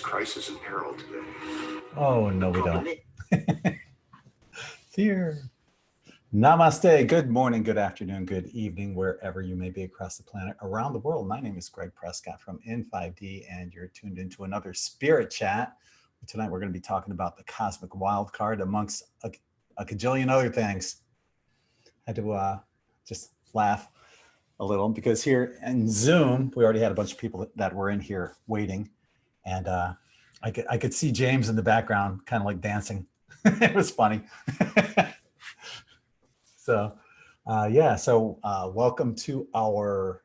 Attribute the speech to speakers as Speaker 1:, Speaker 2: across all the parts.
Speaker 1: crisis and peril today.
Speaker 2: Oh, no, we don't. Fear. Namaste. Good morning, good afternoon, good evening, wherever you may be across the planet, around the world. My name is Gregg Prescott from In5D, and you're tuned into another Spirit Chat. Tonight, we're going to be talking about the Cosmic Wildcard, amongst a cajillion other things. I had to just laugh a little because here in Zoom, we already had a bunch of people that were in here waiting, and I could see James in the background, kind of like dancing. It was funny. So, welcome to our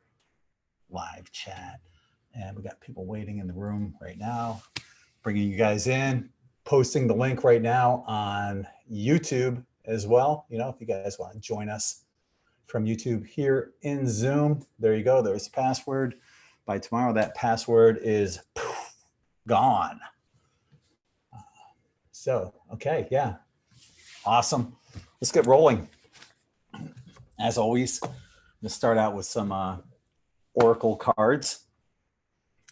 Speaker 2: live chat. And we got people waiting in the room right now, bringing you guys in, posting the link right now on YouTube as well. You know, if you guys want to join us from YouTube here in Zoom, there you go. There's the password. By tomorrow, that password is gone. Okay, yeah. Awesome. Let's get rolling. As always, I'm going to start out with some Oracle cards.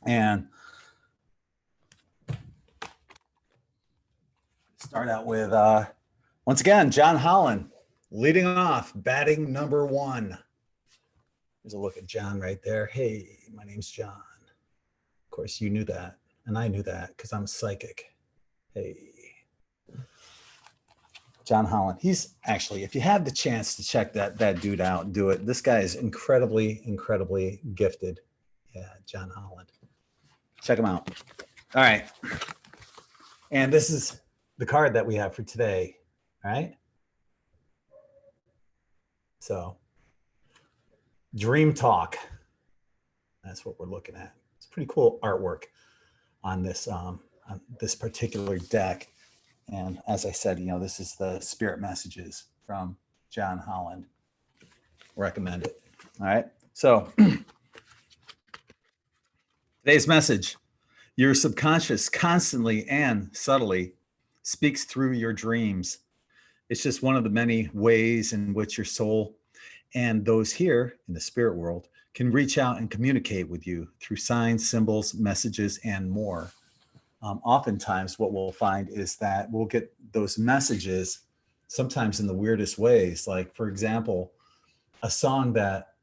Speaker 2: And start out with, once again, John Holland leading off, batting number 1. There's a look at John right there. Hey, my name's John. Of course, you knew that. And I knew that because I'm psychic. Hey. John Holland. He's actually, if you have the chance to check that dude out, do it. This guy is incredibly, incredibly gifted. Yeah, John Holland. Check him out. All right. And this is the card that we have for today. All right. So, Dream Talk. That's what we're looking at. It's pretty cool artwork on this particular deck. And as I said, you know, this is the spirit messages from John Holland. Recommend it. All right. So today's message: your subconscious constantly and subtly speaks through your dreams. It's just one of the many ways in which your soul and those here in the spirit world can reach out and communicate with you through signs, symbols, messages, and more. Oftentimes what we'll find is that we'll get those messages sometimes in the weirdest ways. Like, for example, a song that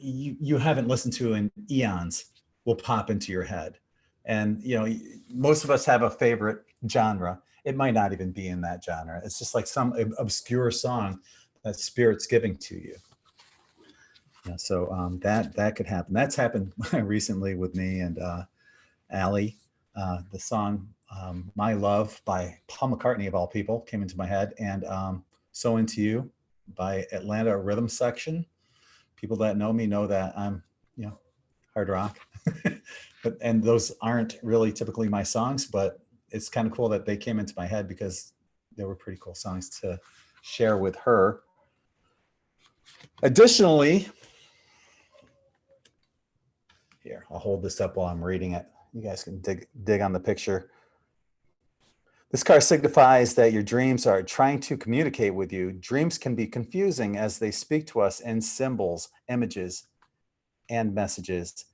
Speaker 2: you haven't listened to in eons will pop into your head. And, you know, most of us have a favorite genre. It might not even be in that genre. It's just like some obscure song that Spirit's giving to you. Yeah, so that could happen. That's happened recently with me and Allie. The song My Love by Paul McCartney, of all people, came into my head, and So Into You by Atlanta Rhythm Section. People that know me know that I'm, you know, hard rock. and those aren't really typically my songs, but it's kind of cool that they came into my head because they were pretty cool songs to share with her. Additionally, here, I'll hold this up while I'm reading it. You guys can dig on the picture. This card signifies that your dreams are trying to communicate with you. Dreams can be confusing as they speak to us in symbols, images, and messages.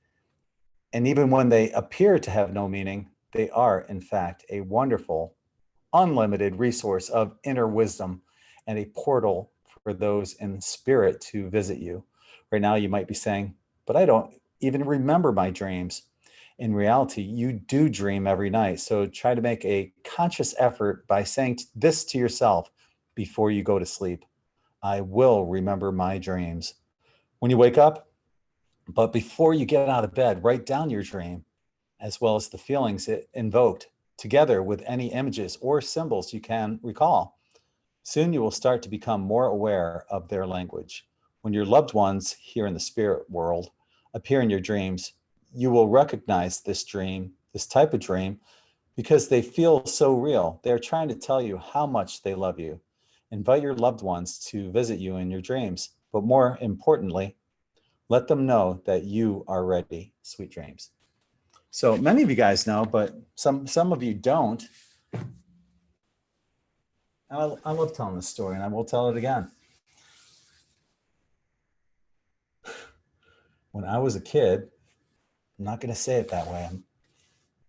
Speaker 2: And even when they appear to have no meaning, they are, in fact, a wonderful, unlimited resource of inner wisdom and a portal for those in spirit to visit you. Right now, you might be saying, but I don't even remember my dreams. In reality, you do dream every night. So try to make a conscious effort by saying this to yourself before you go to sleep. I will remember my dreams. When you wake up, but before you get out of bed, write down your dream, as well as the feelings it invoked, together with any images or symbols you can recall. Soon you will start to become more aware of their language. When your loved ones here in the spirit world appear in your dreams, you will recognize this dream, this type of dream, because they feel so real. They're trying to tell you how much they love you. Invite your loved ones to visit you in your dreams, but more importantly, let them know that you are ready. Sweet dreams. So many of you guys know, but some of you don't. I love telling this story, and I will tell it again. When I was a kid, I'm not going to say it that way.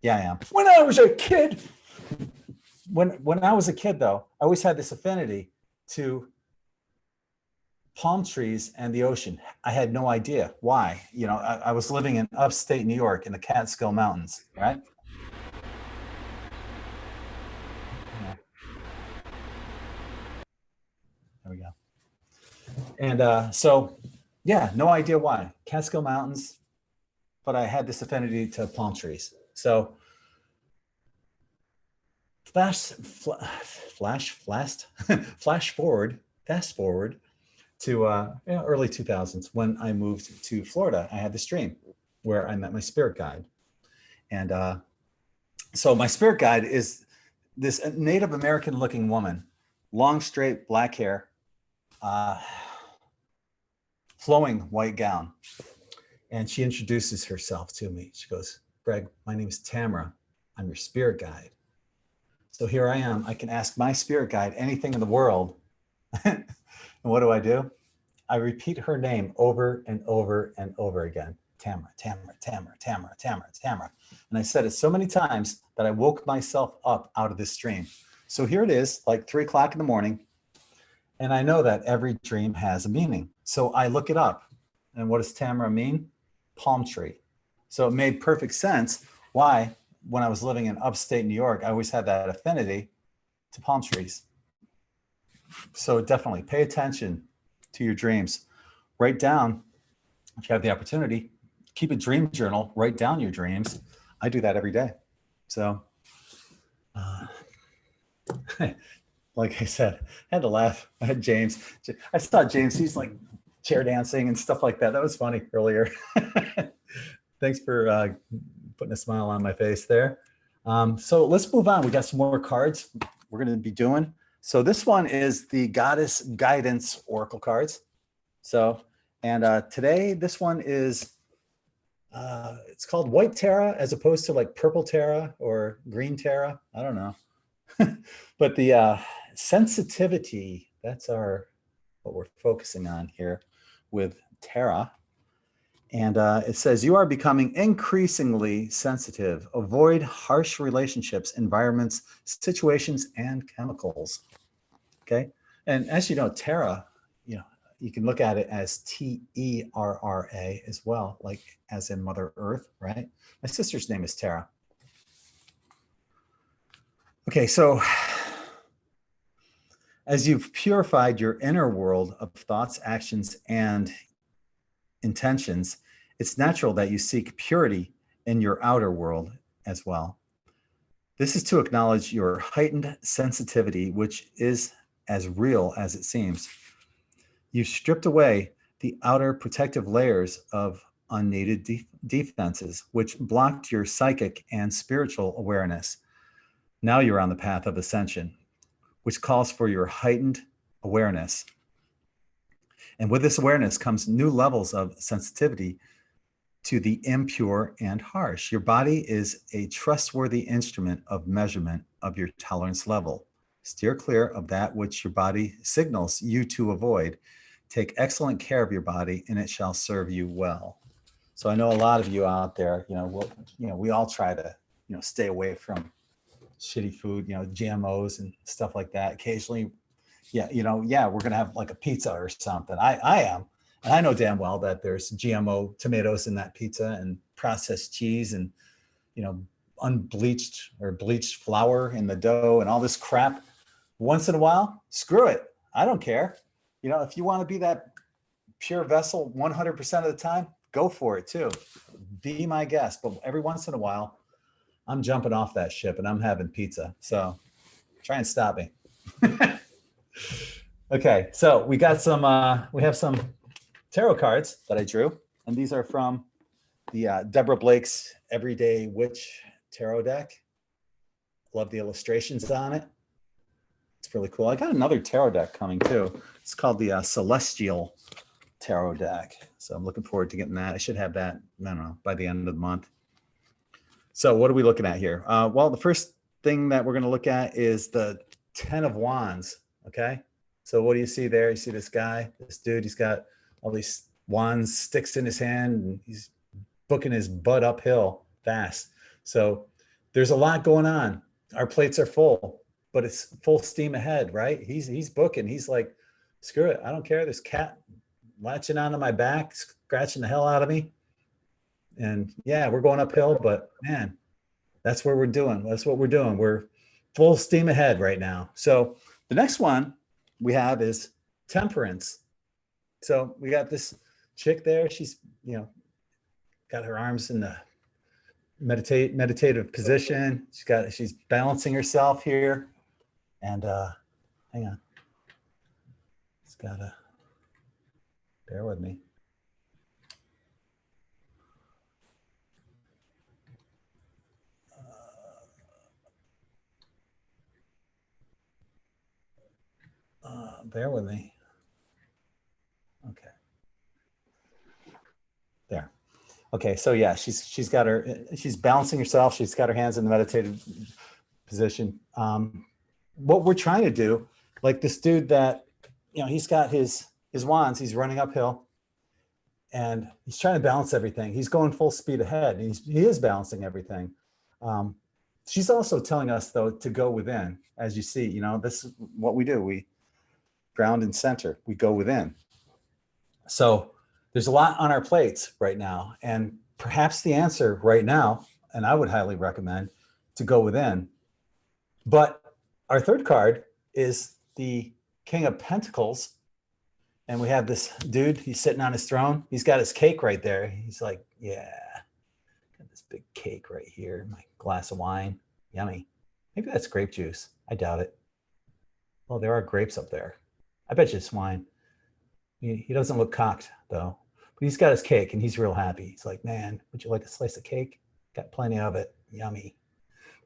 Speaker 2: Yeah, I am. When I was a kid, when I was a kid, though, I always had this affinity to palm trees and the ocean. I had no idea why. You know, I was living in upstate New York in the Catskill Mountains, right? Yeah, there we go. And so, yeah, no idea why. Catskill Mountains, but I had this affinity to palm trees. So flash forward, fast forward to early 2000s when I moved to Florida. I had this dream where I met my spirit guide. And so my spirit guide is this Native American looking woman, long, straight black hair, uh, flowing white gown. And she introduces herself to me. She goes, Greg, my name is Tamara. I'm your spirit guide. So here I am. I can ask my spirit guide anything in the world. And what do? I repeat her name over and over and over again. Tamara, Tamara, Tamara, Tamara, Tamara, Tamara. And I said it so many times that I woke myself up out of this dream. So here it is, like 3 o'clock in the morning. And I know that every dream has a meaning. So I look it up. And what does Tamara mean? Palm tree. So it made perfect sense why, when I was living in upstate New York, I always had that affinity to palm trees. So definitely pay attention to your dreams. Write down, if you have the opportunity, keep a dream journal, write down your dreams. I do that every day. So, like I said, I had to laugh. I had James. I saw James. He's like chair dancing and stuff like that. That was funny earlier. Thanks for putting a smile on my face there. So let's move on. We got some more cards we're going to be doing. So this one is the Goddess Guidance Oracle cards. So, and today this one is, it's called White Terra as opposed to like Purple Terra or Green Terra. I don't know. But the sensitivity, that's what we're focusing on here with Terra. And it says, you are becoming increasingly sensitive. Avoid harsh relationships, environments, situations, and chemicals. Okay. And as you know, Terra, you know, you can look at it as Terra as well, like as in Mother Earth, right? My sister's name is Terra. Okay, so as you've purified your inner world of thoughts, actions, and intentions, it's natural that you seek purity in your outer world as well. This is to acknowledge your heightened sensitivity, which is as real as it seems. You've stripped away the outer protective layers of unneeded defenses, which blocked your psychic and spiritual awareness. Now you're on the path of ascension, which calls for your heightened awareness. And with this awareness comes new levels of sensitivity to the impure and harsh. Your body is a trustworthy instrument of measurement of your tolerance level. Steer clear of that which your body signals you to avoid. Take excellent care of your body, and it shall serve you well. So I know a lot of you out there, we all try to, stay away from shitty food, GMOs and stuff like that. Occasionally, we're going to have like a pizza or something. I am. And I know damn well that there's GMO tomatoes in that pizza and processed cheese and, unbleached or bleached flour in the dough and all this crap. Once in a while, screw it. I don't care. If you want to be that pure vessel 100% of the time, go for it too. Be my guest. But every once in a while, I'm jumping off that ship and I'm having pizza. So try and stop me. Okay, so we have some tarot cards that I drew, and these are from the Deborah Blake's Everyday Witch tarot deck. Love the illustrations on it. It's really cool. I got another tarot deck coming too. It's called the Celestial Tarot deck. So I'm looking forward to getting that. I should have that, I don't know, by the end of the month. So what are we looking at here? Well, the first thing that we're going to look at is the 10 of Wands, okay? So what do you see there? You see this guy, this dude, he's got all these wands, sticks in his hand, and he's booking his butt uphill fast. So there's a lot going on. Our plates are full, but it's full steam ahead, right? He's booking. He's like, screw it. I don't care. This cat latching onto my back, scratching the hell out of me. And yeah, we're going uphill, but man, that's what we're doing. That's what we're doing. We're full steam ahead right now. So the next one we have is temperance. So we got this chick there. She's, you know, got her arms in the meditative position. She's balancing herself here. And hang on. It's gotta bear with me. Bear with me. Okay. There. Okay, so yeah, she's balancing herself. She's got her hands in the meditative position. What we're trying to do, like this dude that, you know, he's got his wands, he's running uphill and he's trying to balance everything. He's going full speed ahead. And he is balancing everything. She's also telling us though, to go within. As you see, you know, this is what we do. We ground and center, we go within. So there's a lot on our plates right now, and perhaps the answer right now, and I would highly recommend to go within. But our third card is the King of Pentacles. And we have this dude, he's sitting on his throne. He's got his cake right there. He's like, yeah, got this big cake right here, my glass of wine, yummy. Maybe that's grape juice. I doubt it. Well, there are grapes up there. I bet you it's wine. He doesn't look cocked though, but he's got his cake and he's real happy. He's like, man, would you like a slice of cake? Got plenty of it. Yummy.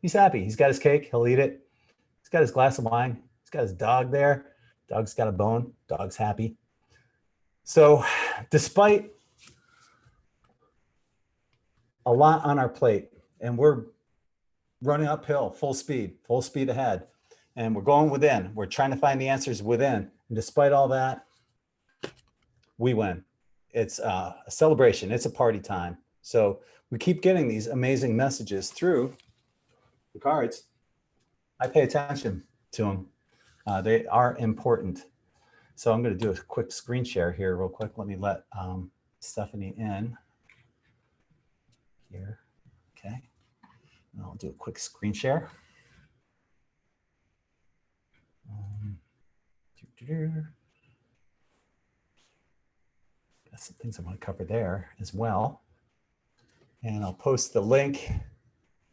Speaker 2: He's happy. He's got his cake. He'll eat it. He's got his glass of wine. He's got his dog there. Dog's got a bone. Dog's happy. So despite a lot on our plate and we're running uphill, full speed ahead, and we're going within, we're trying to find the answers within. And despite all that, we win. It's a celebration. It's a party time. So we keep getting these amazing messages through the cards. I pay attention to them. They are important. So I'm going to do a quick screen share here real quick. Let me let Stephanie in here. Okay. And I'll do a quick screen share. Got some things I want to cover there as well. And I'll post the link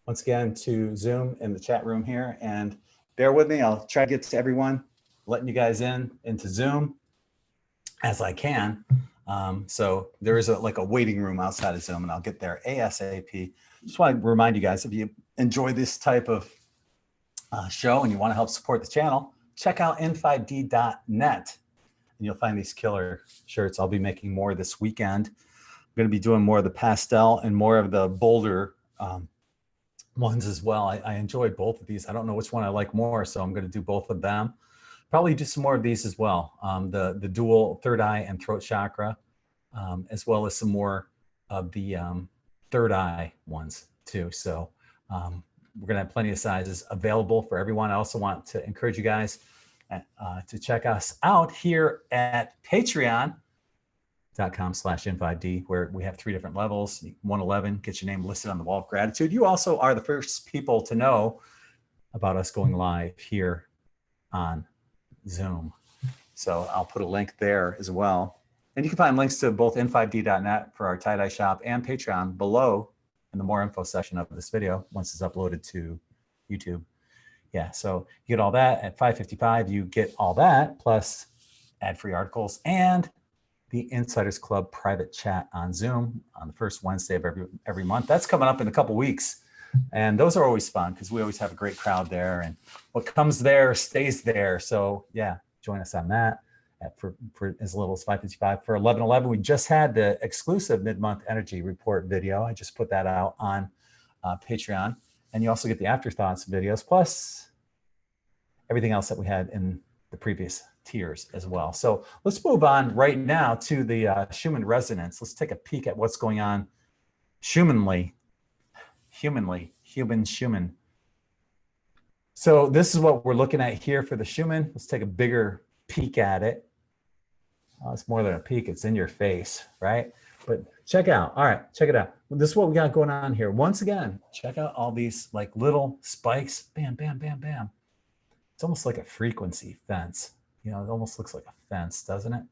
Speaker 2: once again to Zoom in the chat room here. And bear with me, I'll try to get to everyone, letting you guys into Zoom as I can. So there is like a waiting room outside of Zoom, and I'll get there ASAP. Just want to remind you guys, if you enjoy this type of show and you want to help support the channel, check out in5d.net. And you'll find these killer shirts. I'll be making more this weekend. I'm going to be doing more of the pastel and more of the bolder ones as well. I enjoy both of these. I don't know which one I like more, so I'm going to do both of them. Probably do some more of these as well. The dual third eye and throat chakra, as well as some more of the third eye ones too. So we're going to have plenty of sizes available for everyone. I also want to encourage you guys to check us out here at patreon.com/in5d, where we have 3 different levels. 111 gets your name listed on the wall of gratitude. You also are the first people to know about us going live here on Zoom. So I'll put a link there as well. And you can find links to both in5d.net for our tie-dye shop and Patreon below in the more info section of this video once it's uploaded to YouTube. Yeah, so you get all that at $5.55. You get all that plus ad-free articles and the Insiders Club private chat on Zoom on the first Wednesday of every month. That's coming up in a couple weeks. And those are always fun because we always have a great crowd there. And what comes there stays there. So yeah, join us on that for as little as $5.55. For $11.11, we just had the exclusive mid-month energy report video. I just put that out on Patreon. And you also get the afterthoughts videos, plus everything else that we had in the previous tiers as well. So let's move on right now to the Schumann resonance. Let's take a peek at what's going on humanly Schumann. So this is what we're looking at here for the Schumann. Let's take a bigger peek at it. Oh, it's more than a peek, it's in your face, right? But check out, all right, check it out. This is what we got going on here. Once again, check out all these like little spikes, bam, bam, bam, bam. It's almost like a frequency fence. You know, it almost looks like a fence, doesn't it?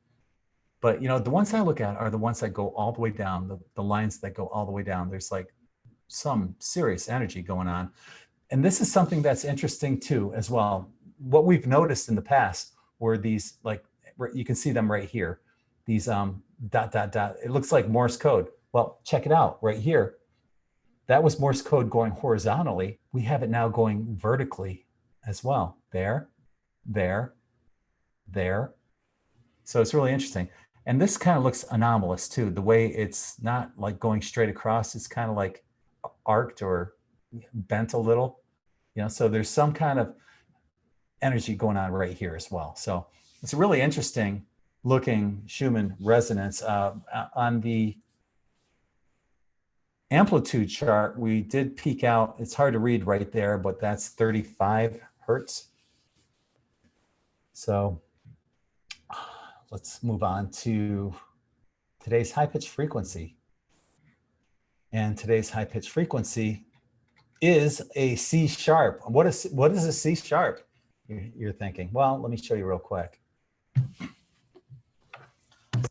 Speaker 2: But, you know, the ones I look at are the ones that go all the way down, the lines that go all the way down. There's like some serious energy going on. And this is something that's interesting too, as well. What we've noticed in the past were these, like, you can see them right here, these dot, dot, dot. It looks like Morse code. Well, check it out right here. That was Morse code going horizontally. We have it now going vertically as well. There, there, there. So it's really interesting. And this kind of looks anomalous too. The way it's not like going straight across, it's kind of like arced or bent a little, you know, so there's some kind of energy going on right here as well. So it's a really interesting looking Schumann resonance. On the amplitude chart, we did peak out. It's hard to read right there, but that's 35 hertz. So let's move on to today's high pitch frequency. And today's high pitch frequency is a C sharp. What is a C sharp? You're thinking, well, let me show you real quick.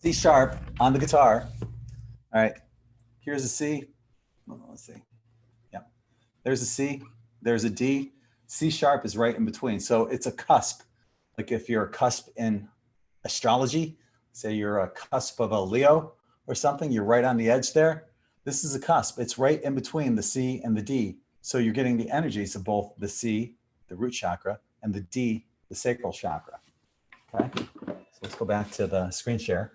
Speaker 2: C sharp on the guitar. All right, here's a C. Let's see. Yeah, there's a C, there's a D. C sharp is right in between. So it's a cusp. Like if you're a cusp in astrology, say you're a cusp of a Leo or something, you're right on the edge there. This is a cusp. It's right in between the C and the D. So you're getting the energies of both the C, the root chakra, and the D, the sacral chakra. Okay, so let's go back to the screen share.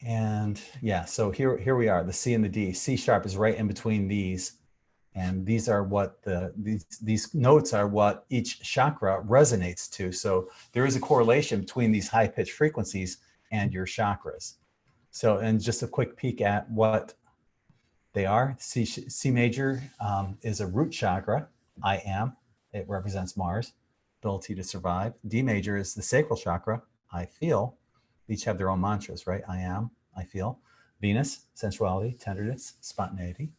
Speaker 2: And yeah, so here we are, the C and the D. C sharp is right in between these. And these are what these notes are what each chakra resonates to. So there is a correlation between these high pitch frequencies and your chakras. So, and just a quick peek at what they are. C major is a root chakra, I am. It represents Mars, ability to survive. D major is the sacral chakra, I feel. Each have their own mantras, right? I am, I feel. Venus, sensuality, tenderness, spontaneity.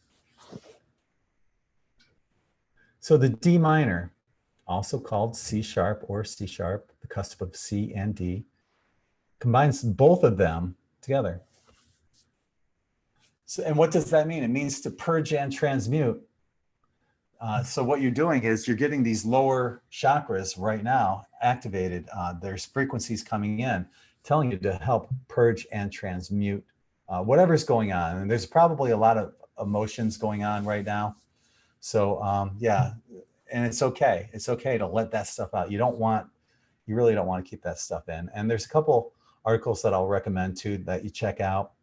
Speaker 2: So the D minor, also called C sharp or C sharp, the cusp of C and D, combines both of them together. So, and what does that mean? It means to purge and transmute. So what you're doing is you're getting these lower chakras right now activated. There's frequencies coming in telling you to help purge and transmute whatever's going on. And there's probably a lot of emotions going on right now. So yeah, and it's okay. It's okay to let that stuff out. You really don't want to keep that stuff in. And there's a couple articles that I'll recommend too that you check out.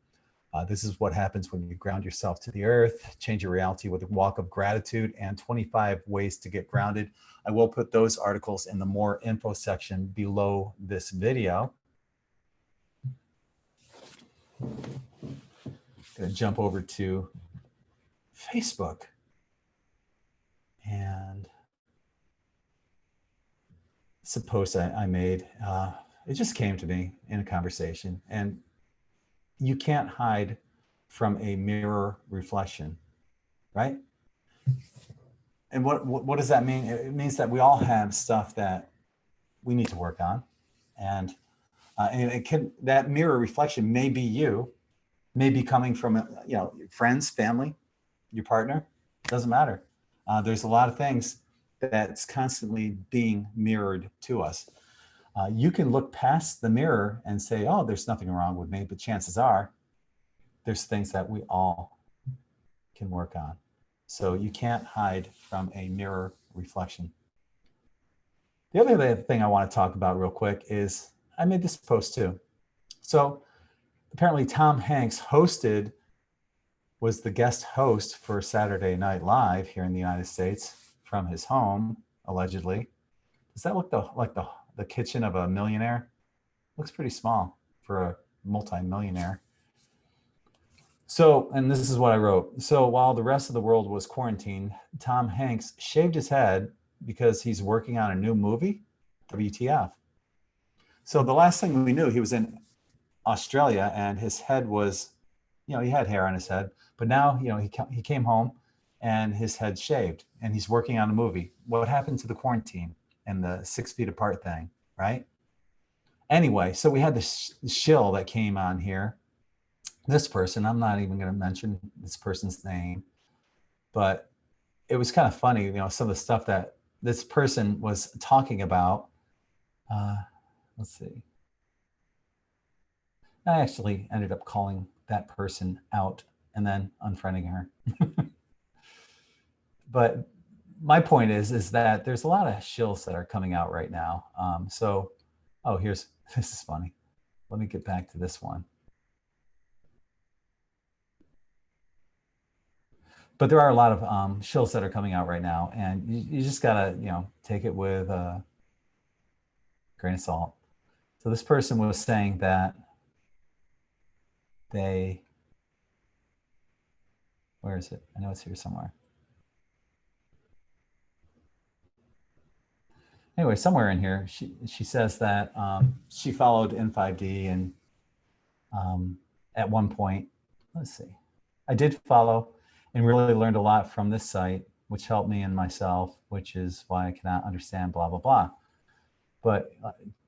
Speaker 2: This is what happens when you ground yourself to the earth, change your reality with a walk of gratitude, and 25 ways to get grounded. I will put those articles in the more info section below this video. Gonna jump over to Facebook. And it's a post I made. It just came to me in a conversation. And you can't hide from a mirror reflection, right? And what does that mean? It means that we all have stuff that we need to work on. And that mirror reflection may be you, may be coming from your friends, family, your partner, doesn't matter. There's a lot of things that's constantly being mirrored to us. You can look past the mirror and say, oh, there's nothing wrong with me, but chances are there's things that we all can work on. So you can't hide from a mirror reflection. The other thing I want to talk about real quick is, I made this post too. So apparently Tom Hanks was the guest host for Saturday Night Live here in the United States from his home, allegedly. Does that look like the kitchen of a millionaire? Looks pretty small. for a multimillionaire. So, and this is what I wrote. So while the rest of the world was quarantined, Tom Hanks shaved his head because he's working on a new movie. WTF. So the last thing we knew, he was in Australia and his head was, you know, he had hair on his head, but now, you know, he came home and his head shaved and he's working on a movie. What happened to the quarantine and the 6 feet apart thing, right? Anyway, so we had this shill that came on here. This person, I'm not even going to mention this person's name, but it was kind of funny, you know, some of the stuff that this person was talking about. Let's see. I actually ended up calling that person out and then unfriending her. But my point is that there's a lot of shills that are coming out right now. Oh, this is funny. Let me get back to this one. But there are a lot of shills that are coming out right now, and you just gotta, you know, take it with a grain of salt. So this person was saying that where is it? I know it's here somewhere. Anyway, somewhere in here, she says that she followed In5D and at one point, let's see, I did follow and really learned a lot from this site, which helped me and myself, which is why I cannot understand blah, blah, blah. But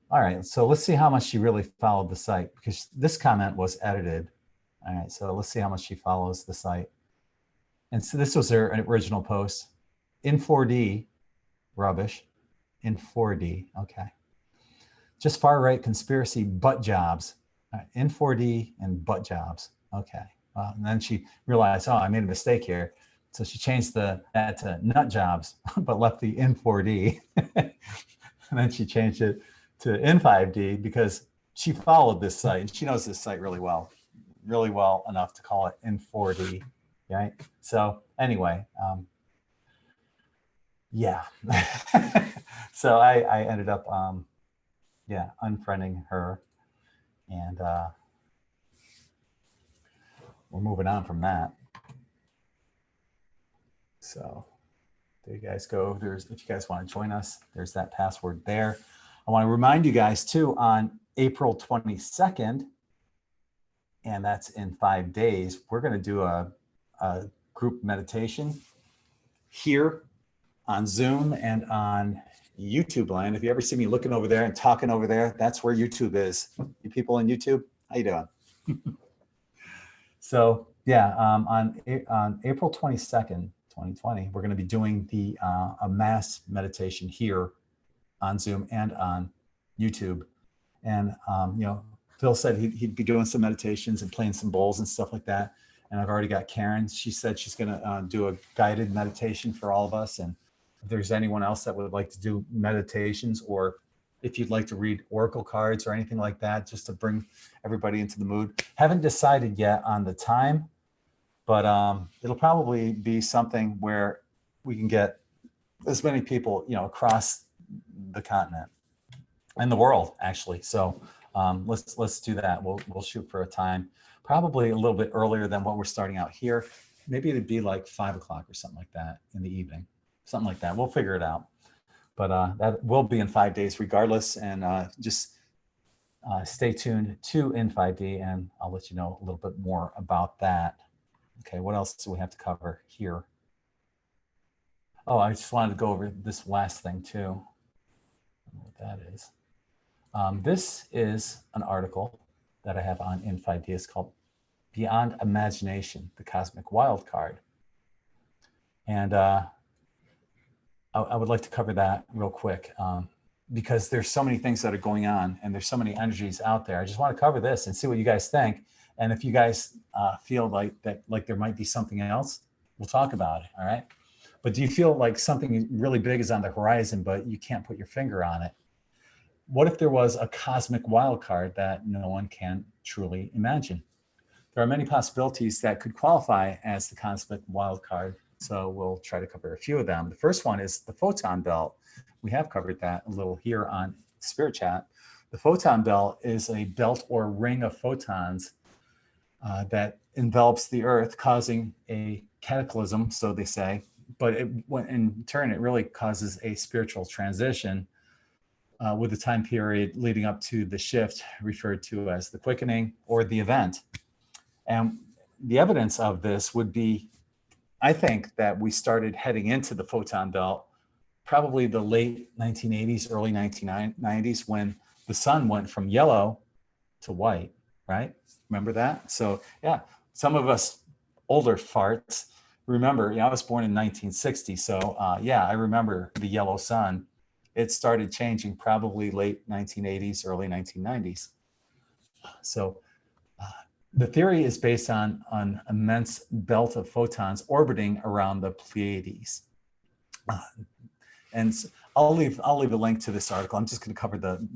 Speaker 2: all right, so let's see how much she really followed the site, because this comment was edited. All right, so let's see how much she follows the site. And so this was her original post. In4D, rubbish. In4D, okay. Just far right conspiracy butt jobs. In4D and butt jobs, okay. And then she realized, oh, I made a mistake here. So she changed that to nut jobs, but left the In4D. And then she changed it to In5D because she followed this site and she knows this site really well enough to call it In4D, right? So anyway, yeah. So I ended up, unfriending her, and we're moving on from that. So there you guys go. If you guys want to join us, there's that password there. I want to remind you guys too, on April 22nd, and that's in 5 days, we're going to do a group meditation here on Zoom and on YouTube land. If you ever see me looking over there and talking over there, that's where YouTube is. You people on YouTube, how you doing? So yeah, on April 22nd, 2020, we're going to be doing a mass meditation here on Zoom and on YouTube. And you know, Phil said he'd be doing some meditations and playing some bowls and stuff like that. And I've already got Karen. She said she's going to do a guided meditation for all of us. And if there's anyone else that would like to do meditations, or if you'd like to read oracle cards or anything like that, just to bring everybody into the mood. Haven't decided yet on the time, but it'll probably be something where we can get as many people, you know, across the continent and the world, actually. So let's do that. We'll shoot for a time, probably a little bit earlier than what we're starting out here. Maybe it'd be like 5 o'clock or something like that in the evening, something like that. We'll figure it out. But that will be in 5 days regardless. And just stay tuned to In5D and I'll let you know a little bit more about that. Okay, what else do we have to cover here? Oh, I just wanted to go over this last thing too. I don't know what that is. This is an article that I have on In5D. It's called Beyond Imagination, the Cosmic Wildcard. And I would like to cover that real quick because there's so many things that are going on and there's so many energies out there. I just want to cover this and see what you guys think. And if you guys feel like there might be something else, we'll talk about it, all right? But do you feel like something really big is on the horizon, but you can't put your finger on it? What if there was a cosmic wild card that no one can truly imagine? There are many possibilities that could qualify as the cosmic wild card. So we'll try to cover a few of them. The first one is the photon belt. We have covered that a little here on Spirit Chat. The photon belt is a belt or ring of photons that envelops the Earth, causing a cataclysm, so they say. But in turn, it really causes a spiritual transition with the time period leading up to the shift referred to as the quickening or the event. And the evidence of this would be, I think, that we started heading into the photon belt probably the late 1980s, early 1990s, when the sun went from yellow to white, right? Remember that? So yeah, some of us older farts remember, I was born in 1960. So yeah, I remember the yellow sun. It started changing probably late 1980s, early 1990s. So the theory is based on an immense belt of photons orbiting around the Pleiades. And I'll leave a link to this article. I'm just going to cover the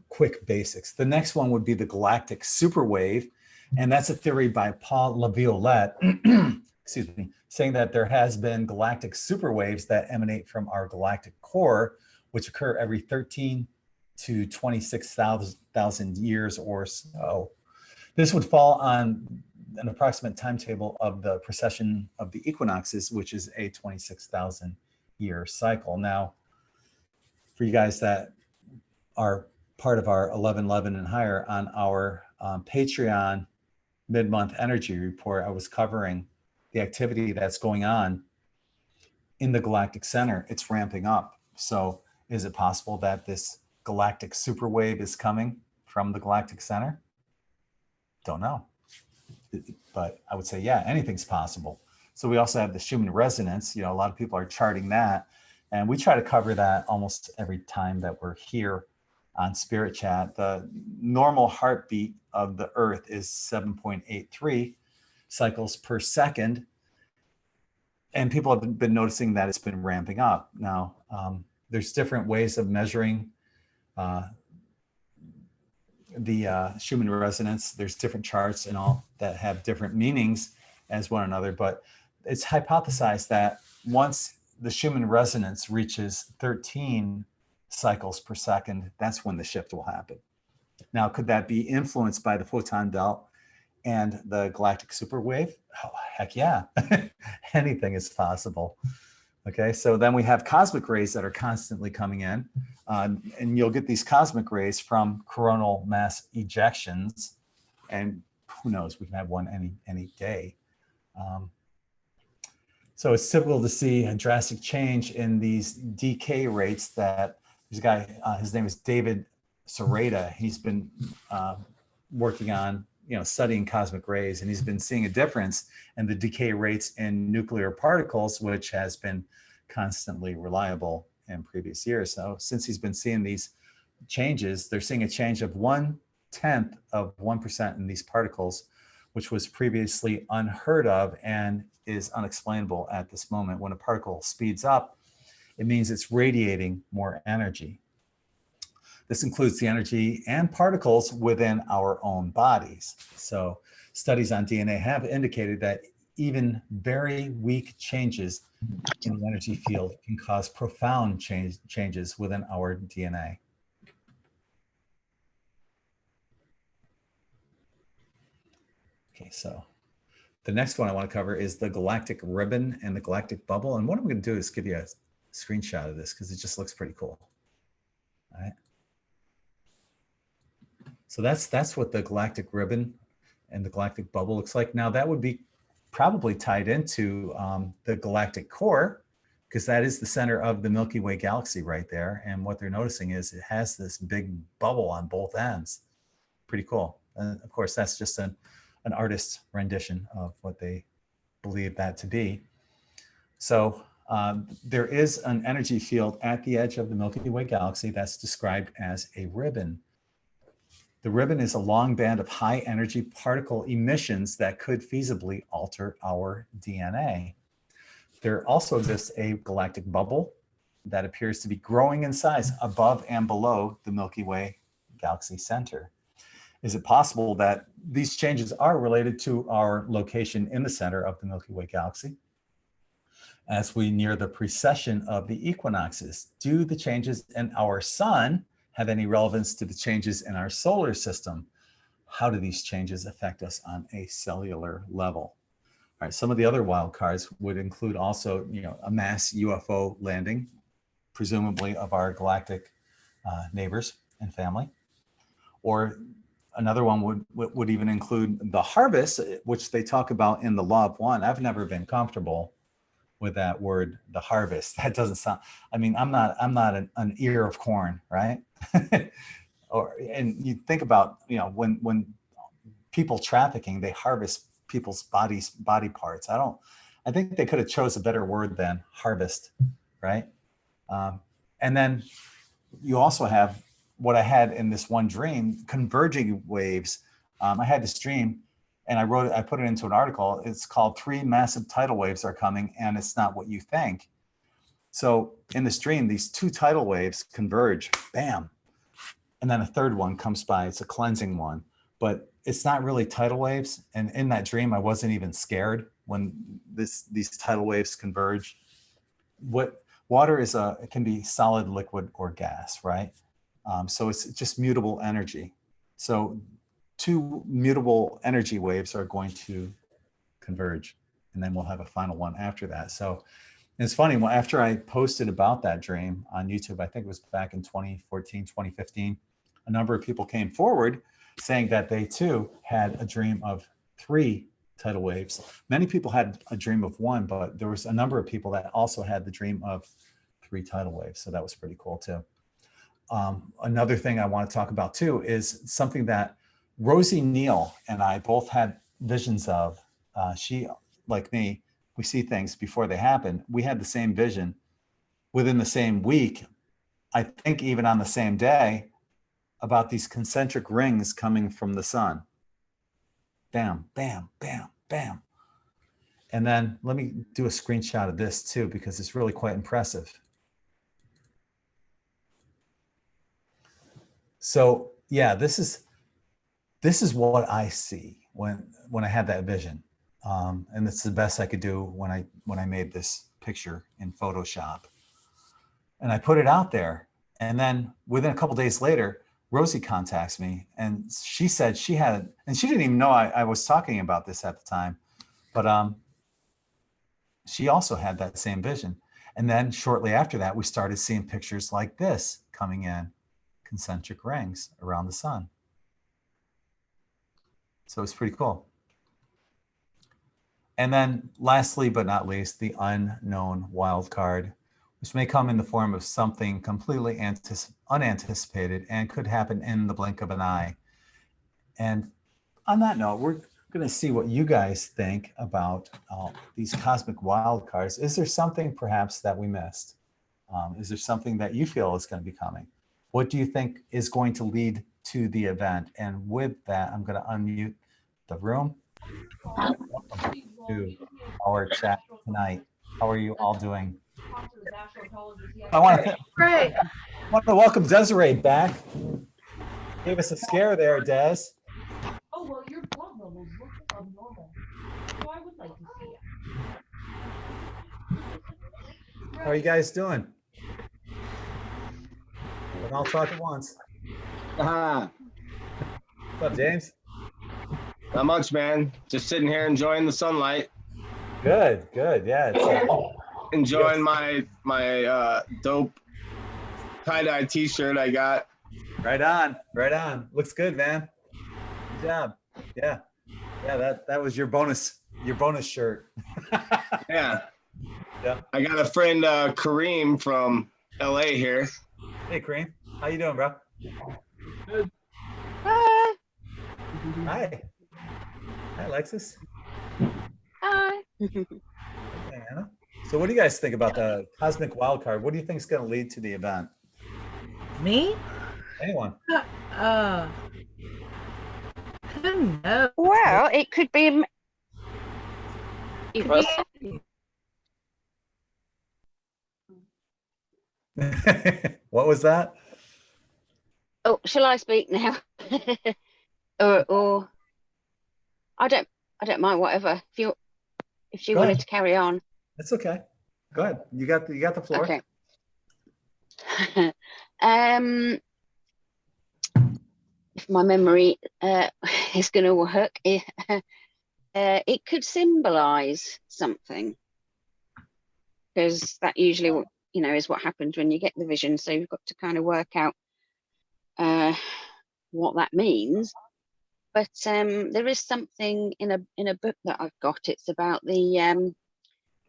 Speaker 2: quick basics. The next one would be the galactic superwave. And that's a theory by Paul LaViolette, excuse me, saying that there has been galactic superwaves that emanate from our galactic core, which occur every 13 to 26,000 years or so. This would fall on an approximate timetable of the precession of the equinoxes, which is a 26,000 year cycle. Now, for you guys that are part of our 1111 and higher, on our Patreon mid-month energy report, I was covering the activity that's going on in the galactic center. It's ramping up. So is it possible that this galactic superwave is coming from the galactic center? Don't know. But I would say, yeah, anything's possible. So we also have the Schumann resonance. A lot of people are charting that. And we try to cover that almost every time that we're here on Spirit Chat. The normal heartbeat of the Earth is 7.83 cycles per second. And people have been noticing that it's been ramping up. Now, there's different ways of measuring the Schumann resonance. There's different charts and all that have different meanings as one another, but it's hypothesized that once the Schumann resonance reaches 13 cycles per second, that's when the shift will happen. Now, could that be influenced by the photon belt and the galactic superwave? Oh, heck yeah. Anything is possible. Okay, so then we have cosmic rays that are constantly coming in, and you'll get these cosmic rays from coronal mass ejections, and who knows, we can have one any day. So it's typical to see a drastic change in these decay rates. That there's a guy, his name is David Sereda. He's been working on studying cosmic rays, and he's been seeing a difference in the decay rates in nuclear particles, which has been constantly reliable in previous years. So since he's been seeing these changes, they're seeing a change of 1/10 of 1% in these particles, which was previously unheard of and is unexplainable at this moment. When a particle speeds up, it means it's radiating more energy. This includes the energy and particles within our own bodies. So studies on DNA have indicated that even very weak changes in the energy field can cause profound changes within our DNA. Okay, so the next one I want to cover is the galactic ribbon and the galactic bubble. And what I'm going to do is give you a screenshot of this because it just looks pretty cool. All right. So that's what the galactic ribbon and the galactic bubble looks like. Now that would be probably tied into the galactic core, because that is the center of the Milky Way galaxy right there. And what they're noticing is it has this big bubble on both ends. Pretty cool. And of course, that's just an artist's rendition of what they believe that to be. So there is an energy field at the edge of the Milky Way galaxy that's described as a ribbon. The ribbon is a long band of high energy particle emissions that could feasibly alter our DNA. There also exists a galactic bubble that appears to be growing in size above and below the Milky Way galaxy center. Is it possible that these changes are related to our location in the center of the Milky Way galaxy? As we near the precession of the equinoxes, do the changes in our sun have any relevance to the changes in our solar system? How do these changes affect us on a cellular level? All right, some of the other wild cards would include also, a mass UFO landing, presumably of our galactic neighbors and family. Or another one would even include the harvest, which they talk about in the Law of One. I've never been comfortable with that word, the harvest. That doesn't sound, I mean, I'm not an ear of corn, right? And you think about, when people trafficking, they harvest people's body parts. I think they could have chose a better word than harvest, right? And then you also have what I had in this one dream, converging waves. I had this dream and I put it into an article. It's called 3 Massive Tidal Waves Are Coming and It's Not What You Think. So in this dream, these 2 tidal waves converge, bam. And then a third one comes by, it's a cleansing one, but it's not really tidal waves. And in that dream, I wasn't even scared when these tidal waves converge. What water is, it can be solid, liquid, or gas, right? So it's just mutable energy. So 2 mutable energy waves are going to converge, and then we'll have a final one after that. So it's funny, after I posted about that dream on YouTube, I think it was back in 2014, 2015, a number of people came forward saying that they too had a dream of 3 tidal waves. Many people had a dream of 1, but there was a number of people that also had the dream of 3 tidal waves. So that was pretty cool too. Another thing I want to talk about too is something that Rosie Neal and I both had visions of. She, like me, we see things before they happen. We had the same vision within the same week, I think even on the same day, about these concentric rings coming from the sun. Bam, bam, bam, bam. And then let me do a screenshot of this too, because it's really quite impressive. So yeah, this is what I see when I had that vision. And it's the best I could do when I made this picture in Photoshop. And I put it out there. And then within a couple of days later, Rosie contacts me and she said she had, and she didn't even know I was talking about this at the time, but she also had that same vision. And then shortly after that, we started seeing pictures like this coming in, concentric rings around the sun. So it's pretty cool. And then lastly, but not least, the unknown wild card, which may come in the form of something completely unanticipated and could happen in the blink of an eye. And on that note, we're going to see what you guys think about these cosmic wild cards. Is there something perhaps that we missed? Is there something that you feel is going to be coming? What do you think is going to lead to the event? And with that, I'm going to unmute the room. Welcome to our chat tonight. How are you all doing? I want to welcome Desiree back. Gave us a scare there, Des.
Speaker 1: Oh, well, your blood levels look abnormal. So I would like to see it.
Speaker 2: How are you guys doing? We'll all talk at once. What's up, James?
Speaker 3: Not much, man. Just sitting here enjoying the sunlight.
Speaker 2: Good. Yeah, it's
Speaker 3: enjoying my dope tie-dye t-shirt I got.
Speaker 2: Right on. Looks good, man. Good job. Yeah, that was your bonus shirt.
Speaker 3: Yeah. I got a friend Kareem from LA here.
Speaker 2: Hey, Kareem, how you doing, bro?
Speaker 3: Good.
Speaker 2: Hi, Alexis.
Speaker 4: Hi.
Speaker 2: Hey, Anna. So what do you guys think about the Cosmic Wildcard? What do you think is going to lead to the event?
Speaker 5: Me?
Speaker 2: Anyone?
Speaker 4: No. Well, it could be.
Speaker 2: What was that?
Speaker 4: Oh, shall I speak now? or I don't mind, whatever. If she wanted to carry on.
Speaker 2: That's okay. Go ahead. You got the floor.
Speaker 4: Okay. if my memory is going to work, it could symbolize something, because that usually, is what happens when you get the vision. So you've got to kind of work out what that means. But there is something in a book that I've got. It's about the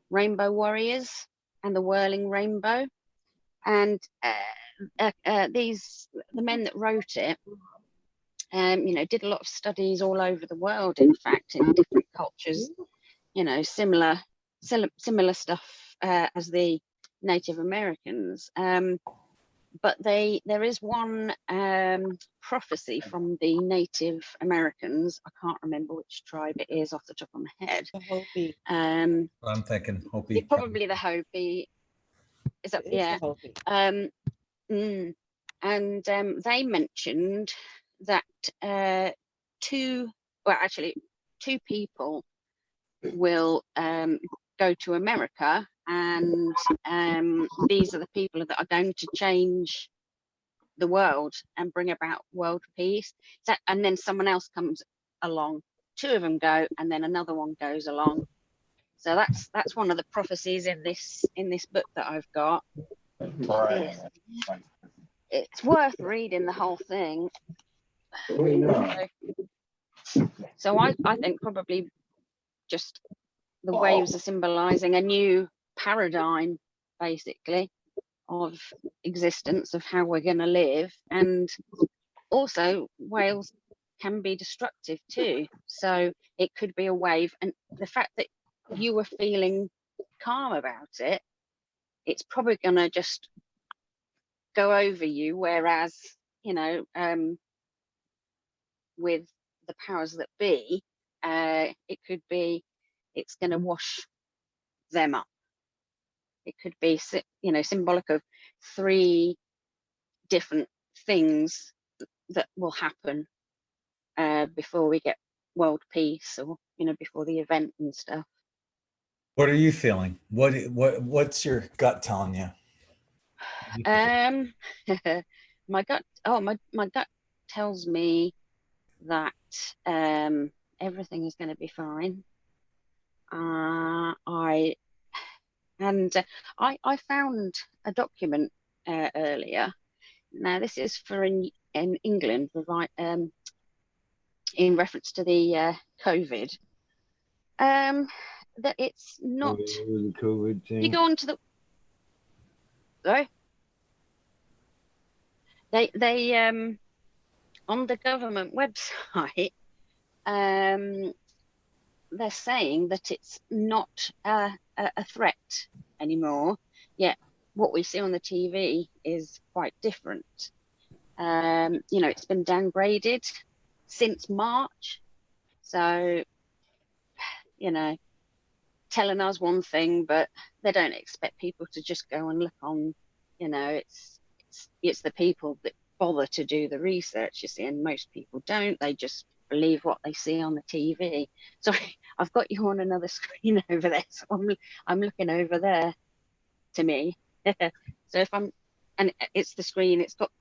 Speaker 4: rainbow warriors and the whirling rainbow, and the men that wrote it, did a lot of studies all over the world. In fact, in different cultures, similar stuff as the Native Americans. But there is one prophecy from the Native Americans. I can't remember which tribe it is off the top of my head.
Speaker 5: The Hopi.
Speaker 2: I'm thinking Hopi.
Speaker 4: Probably the Hopi. Is that, yeah.
Speaker 5: The Hopi.
Speaker 4: They mentioned that two people will go to America, and these are the people that are going to change the world and bring about world peace. And then someone else comes along. Two of them go, and then another one goes along. So that's one of the prophecies in this book that I've got.
Speaker 3: Right.
Speaker 4: It's worth reading the whole thing. So I think probably just the waves are symbolizing a new paradigm, basically, of existence, of how we're going to live. And also whales can be destructive too. So it could be a wave. And the fact that you were feeling calm about it, it's probably going to just go over you. Whereas, with the powers that be, it could be, it's going to wash them up. It could be, symbolic of 3 different things that will happen before we get world peace, or before the event and stuff.
Speaker 2: What are you feeling? What's your gut telling you?
Speaker 4: My gut tells me that everything is going to be fine. I found a document earlier. Now this is for in England, in reference to the COVID. That it's not.
Speaker 6: The COVID thing.
Speaker 4: You go onto the. Sorry. They on the government website, they're saying that it's not a threat anymore. Yet what we see on the TV is quite different. It's been downgraded since March. So, telling us one thing, but they don't expect people to just go and look on, it's the people that bother to do the research, you see, and most people don't. They just believe what they see on the TV. Sorry, I've got you on another screen over there, so I'm looking over there to me. So and it's the screen, it's got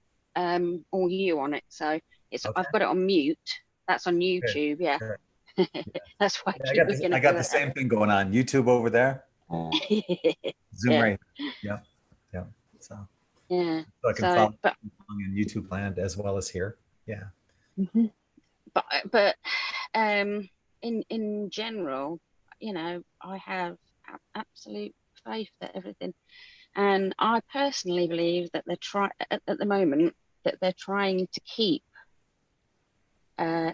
Speaker 4: all you on it, so it's okay. I've got it on mute. That's on YouTube. Sure. Yeah. Sure. That's why
Speaker 2: I got the same thing going on. YouTube over there. Zoom
Speaker 4: yeah.
Speaker 2: right. Yeah. So
Speaker 4: yeah.
Speaker 2: So I can follow on YouTube land as well as here. Yeah.
Speaker 4: Mm-hmm. But in general, I have absolute faith that everything, and I personally believe that at the moment that they're trying to keep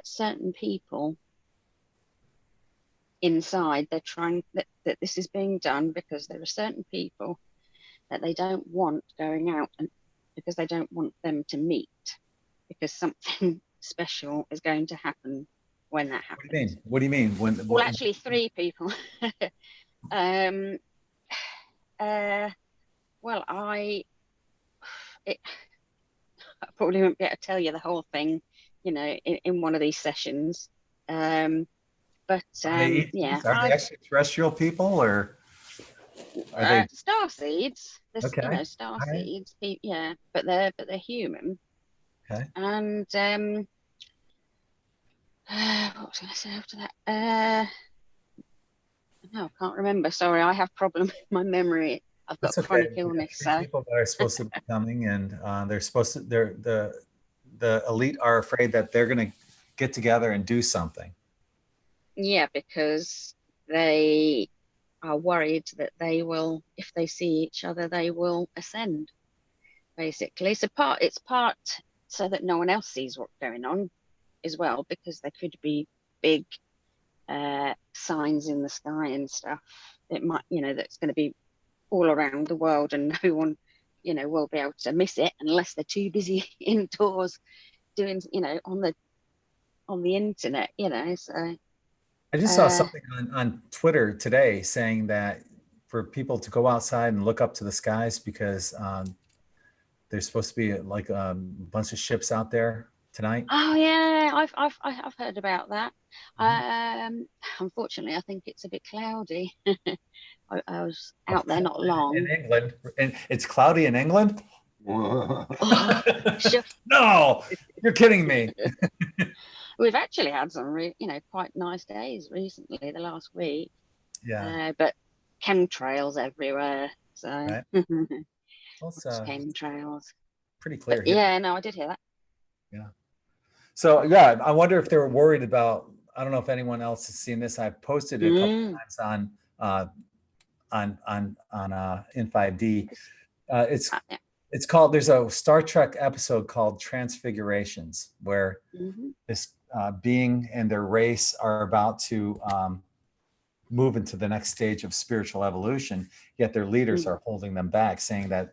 Speaker 4: certain people inside. They're trying that this is being done because there are certain people that they don't want going out, and because they don't want them to meet, because something special is going to happen when that happens.
Speaker 2: What do you mean?
Speaker 4: Well, actually 3 people. Well, I probably won't be able to tell you the whole thing, in one of these sessions. But yeah,
Speaker 2: are they extraterrestrial people, or are they
Speaker 4: star seeds?
Speaker 2: Okay.
Speaker 4: Star seeds. Yeah, but they're human.
Speaker 2: Okay.
Speaker 4: And What was I going to say after that? No, I can't remember. Sorry, I have problem with my memory. I've got
Speaker 2: That's okay.
Speaker 4: chronic
Speaker 2: We have
Speaker 4: illness,
Speaker 2: three
Speaker 4: so
Speaker 2: people that are supposed to be coming, and they're supposed to. The elite are afraid that they're going to get together and do something.
Speaker 4: yeah, because they are worried that they will, if they see each other, they will ascend. Basically, it's part so that no one else sees what's going on as well, because there could be big signs in the sky and stuff. It might, that's going to be all around the world, and no one, will be able to miss it unless they're too busy indoors doing, on the internet, So
Speaker 2: I just saw something on Twitter today saying that for people to go outside and look up to the skies because there's supposed to be like a bunch of ships out there tonight.
Speaker 4: Oh yeah, I've heard about that. Unfortunately, I think it's a bit cloudy. I was out there not long.
Speaker 2: In England, and it's cloudy in England.
Speaker 4: Oh, sure.
Speaker 2: No, you're kidding me.
Speaker 4: We've actually had some, quite nice days recently, the last week.
Speaker 2: Yeah.
Speaker 4: But chemtrails everywhere. So
Speaker 2: right.
Speaker 4: Well, chemtrails.
Speaker 2: Pretty clear.
Speaker 4: But, yeah, no, I did hear that.
Speaker 2: Yeah. So yeah, I wonder if they were worried about. I don't know if anyone else has seen this. I've posted it a couple times on In5D. It's called. There's a Star Trek episode called Transfigurations, where this being and their race are about to move into the next stage of spiritual evolution. Yet their leaders are holding them back, saying that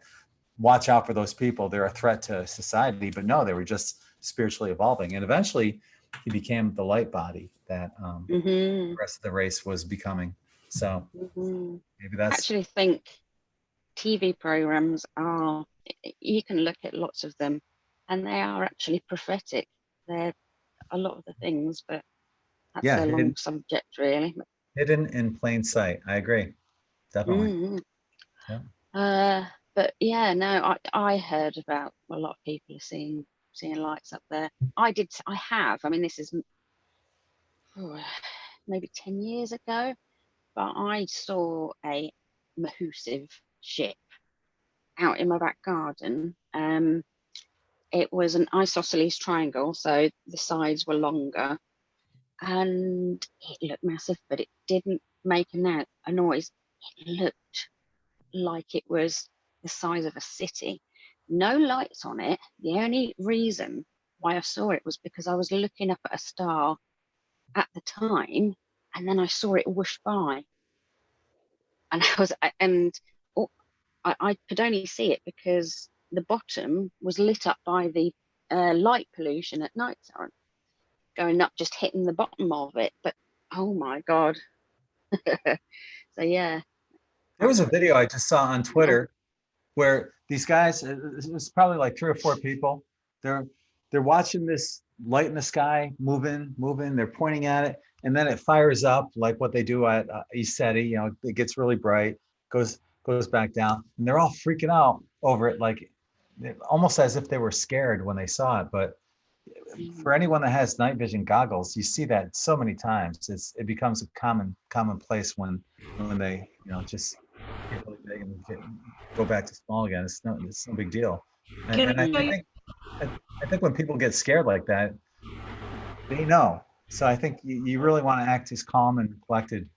Speaker 2: watch out for those people. They're a threat to society. But no, they were just spiritually evolving, and eventually he became the light body that the rest of the race was becoming. So maybe that's.
Speaker 4: I actually think TV programs are. You can look at lots of them, and they are actually prophetic. They're a lot of the things, but that's a long subject, really.
Speaker 2: Hidden in plain sight. I agree, definitely.
Speaker 4: Yeah. But yeah, no, I heard about a lot of people seeing lights up there. I have. I mean, this is maybe 10 years ago, but I saw a massive ship out in my back garden. It was an isosceles triangle, so the sides were longer, and it looked massive, but it didn't make a noise. It looked like it was the size of a city. No lights on it. The only reason why I saw it was because I was looking up at a star at the time, and then I saw it whoosh by, and I could only see it because the bottom was lit up by the light pollution at night time, going up, just hitting the bottom of it. But oh my God. So yeah.
Speaker 2: There was a video I just saw on Twitter where these guys, it was probably like 3 or 4 people. They're watching this light in the sky moving. They're pointing at it, and then it fires up like what they do at ECETI. It gets really bright, goes back down, and they're all freaking out over it, like almost as if they were scared when they saw it. But for anyone that has night vision goggles, you see that so many times. It becomes a commonplace when they just get really big and go back to small again. It's no big deal. And I think when people get scared like that, they know. So I think you really want to act as calm and collected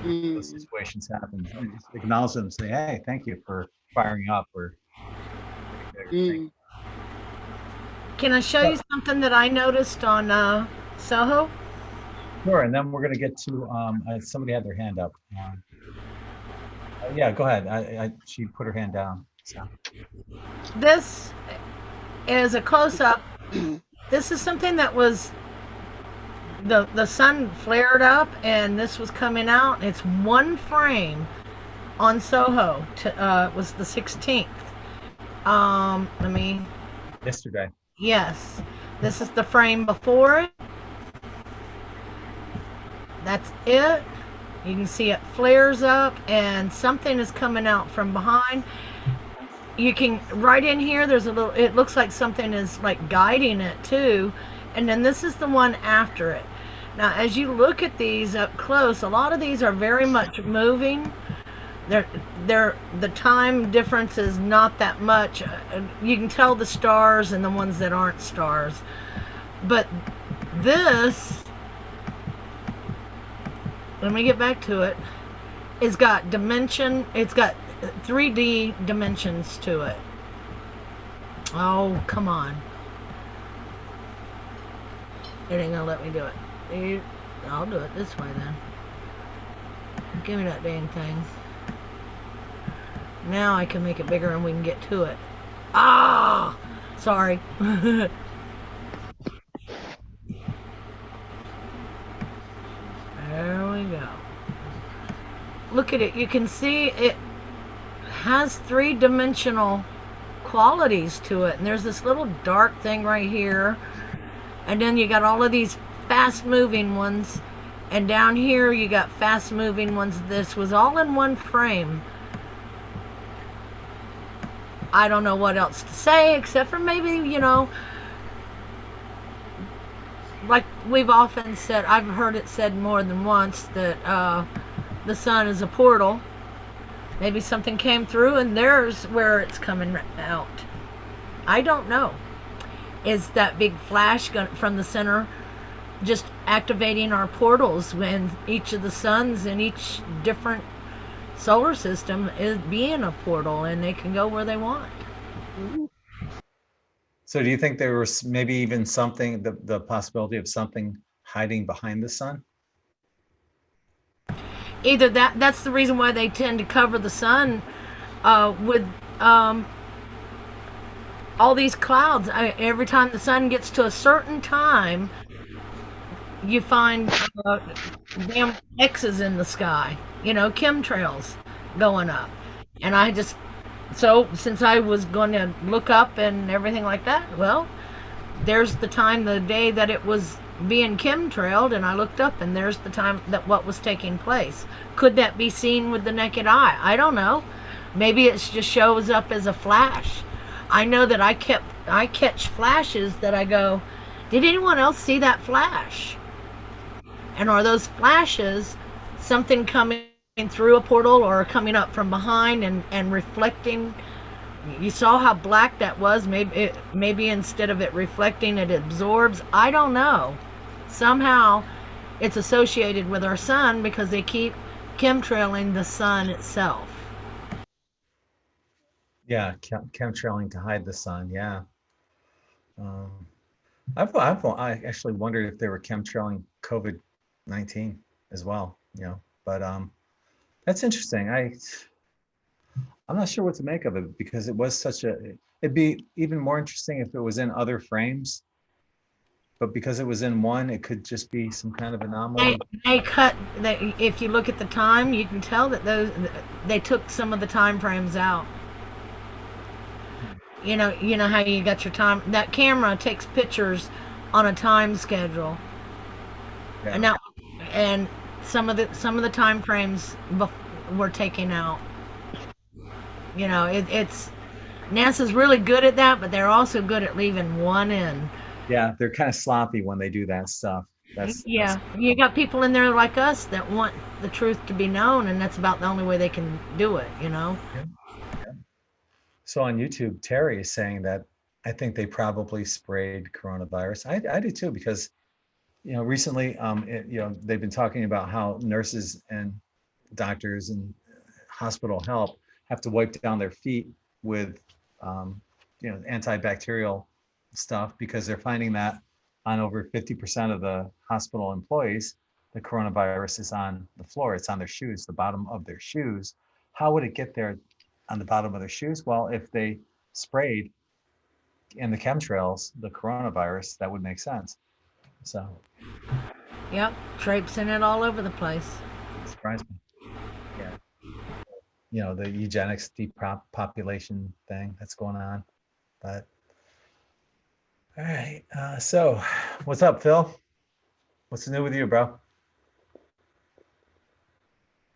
Speaker 2: when those situations happen. And just acknowledge them and say, hey, thank you for firing up or
Speaker 5: Can I show you something that I noticed on Soho?
Speaker 2: Sure, and then we're going to get to somebody had their hand up. Yeah, go ahead. She put her hand down. So.
Speaker 5: This is a close-up. This is something that was the sun flared up, and this was coming out. It's one frame on Soho. It was the 16th.
Speaker 2: Yesterday.
Speaker 5: Yes, this is the frame before it. That's it. You can see it flares up and something is coming out from behind. You can, right in here, there's a little, it looks like something is like guiding it too. and then this is the one after it. Now, as you look at these up close, a lot of these are very much moving. The time difference is not that much. You can tell the stars and the ones that aren't stars. But this, let me get back to it, it's got dimension, it's got 3D dimensions to it. Oh, come on. It ain't gonna let me do it. I'll do it this way then. Give me that dang thing. Now I can make it bigger and we can get to it. Ah! Sorry. There we go. Look at it. You can see it has three-dimensional qualities to it. And there's this little dark thing right here. And then you got all of these fast-moving ones. And down here you got fast-moving ones. This was all in one frame. I don't know what else to say, except for maybe, you know, like we've often said, I've heard it said more than once, that the sun is a portal. Maybe something came through and there's where it's coming out. I don't know. Is that big flash from the center just activating our portals when each of the suns in each different solar system is being a portal and they can go where they want?
Speaker 2: So do you think there was maybe even something, the possibility of something hiding behind the sun?
Speaker 5: Either that's the reason why they tend to cover the sun with all these clouds. Every time the sun gets to a certain time, you find damn X's in the sky, you know, chemtrails going up. And so since I was going to look up and everything like that, well, there's the time, the day that it was being chemtrailed, and I looked up and there's the time that what was taking place. Could that be seen with the naked eye? I don't know. Maybe it just shows up as a flash. I know that I catch flashes that I go, did anyone else see that flash? And are those flashes something coming through a portal or coming up from behind and reflecting? You saw how black that was. Maybe instead of it reflecting, it absorbs. I don't know. Somehow it's associated with our sun because they keep chemtrailing the sun itself.
Speaker 2: Yeah, chemtrailing to hide the sun. Yeah. I actually wondered if they were chemtrailing COVID-19 as well. You know, but that's interesting. I'm not sure what to make of it because it was it'd be even more interesting if it was in other frames, but because it was in one, it could just be some kind of anomaly.
Speaker 5: If you look at the time, you can tell that they took some of the time frames out. You know how you got your time, that camera takes pictures on a time schedule. Yeah. And some of the time frames were taken out. You know, it's NASA's really good at that, but they're also good at leaving one in.
Speaker 2: Yeah, they're kind of sloppy when they do that stuff.
Speaker 5: You got people in there like us that want the truth to be known, and that's about the only way they can do it, you know?
Speaker 2: Yeah. So on YouTube, Terry is saying that I think they probably sprayed coronavirus. I do too, because, you know, recently, they've been talking about how nurses and doctors and hospital help have to wipe down their feet with, antibacterial stuff because they're finding that on over 50% of the hospital employees, the coronavirus is on the floor. It's on their shoes, the bottom of their shoes. How would it get there on the bottom of their shoes? Well, if they sprayed in the chemtrails the coronavirus, that would make sense. So.
Speaker 5: Yep, traipsing it all over the place.
Speaker 2: Surprised me. Yeah. You know, the eugenics depopulation thing that's going on. But all right. So what's up, Phil? What's new with you, bro?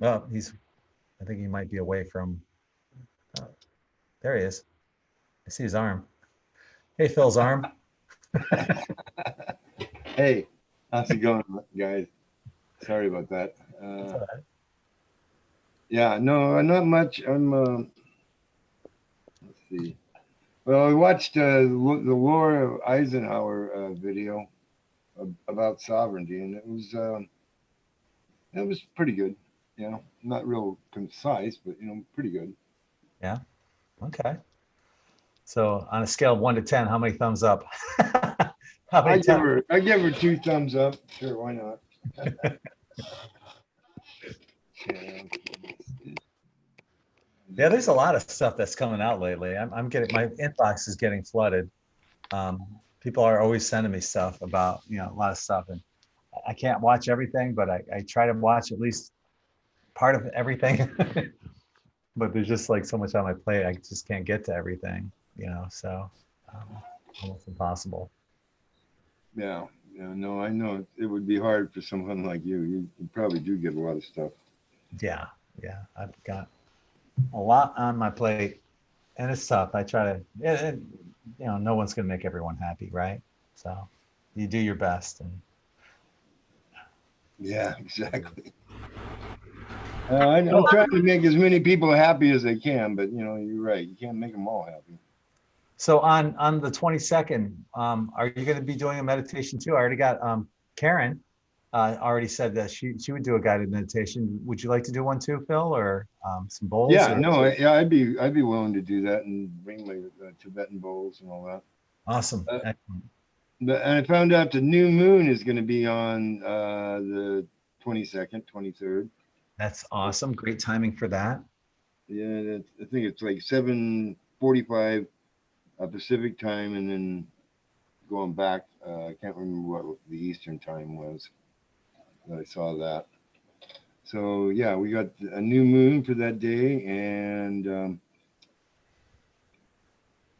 Speaker 2: Oh, I think he might be away from, there he is. I see his arm. Hey, Phil's arm.
Speaker 6: Hey, how's it going, guys? Sorry about that. Yeah, no, not much. Let's see. Well, I watched the Laura Eisenhower video about sovereignty, and it was pretty good. You know, not real concise, but pretty good.
Speaker 2: Yeah. Okay. So on a scale of 1 to 10, how many thumbs up? How many
Speaker 6: I give her 2 thumbs up. Sure, why not?
Speaker 2: Yeah, there's a lot of stuff that's coming out lately. I'm getting, my inbox is getting flooded. People are always sending me stuff about, a lot of stuff, and I can't watch everything, but I try to watch at least part of everything. But there's just like so much on my plate, I just can't get to everything, so almost impossible.
Speaker 6: Yeah, no, I know it would be hard for someone like you. You probably do get a lot of stuff.
Speaker 2: Yeah, I've got a lot on my plate, and it's tough. I try to, no one's gonna make everyone happy, right? So you do your best, and
Speaker 6: yeah, exactly. I'm trying to make as many people happy as I can, but you're right. You can't make them all happy.
Speaker 2: So on the 22nd, are you going to be doing a meditation too? I already got Karen already said that she would do a guided meditation. Would you like to do one too, Phil, or some bowls?
Speaker 6: Yeah, I'd be willing to do that and bring my Tibetan bowls and all that.
Speaker 2: Awesome.
Speaker 6: And I found out the new moon is going to be on the 22nd, 23rd.
Speaker 2: That's awesome. Great timing for that.
Speaker 6: Yeah, I think it's like 7:45 Pacific time, and then going back. I can't remember what the Eastern time was, but I saw that. So yeah, we got a new moon for that day, and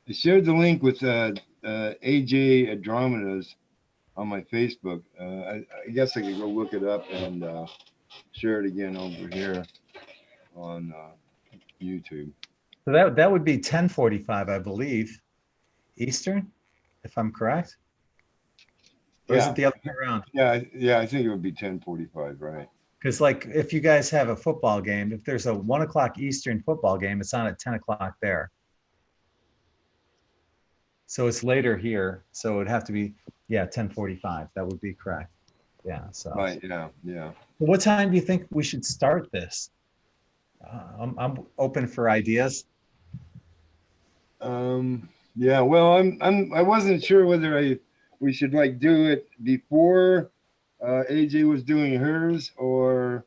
Speaker 6: I shared the link with AJ Andromeda's on my Facebook. I guess I could go look it up and share it again over here on YouTube.
Speaker 2: So that would be 10:45, I believe, Eastern, if I'm correct. Or is it the other way around?
Speaker 6: Yeah, I think it would be 10:45, right?
Speaker 2: Because like if you guys have a football game, if there's a 1 o'clock Eastern football game, it's on at 10 o'clock there. So it's later here. So it would have to be, 10:45. That would be correct. Yeah. So.
Speaker 6: Right. Yeah.
Speaker 2: What time do you think we should start this? I'm open for ideas.
Speaker 6: Yeah. Well, I wasn't sure whether we should like do it before AJ was doing hers, or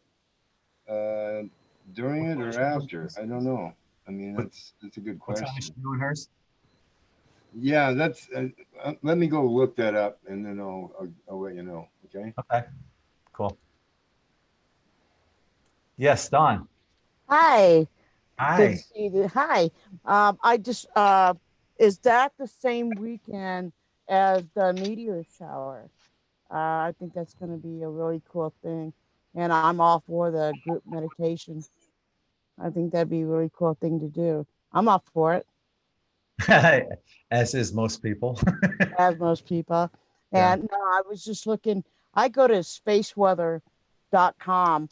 Speaker 6: during it, or after. I don't know. I mean, that's a good question.
Speaker 2: What time is she doing hers?
Speaker 6: Yeah, that's. Let me go look that up, and then I'll let you know. Okay.
Speaker 2: Okay. Cool. Yes, Dawn.
Speaker 7: Hi.
Speaker 2: Hi.
Speaker 7: Good to see you. Hi. I just is that the same weekend as the meteor shower? I think that's going to be a really cool thing, and I'm all for the group meditation. I think that'd be a really cool thing to do. I'm up for it.
Speaker 2: As is most people.
Speaker 7: As most people.
Speaker 2: Yeah.
Speaker 7: And no, I was just looking. I go to spaceweather.com,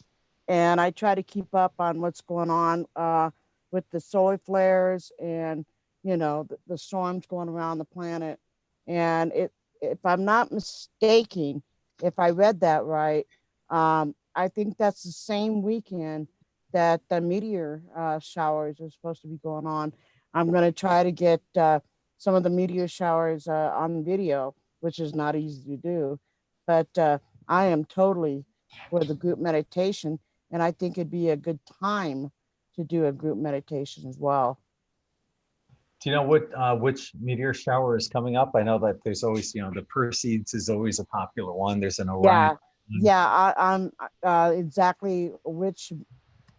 Speaker 7: and I try to keep up on what's going on with the solar flares and the storms going around the planet. And if I'm not mistaken, if I read that right, I think that's the same weekend that the meteor showers are supposed to be going on. I'm going to try to get some of the meteor showers on video, which is not easy to do. But I am totally for the group meditation, and I think it'd be a good time to do a group meditation as well.
Speaker 2: Do you know which meteor shower is coming up? I know that there's always, the Perseids is always a popular one. There's an Orion.
Speaker 7: Yeah. I'm exactly which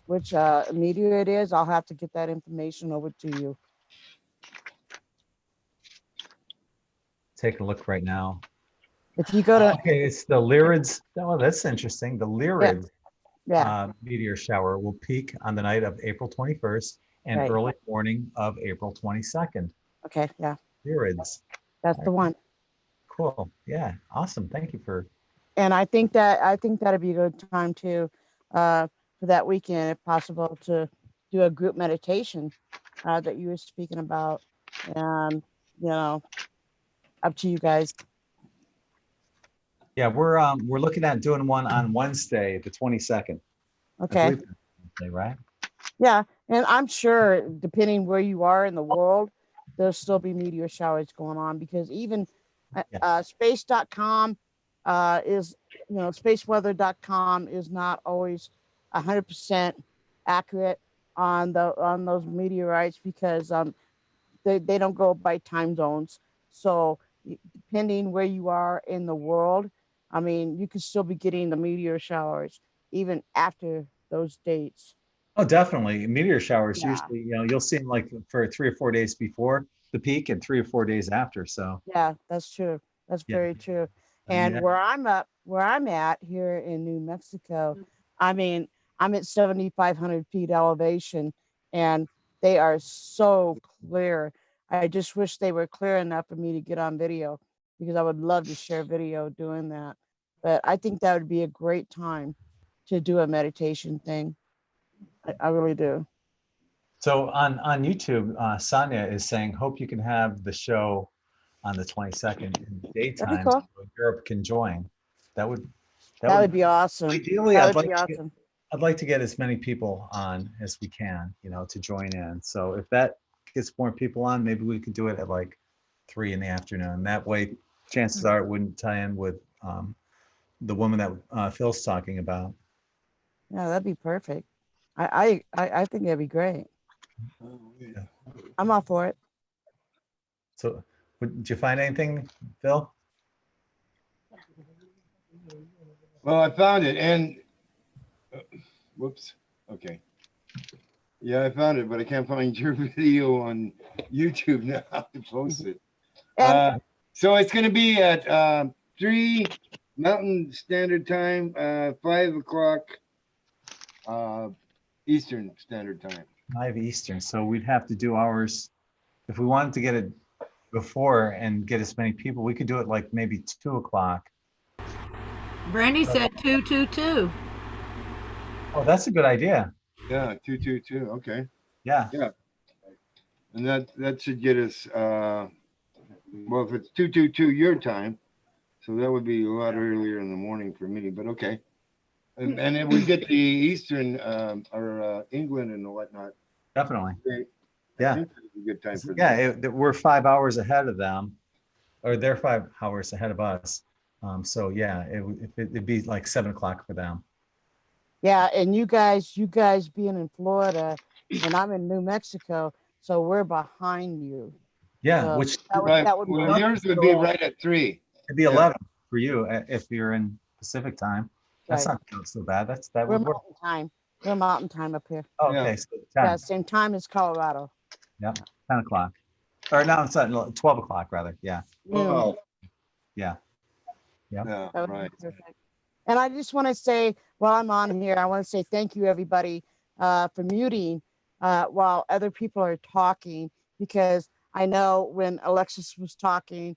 Speaker 7: meteor it is. I'll have to get that information over to you.
Speaker 2: Take a look right now.
Speaker 7: If you go to
Speaker 2: okay, it's the Lyrids. Oh, that's interesting. The Lyrids meteor shower will peak on the night of April 21st and early morning of April 22nd.
Speaker 7: Okay, yeah.
Speaker 2: Lyrids.
Speaker 7: That's the one.
Speaker 2: Cool. Yeah. Awesome. Thank you for.
Speaker 7: And I think that'd be a good time to for that weekend, if possible, to do a group meditation that you were speaking about. And up to you guys.
Speaker 2: Yeah, we're looking at doing one on Wednesday, the 22nd. I
Speaker 7: Okay.
Speaker 2: believe that's Wednesday, right?
Speaker 7: Yeah, and I'm sure depending where you are in the world, there'll still be meteor showers going on, because even space.com is, spaceweather.com is not always 100% accurate on those meteorites, because they don't go by time zones. So depending where you are in the world, I mean, you could still be getting the meteor showers even after those dates.
Speaker 2: Oh, definitely. Meteor showers
Speaker 7: Yeah.
Speaker 2: usually, you'll see them like for 3 or 4 days before the peak and 3 or 4 days after. So
Speaker 7: Yeah, that's true. That's
Speaker 2: yeah.
Speaker 7: very true.
Speaker 2: I mean,
Speaker 7: And where I'm at here in New Mexico, I mean, I'm at 7,500 feet elevation, and they are so clear. I just wish they were clear enough for me to get on video, because I would love to share video doing that. But I think that would be a great time to do a meditation thing. I really do.
Speaker 2: So on YouTube, Sonia is saying, hope you can have the show on the 22nd in
Speaker 7: That'd be
Speaker 2: daytime
Speaker 7: cool.
Speaker 2: so Europe can join. That would
Speaker 7: That would be awesome.
Speaker 2: ideally,
Speaker 7: That would be awesome.
Speaker 2: I'd like to get as many people on as we can, to join in. So if that gets more people on, maybe we could do it at like 3 in the afternoon. That way, chances are it wouldn't tie in with the woman that Phil's talking about.
Speaker 7: Yeah, that'd be perfect. I think that'd be great. I'm all for it.
Speaker 2: So did you find anything, Phil?
Speaker 6: Well, I found it, and whoops. Okay. Yeah, I found it, but I can't find your video on YouTube now to post it. So it's going to be at 3 Mountain Standard Time, 5 o'clock Eastern Standard Time.
Speaker 2: 5 Eastern. So we'd have to do ours. If we wanted to get it before and get as many people, we could do it like maybe 2 o'clock.
Speaker 5: Brandy said 222.
Speaker 2: Oh, that's a good idea.
Speaker 6: Yeah, 222. Okay.
Speaker 2: Yeah.
Speaker 6: Yeah. And that should get us well, if it's 222 your time, so that would be a lot earlier in the morning for me, but okay. And it would get the Eastern or England and whatnot.
Speaker 2: Definitely.
Speaker 6: Great.
Speaker 2: Yeah.
Speaker 6: I think that'd be a good time for them.
Speaker 2: Yeah, we're 5 hours ahead of them, or they're 5 hours ahead of us. So yeah, it'd be like 7 o'clock for them.
Speaker 7: Yeah, and you guys being in Florida, and I'm in New Mexico, so we're behind you.
Speaker 2: Yeah,
Speaker 7: So
Speaker 2: which
Speaker 7: that would
Speaker 6: Well, yours would be right at 3.
Speaker 2: it'd be 11 for you if you're in Pacific time. That's
Speaker 7: Right.
Speaker 2: not so bad. That
Speaker 7: We're
Speaker 2: would work.
Speaker 7: mountain time. We're mountain time up here.
Speaker 2: Oh,
Speaker 6: Yeah.
Speaker 2: okay, so 10,
Speaker 7: Yeah, same time as Colorado.
Speaker 2: 10 o'clock. Or no, it's not 12 o'clock rather. Yeah.
Speaker 6: Oh,
Speaker 2: Yeah.
Speaker 6: yeah,
Speaker 7: That would be
Speaker 6: right.
Speaker 7: perfect. And I just want to say, while I'm on here, I want to say thank you, everybody, for muting while other people are talking, because I know when Alexis was talking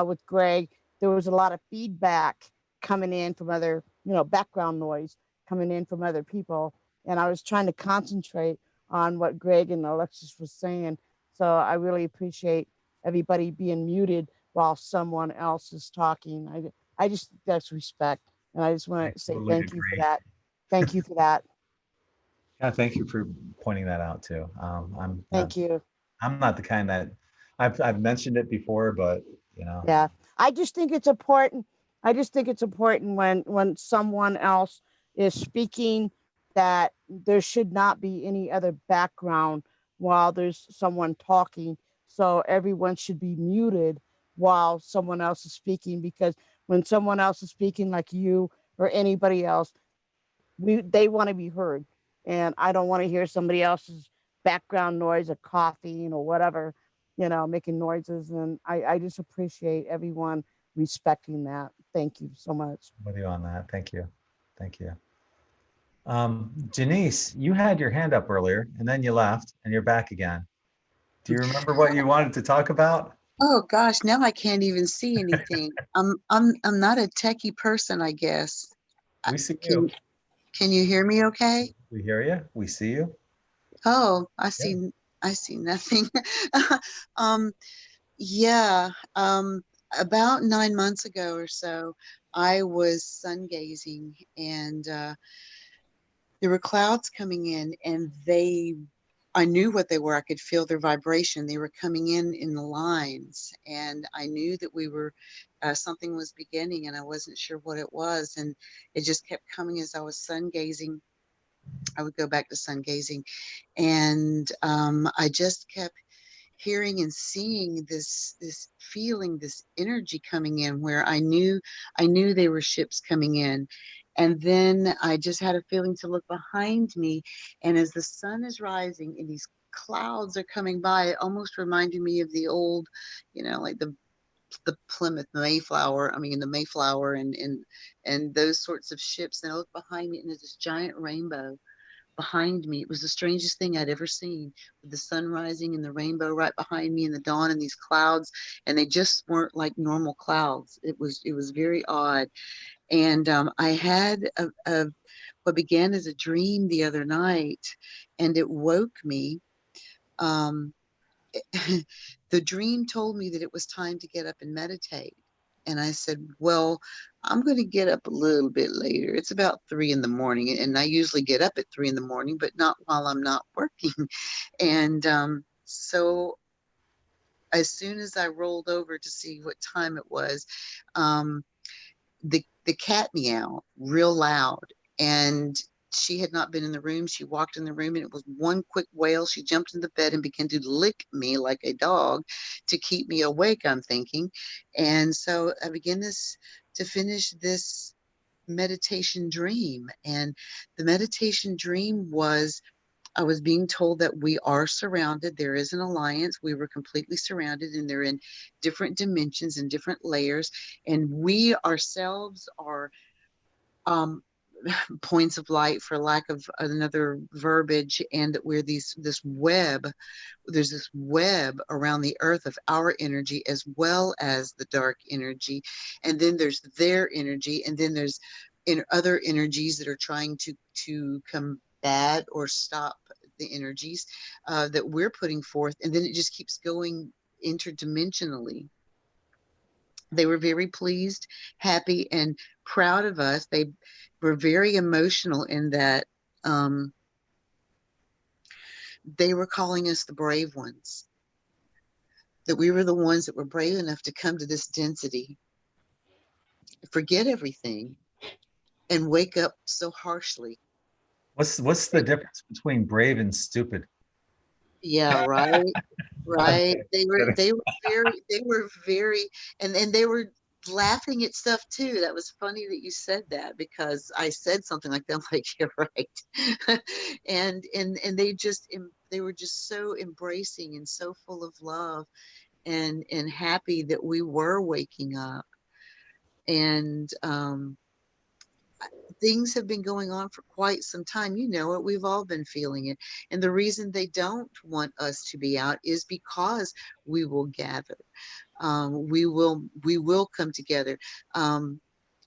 Speaker 7: with Greg, there was a lot of feedback coming in from other, background noise coming in from other people. And I was trying to concentrate on what Greg and Alexis was saying. So I really appreciate everybody being muted while someone else is talking. I just, that's respect. And I just want to say
Speaker 2: totally
Speaker 7: thank you for
Speaker 2: agree.
Speaker 7: that. Thank you for that.
Speaker 2: Yeah, thank you for pointing that out too.
Speaker 7: Thank you.
Speaker 2: I'm not the kind that I've mentioned it before, but
Speaker 7: Yeah. I just think it's important. I just think it's important when someone else is speaking that there should not be any other background while there's someone talking. So everyone should be muted while someone else is speaking, because when someone else is speaking, like you or anybody else, they want to be heard. And I don't want to hear somebody else's background noise or coughing or whatever, making noises. And I just appreciate everyone respecting that. Thank you so much.
Speaker 2: with you on that. Thank you. Thank you. Janice, you had your hand up earlier and then you left and you're back again. Do you remember what you wanted to talk about?
Speaker 8: Oh gosh, now I can't even see anything. I'm not a techie person, I guess.
Speaker 2: We see you.
Speaker 8: Can you hear me okay?
Speaker 2: We hear you. We see you.
Speaker 8: Oh, I
Speaker 2: Yeah.
Speaker 8: see nothing. um yeah, about 9 months ago or so, I was sun gazing, and there were clouds coming in, and I knew what they were. I could feel their vibration. They were coming in the lines, and I knew that we were, something was beginning, and I wasn't sure what it was. And it just kept coming as I was sun gazing. I would go back to sun gazing, and I just kept hearing and seeing this feeling, this energy coming in, where I knew they were ships coming in. And then I just had a feeling to look behind me, and as the sun is rising and these clouds are coming by, it almost reminded me of the old, like the Plymouth Mayflower, the Mayflower, and those sorts of ships. And I look behind me, and there's this giant rainbow behind me. It was the strangest thing I'd ever seen, with the sun rising and the rainbow right behind me, and the dawn, and these clouds, and they just weren't like normal clouds. It was very odd. And I had what began as a dream the other night, and it woke me. Um, the dream told me that it was time to get up and meditate. And I said, well, I'm going to get up a little bit later. It's about 3 in the morning. And I usually get up at 3 in the morning, but not while I'm not working. And so as soon as I rolled over to see what time it was, the cat meowed real loud. And she had not been in the room. She walked in the room, and it was one quick wail. She jumped in the bed and began to lick me like a dog to keep me awake, I'm thinking. And so I began to finish this meditation dream. And the meditation dream was, I was being told that we are surrounded. There is an alliance. We were completely surrounded, and they're in different dimensions and different layers. And we ourselves are points of light, for lack of another verbiage, and that we're there's this web around the earth of our energy, as well as the dark energy. And then there's their energy, and then there's other energies that are trying to combat or stop the energies that we're putting forth. And then it just keeps going interdimensionally. They were very pleased, happy, and proud of us. They were very emotional in that they were calling us the brave ones, that we were the ones that were brave enough to come to this density, forget everything, and wake up so harshly.
Speaker 2: What's the difference between brave and stupid?
Speaker 8: Yeah, right. Right. They were very, and they were laughing at stuff too. That was funny that you said that, because I said something like that. I'm like, you're right. and they were just so embracing and so full of love and happy that we were waking up. And things have been going on for quite some time. You know it. We've all been feeling it. And the reason they don't want us to be out is because we will gather. We will come together.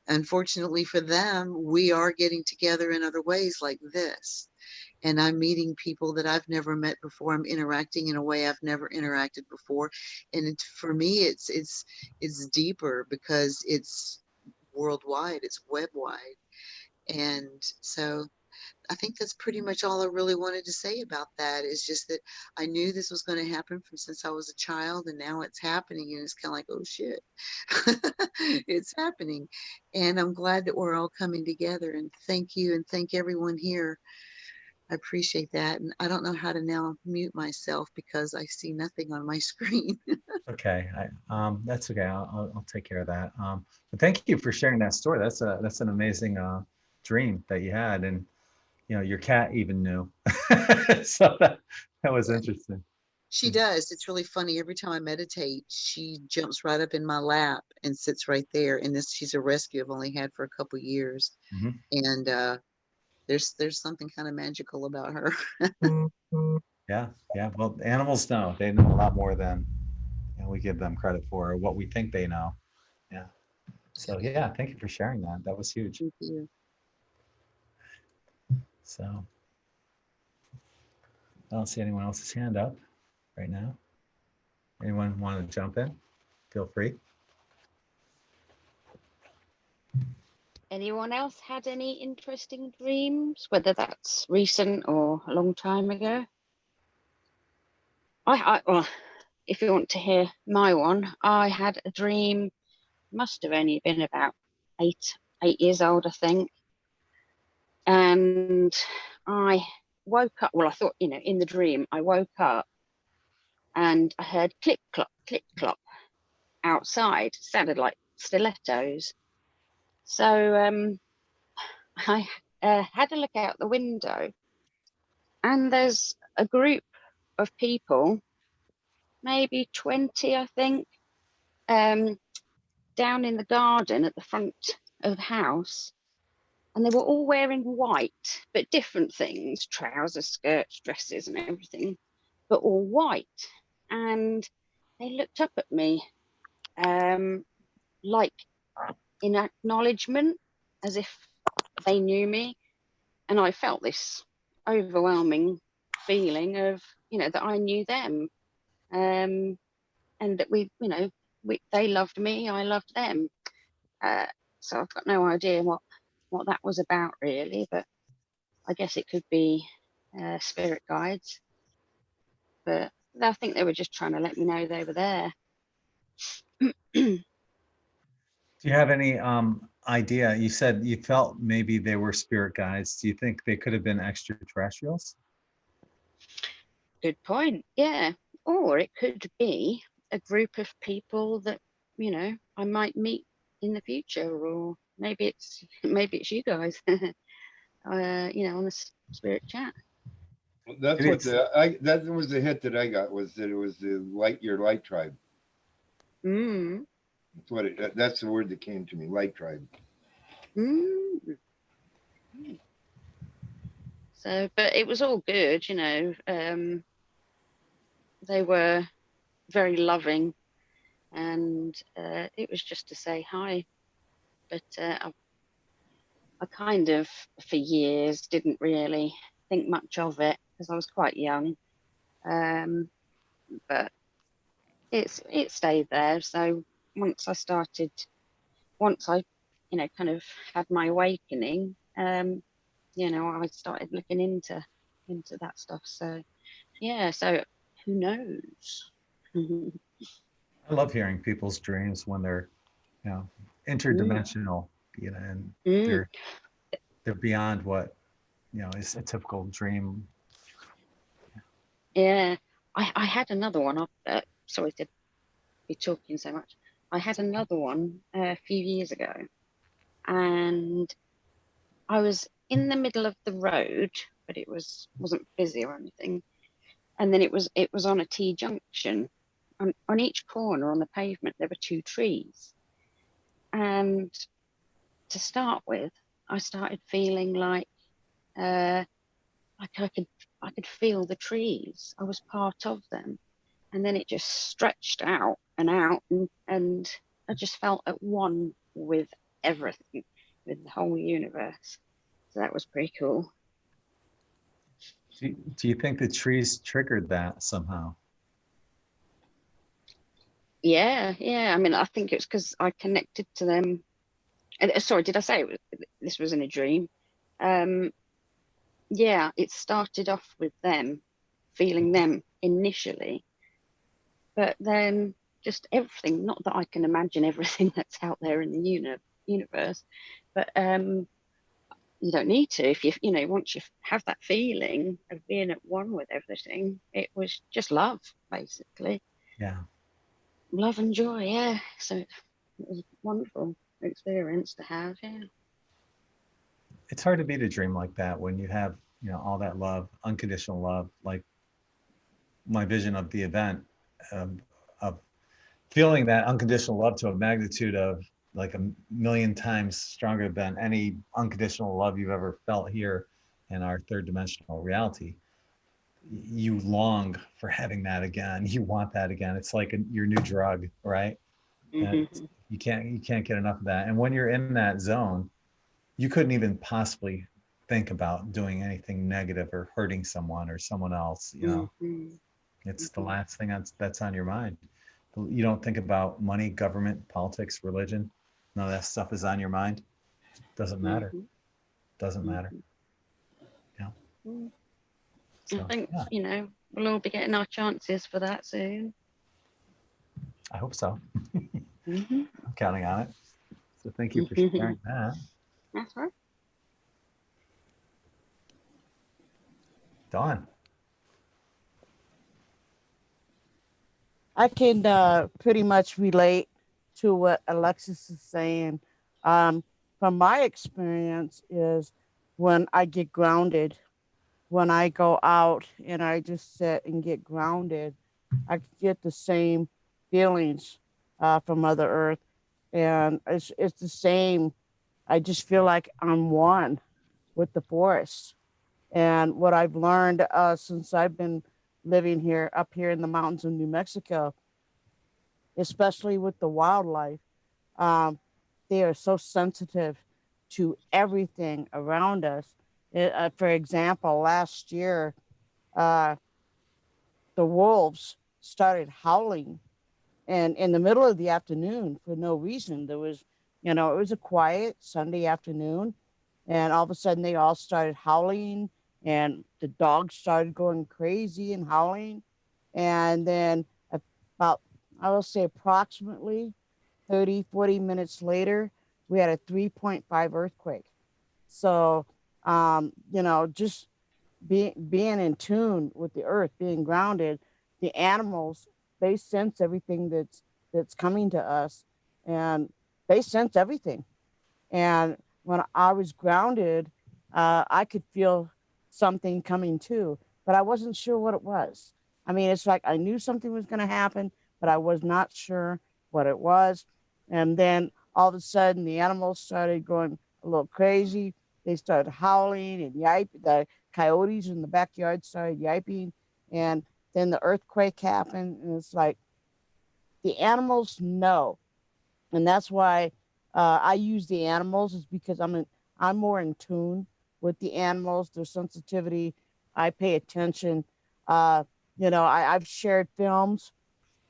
Speaker 8: Unfortunately for them, we are getting together in other ways like this. And I'm meeting people that I've never met before. I'm interacting in a way I've never interacted before. And for me, it's deeper, because it's worldwide, it's web wide. And so I think that's pretty much all I really wanted to say about that, is just that I knew this was going to happen from since I was a child, and now it's happening, and it's kind of like, oh shit, it's happening. And I'm glad that we're all coming together, and thank you, and thank everyone here. I appreciate that. And I don't know how to now mute myself, because I see nothing on my screen.
Speaker 2: Okay, that's okay. I'll take care of that. But thank you for sharing that story. That's an amazing dream that you had, and your cat even knew. So that was interesting.
Speaker 8: She does. It's really funny. Every time I meditate, she jumps right up in my lap and sits right there. And she's a rescue I've only had for a couple years.
Speaker 2: Mm-hmm.
Speaker 8: And there's something kind of magical about her.
Speaker 2: Yeah. Well, animals know. They know a lot more than we give them credit for, or what we think they know. Yeah. So yeah, thank you for sharing that. That was huge.
Speaker 4: Thank you.
Speaker 2: So I don't see anyone else's hand up right now. Anyone want to jump in? Feel free.
Speaker 4: Anyone else had any interesting dreams, whether that's recent or a long time ago? Well, if you want to hear my one, I had a dream, must have only been about eight years old, I think. And I woke up, well, I thought, in the dream, I woke up and I heard click clop outside. It sounded like stilettos. So I had a look out the window, and there's a group of people, maybe 20, I think, down in the garden at the front of the house. And they were all wearing white, but different things, trousers, skirts, dresses and everything, but all white. And they looked up at me like in acknowledgement, as if they knew me. And I felt this overwhelming feeling of, that I knew them, and that they loved me, I loved them. So I've got no idea what that was about really, but I guess it could be spirit guides. But I think they were just trying to let me know they were there.
Speaker 2: Do you have any idea? You said you felt maybe they were spirit guides. Do you think they could have been extraterrestrials?
Speaker 4: Good point. Yeah. Or it could be a group of people that, I might meet in the future, or maybe it's you guys, on the spirit chat.
Speaker 6: That's what that was the hit that I got, was that it was the your light tribe. That's what that's the word that came to me, light tribe.
Speaker 4: So, but it was all good, they were very loving, and it was just to say hi. But I kind of, for years, didn't really think much of it because I was quite young. But it stayed there. So once I, kind of had my awakening, I started looking into that stuff. So yeah, so who knows?
Speaker 2: I love hearing people's dreams when they're, interdimensional, and they're beyond what, is a typical dream.
Speaker 4: Yeah, I had another one. Sorry to be talking so much. I had another one a few years ago, and I was in the middle of the road, but it wasn't busy or anything. And then it was on a T junction. On each corner on the pavement there were two trees. And to start with, I started feeling like I could feel the trees. I was part of them. And then it just stretched out, and I just felt at one with everything, with the whole universe. So that was pretty cool.
Speaker 2: Do you think the trees triggered that somehow?
Speaker 4: Yeah. I mean, I think it's because I connected to them. Sorry, did I say this was in a dream? Yeah, it started off with them, feeling them initially, but then just everything. Not that I can imagine everything that's out there in the universe, but you don't need to. If once you have that feeling of being at one with everything, it was just love, basically.
Speaker 2: Yeah.
Speaker 4: Love and joy, yeah. So it was a wonderful experience to have, yeah.
Speaker 2: It's hard to beat a dream like that when you have, all that love, unconditional love. Like my vision of the event, of feeling that unconditional love to a magnitude of like 1,000,000 times stronger than any unconditional love you've ever felt here in our third dimensional reality. you long for having that again. You want that again. It's like your new drug, right? And
Speaker 4: Mhm.
Speaker 2: you can't get enough of that. And when you're in that zone, you couldn't even possibly think about doing anything negative or hurting someone or someone else. You know,
Speaker 4: Mhm.
Speaker 2: it's the last thing that's on your mind. You don't think about money, government, politics, religion. None of that stuff is on your mind. Doesn't matter.
Speaker 4: Mhm.
Speaker 2: Doesn't matter. Yeah.
Speaker 4: Mhm. I
Speaker 2: So
Speaker 4: think,
Speaker 2: yeah,
Speaker 4: you know, we'll all be getting our chances for that soon.
Speaker 2: I hope so.
Speaker 4: Mhm.
Speaker 2: I'm counting on it. So thank you for sharing that.
Speaker 4: That's right.
Speaker 2: Dawn.
Speaker 7: I can pretty much relate to what Alexis is saying. Um, from my experience, is when I get grounded, when I go out and I just sit and get grounded, I get the same feelings from Mother Earth, and it's the same. I just feel like I'm one with the forest. And what I've learned since I've been living here up here in the mountains of New Mexico, especially with the wildlife, um, they are so sensitive to everything around us. For example, last year, uh, the wolves started howling, and in the middle of the afternoon for no reason. There was, it was a quiet Sunday afternoon, and all of a sudden they all started howling, and the dogs started going crazy and howling. And then about, I will say approximately 30, 40 minutes later, we had a 3.5 earthquake. So, just being in tune with the earth, being grounded, the animals, they sense everything that's coming to us, and they sense everything. And when I was grounded, I could feel something coming too, but I wasn't sure what it was. I mean, it's like I knew something was going to happen, but I was not sure what it was. And then all of a sudden, the animals started going a little crazy. They started howling and yiping. The coyotes in the backyard started yiping. And then the earthquake happened. And it's like the animals know, and that's why I use the animals, is because I'm more in tune with the animals, their sensitivity. I pay attention. Uh, I've shared films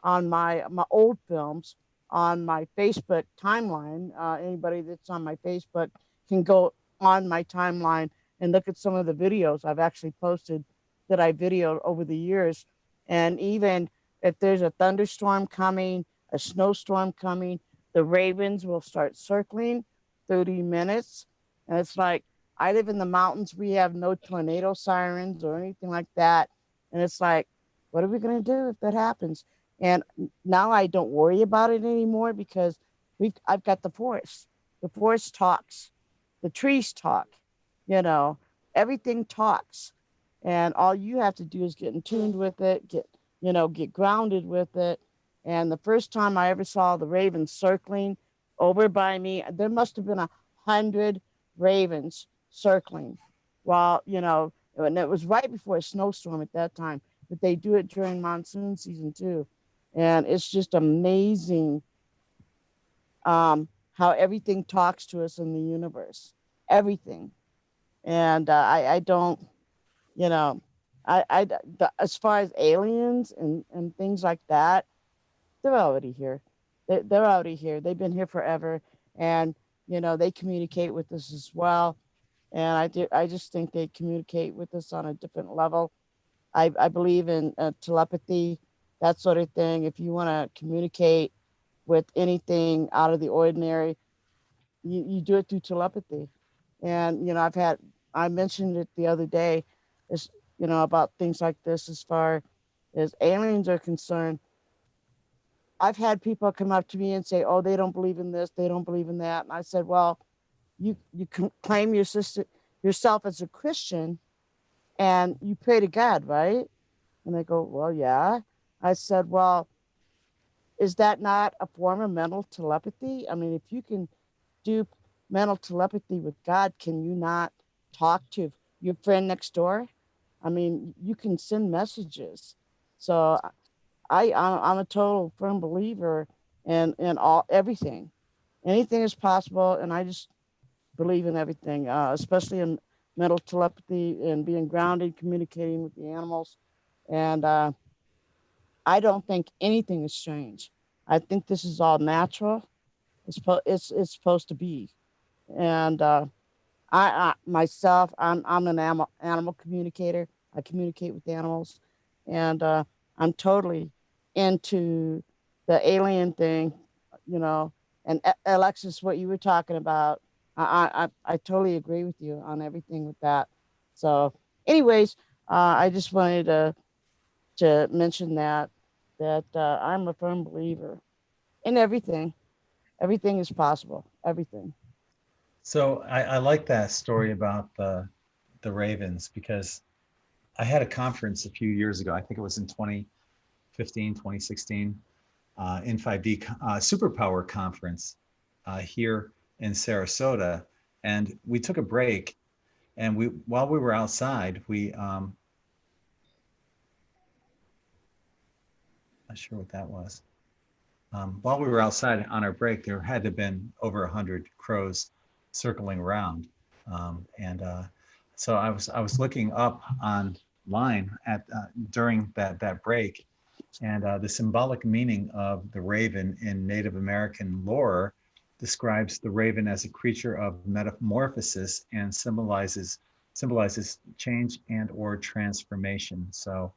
Speaker 7: on my old films on my Facebook timeline. Anybody that's on my Facebook can go on my timeline and look at some of the videos I've actually posted that I videoed over the years. And even if there's a thunderstorm coming, a snowstorm coming, the ravens will start circling 30 minutes. And it's like, I live in the mountains. We have no tornado sirens or anything like that. And it's like, what are we going to do if that happens? And now I don't worry about it anymore because I've got the forest. The forest talks, the trees talk, you know, everything talks. And all you have to do is get in tune with it, get grounded with it. And the first time I ever saw the ravens circling over by me, there must have been 100 ravens circling while, and it was right before a snowstorm at that time, but they do it during monsoon season too. And it's just amazing how everything talks to us in the universe, everything. And I don't, you know, as far as aliens and things like that, they're already here. They're already here. They've been here forever. And, they communicate with us as well. And I just think they communicate with us on a different level. I believe in telepathy, that sort of thing. If you want to communicate with anything out of the ordinary, you do it through telepathy. And, I mentioned it the other day, is, about things like this as far as aliens are concerned. I've had people come up to me and say, oh, they don't believe in this, they don't believe in that. And I said, well, you can claim yourself as a Christian and you pray to God, right? And they go, well, yeah. I said, well, is that not a form of mental telepathy? I mean, if you can do mental telepathy with God, can you not talk to your friend next door? I mean, you can send messages. So I'm a total firm believer in everything. Anything is possible, and I just believe in everything, especially in mental telepathy and being grounded, communicating with the animals. And I don't think anything is strange. I think this is all natural. It's supposed to be. And I myself, I'm an animal communicator. I communicate with animals, and I'm totally into the alien thing, you know. And Alexis, what you were talking about, I totally agree with you on everything with that. So, anyways, I just wanted to mention that I'm a firm believer in everything. Everything is possible. Everything.
Speaker 2: So I like that story about the ravens, because I had a conference a few years ago. I think it was in 2015, 2016, In5D Superpower Conference here in Sarasota. And we took a break, and while we were outside, not sure what that was. While we were outside on our break, there had to have been over 100 crows circling around. So I was looking up online at during that break, and the symbolic meaning of the raven in Native American lore describes the raven as a creature of metamorphosis and symbolizes change and or transformation. So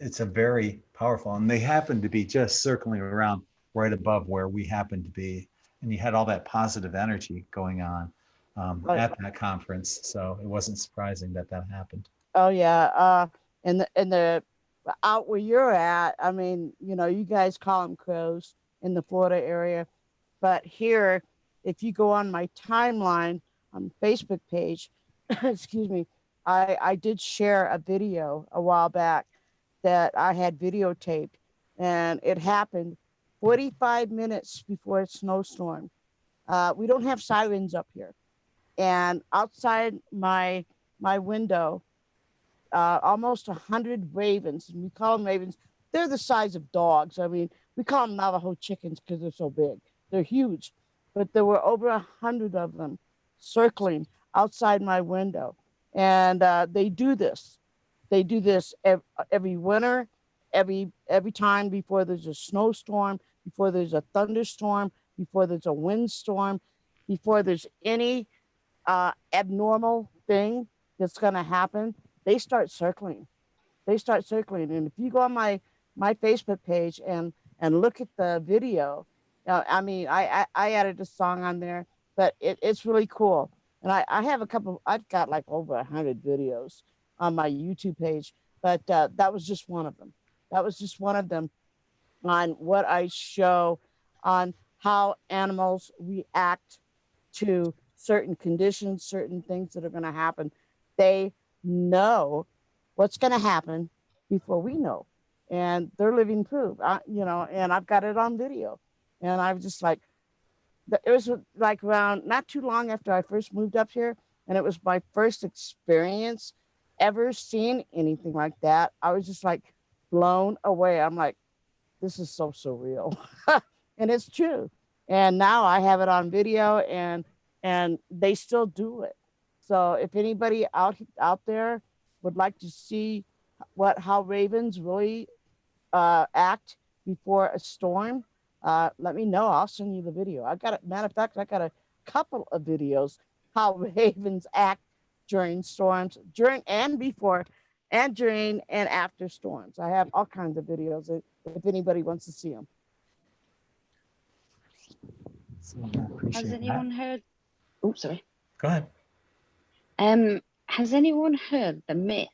Speaker 2: it's a very powerful, and they happen to be just circling around right above where we happen to be. And you had all that positive energy going on at that conference. So it wasn't surprising that happened.
Speaker 7: Oh yeah. And the out where you're at, I mean, you know, you guys call them crows in the Florida area, but here, if you go on my timeline on Facebook page, excuse me, I did share a video a while back that I had videotaped, and it happened 45 minutes before a snowstorm. We don't have sirens up here, and outside my window, almost 100 ravens, and we call them ravens. They're the size of dogs. I mean, we call them Navajo chickens because they're so big. They're huge, but there were over 100 of them circling outside my window, and they do this. They do this every winter, every time before there's a snowstorm, before there's a thunderstorm, before there's a windstorm, before there's any abnormal thing that's going to happen. They start circling. They start circling. And if you go on my Facebook page and look at the video, I mean, I added a song on there, but it's really cool. And I have I've got like over 100 videos on my YouTube page, but that was just one of them. That was just one of them on what I show on how animals react to certain conditions, certain things that are going to happen. They know what's going to happen before we know, and they're living proof. You know, and I've got it on video, and I was just like, it was like around not too long after I first moved up here, and it was my first experience ever seeing anything like that. I was just like blown away. I'm like, this is so surreal. And it's true. And now I have it on video, and they still do it. So if anybody out there would like to see how ravens really act before a storm, let me know. I'll send you the video. Matter of fact, I got a couple of videos how ravens act during storms, during and before, and during and after storms. I have all kinds of videos if anybody wants to see them.
Speaker 4: Has anyone heard? Oh, sorry.
Speaker 2: Go ahead.
Speaker 4: Has anyone heard the myth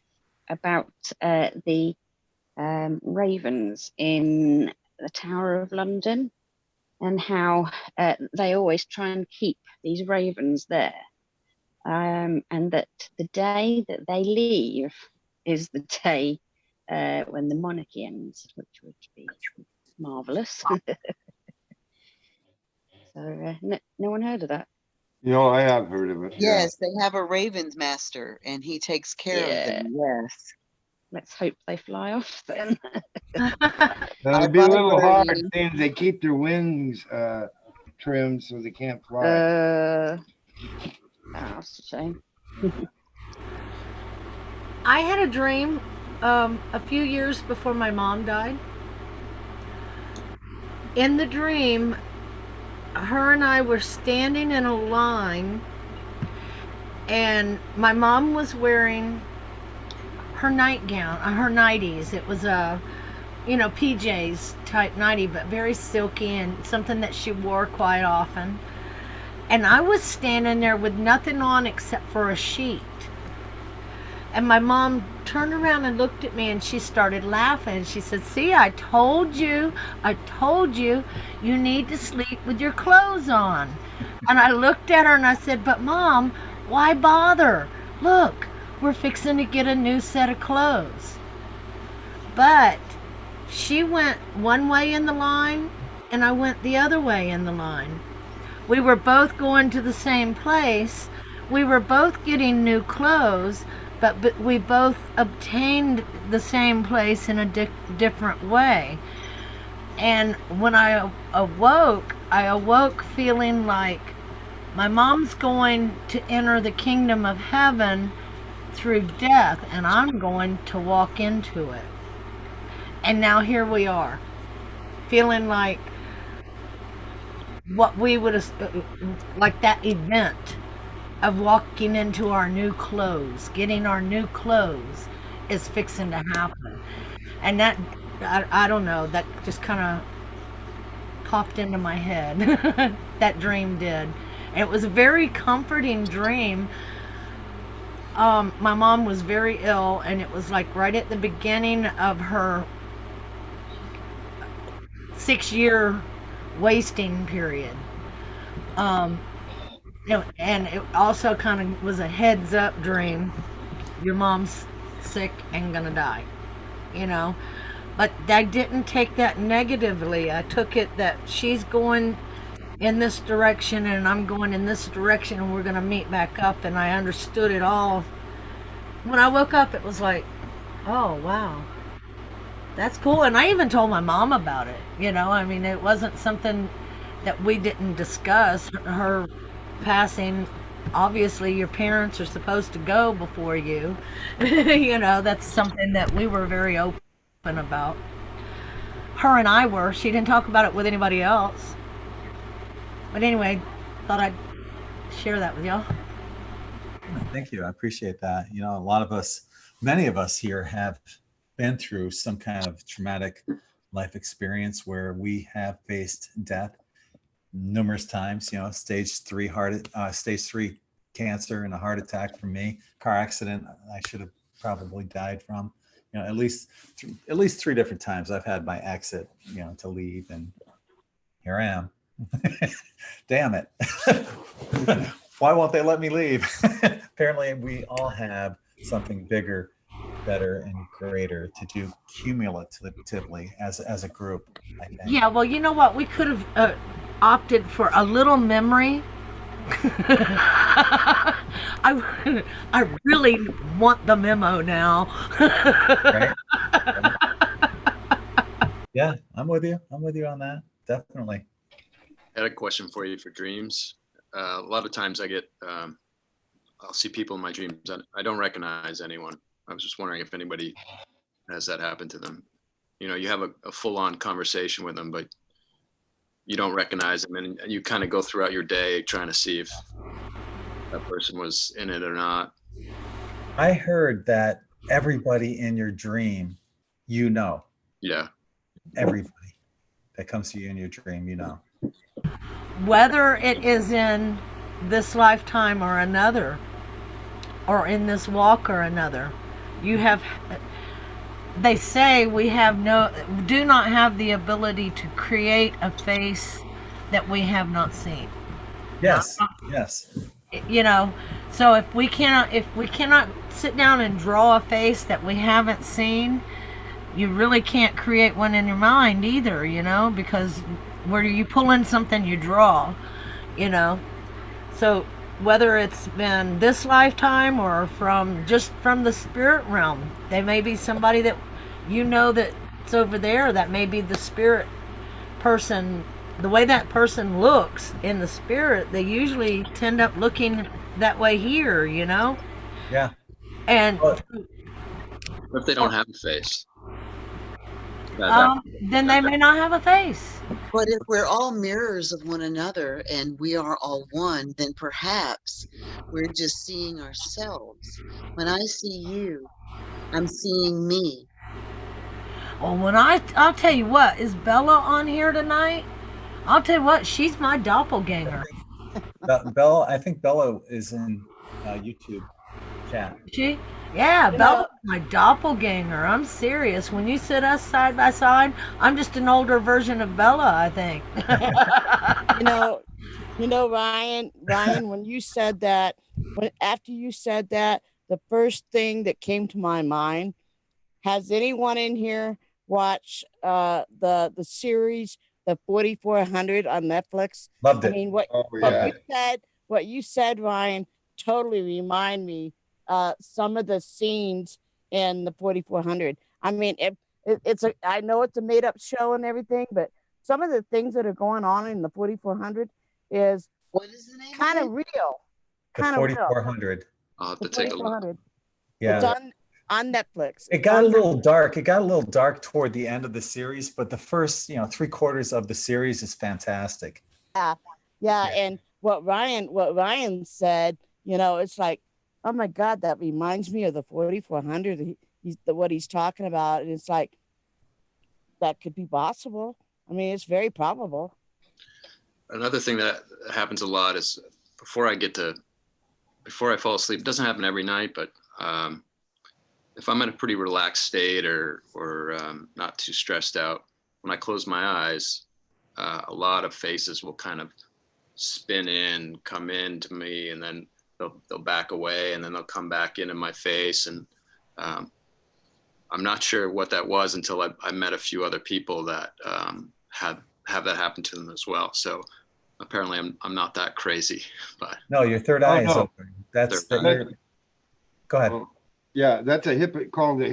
Speaker 4: about the ravens in the Tower of London, and how they always try and keep these ravens there, and that the day that they leave is the day when the monarchy ends, which would be marvelous. So no one heard of that?
Speaker 6: You know, I have heard of it.
Speaker 8: Yes, they have a Ravens master, and he takes care of them. Yes.
Speaker 4: Let's hope they fly off then.
Speaker 6: Yeah. That'd be a
Speaker 8: Bye,
Speaker 6: little hard
Speaker 8: birdie.
Speaker 6: since they keep their wings trimmed so they can't fly.
Speaker 4: That's a shame.
Speaker 5: I had a dream a few years before my mom died. In the dream, her and I were standing in a line, and my mom was wearing her nightgown, her nighties. It was a, PJs type nightie, but very silky and something that she wore quite often. And I was standing there with nothing on except for a sheet. And my mom turned around and looked at me, and she started laughing. She said, "See, I told you, you need to sleep with your clothes on." And I looked at her and I said, "But Mom, why bother? Look, we're fixing to get a new set of clothes." But she went one way in the line and I went the other way in the line. We were both going to the same place. We were both getting new clothes, but we both obtained the same place in a different way. And when I awoke feeling like my mom's going to enter the kingdom of heaven through death, and I'm going to walk into it. And now here we are, feeling like what we would have, like that event of walking into our new clothes, getting our new clothes is fixing to happen. And that, I don't know, that just kind of popped into my head. That dream did. And it was a very comforting dream. My mom was very ill, and it was like right at the beginning of her 6-year wasting period. And it also kind of was a heads up dream. Your mom's sick and gonna die, but I didn't take that negatively. I took it that she's going in this direction and I'm going in this direction, and we're gonna meet back up. And I understood it all. When I woke up, it was like, oh wow, that's cool. And I even told my mom about it. It wasn't something that we didn't discuss. Her passing, obviously your parents are supposed to go before you. That's something that we were very open about. Her and I were. She didn't talk about it with anybody else. But anyway, thought I'd share that with y'all.
Speaker 2: Thank you. I appreciate that. A lot of us, many of us here have been through some kind of traumatic life experience where we have faced death numerous times. Stage 3 cancer and a heart attack from me, car accident I should have probably died from. At least 3 different times I've had my exit, to leave, and here I am. Damn it. Why won't they let me leave? Apparently we all have something bigger, better, and greater to do cumulatively as a group, I think.
Speaker 5: Yeah, well, you know what? We could have opted for a little memory. I really want the memo now.
Speaker 2: Right? Yeah, I'm with you on that. Definitely.
Speaker 9: I had a question for you for dreams. A lot of times I'll see people in my dreams. I don't recognize anyone. I was just wondering if anybody has that happen to them. You have a full-on conversation with them, but you don't recognize them, and you kind of go throughout your day trying to see if that person was in it or not.
Speaker 2: I heard that everybody in your dream,
Speaker 9: Yeah.
Speaker 2: Everybody that comes to you in your dream,
Speaker 5: Whether it is in this lifetime or another, or in this walk or another, they say we do not have the ability to create a face that we have not seen.
Speaker 2: Yes. Yes.
Speaker 5: So if we cannot sit down and draw a face that we haven't seen, you really can't create one in your mind either, because where you pull in something you draw, So whether it's been this lifetime or from the spirit realm, they may be somebody that that's over there, that may be the spirit person. The way that person looks in the spirit, they usually tend up looking that way here,
Speaker 2: Yeah.
Speaker 5: And
Speaker 9: What if they don't have a face? That-
Speaker 5: then they may not have a face.
Speaker 8: But if we're all mirrors of one another and we are all one, then perhaps we're just seeing ourselves. When I see you, I'm seeing me.
Speaker 5: Well, I'll tell you what, is Bella on here tonight? I'll tell you what, she's my doppelganger.
Speaker 2: Bella, I think Bella is in YouTube chat.
Speaker 5: She? Yeah, Bella's my doppelganger. I'm serious. When you sit us side by side, I'm just an older version of Bella, I think.
Speaker 7: Ryan, when you said that, after you said that, the first thing that came to my mind, has anyone in here watched the series, the 4400 on Netflix?
Speaker 2: Loved it.
Speaker 7: I mean, what you said, Ryan, totally remind me some of the scenes in the 4400. I mean, I know it's a made up show and everything, but some of the things that are going on in the 4400 is
Speaker 8: What is the name?
Speaker 7: kind of real.
Speaker 2: The 4400.
Speaker 9: I'll have to take a look.
Speaker 2: Yeah.
Speaker 7: It's on Netflix.
Speaker 2: It got a little dark. It got a little dark toward the end of the series, but the first, 3/4 of the series is fantastic.
Speaker 7: Yeah. And what Ryan said, it's like, oh my God, that reminds me of the 4400. What he's talking about. And it's like, that could be possible. I mean, it's very probable.
Speaker 9: Another thing that happens a lot is before I fall asleep, it doesn't happen every night, but if I'm in a pretty relaxed state or not too stressed out, when I close my eyes, a lot of faces will kind of spin in, come in to me, and then they'll back away, and then they'll come back into my face. And I'm not sure what that was until I met a few other people that have that happen to them as well. So apparently I'm not that crazy, but
Speaker 2: no, your third eye is
Speaker 6: no.
Speaker 2: open. That's go ahead.
Speaker 6: Well, yeah, that's called the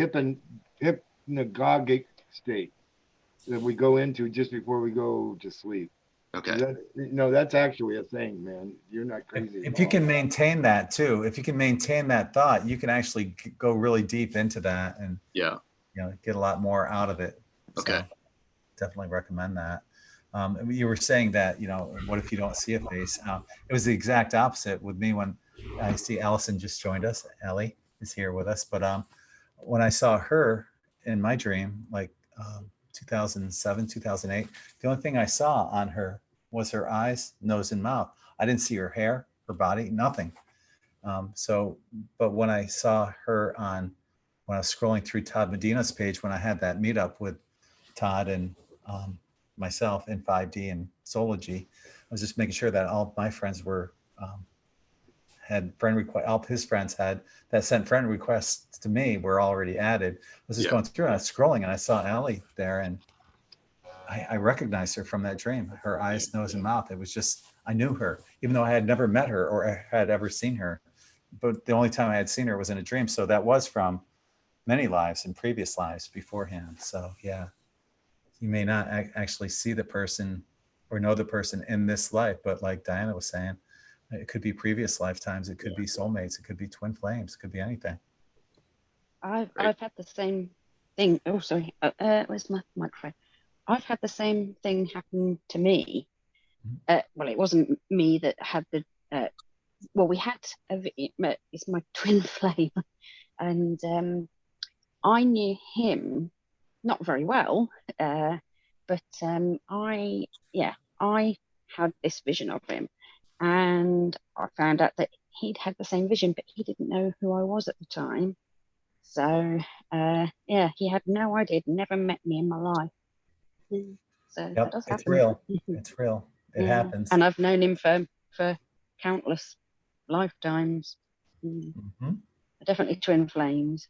Speaker 6: hypnagogic state that we go into just before we go to sleep.
Speaker 9: okay.
Speaker 6: That's actually a thing, man. You're not crazy.
Speaker 2: If you can maintain that too, if you can maintain that thought, you can actually go really deep into that and
Speaker 9: Yeah.
Speaker 2: Get a lot more out of it.
Speaker 9: Okay.
Speaker 2: So definitely recommend that. You were saying that, what if you don't see a face? It was the exact opposite with me when I see Allison just joined us. Ellie is here with us. But when I saw her in my dream, like 2007, 2008, the only thing I saw on her was her eyes, nose, and mouth. I didn't see her hair, her body, nothing. But when I saw her when I was scrolling through Todd Medina's page, when I had that meetup with Todd and myself, In5D and Sology, I was just making sure that all my friends had friend request. All his friends that sent friend requests to me were already added. I was just going through and I was scrolling and I saw Allie there, and I recognized her from that dream. Her eyes, nose, and mouth. It was just, I knew her, even though I had never met her or had ever seen her. But the only time I had seen her was in a dream. So that was from many lives and previous lives beforehand. So yeah, you may not actually see the person or know the person in this life, but like Diana was saying, it could be previous lifetimes. It could be soulmates. It could be twin flames. It could be anything.
Speaker 4: I've had the same thing. Oh, sorry. Where's my microphone? I've had the same thing happen to me. Well, it wasn't me that had the. Well, we had it's my twin flame, and I knew him not very well, but I had this vision of him, and I found out that he'd had the same vision, but he didn't know who I was at the time. So he had no idea, never met me in my life. So that does happen.
Speaker 2: It's real. It's real. It happens.
Speaker 4: And I've known him for countless lifetimes.
Speaker 2: Mm-hmm.
Speaker 4: Definitely twin flames.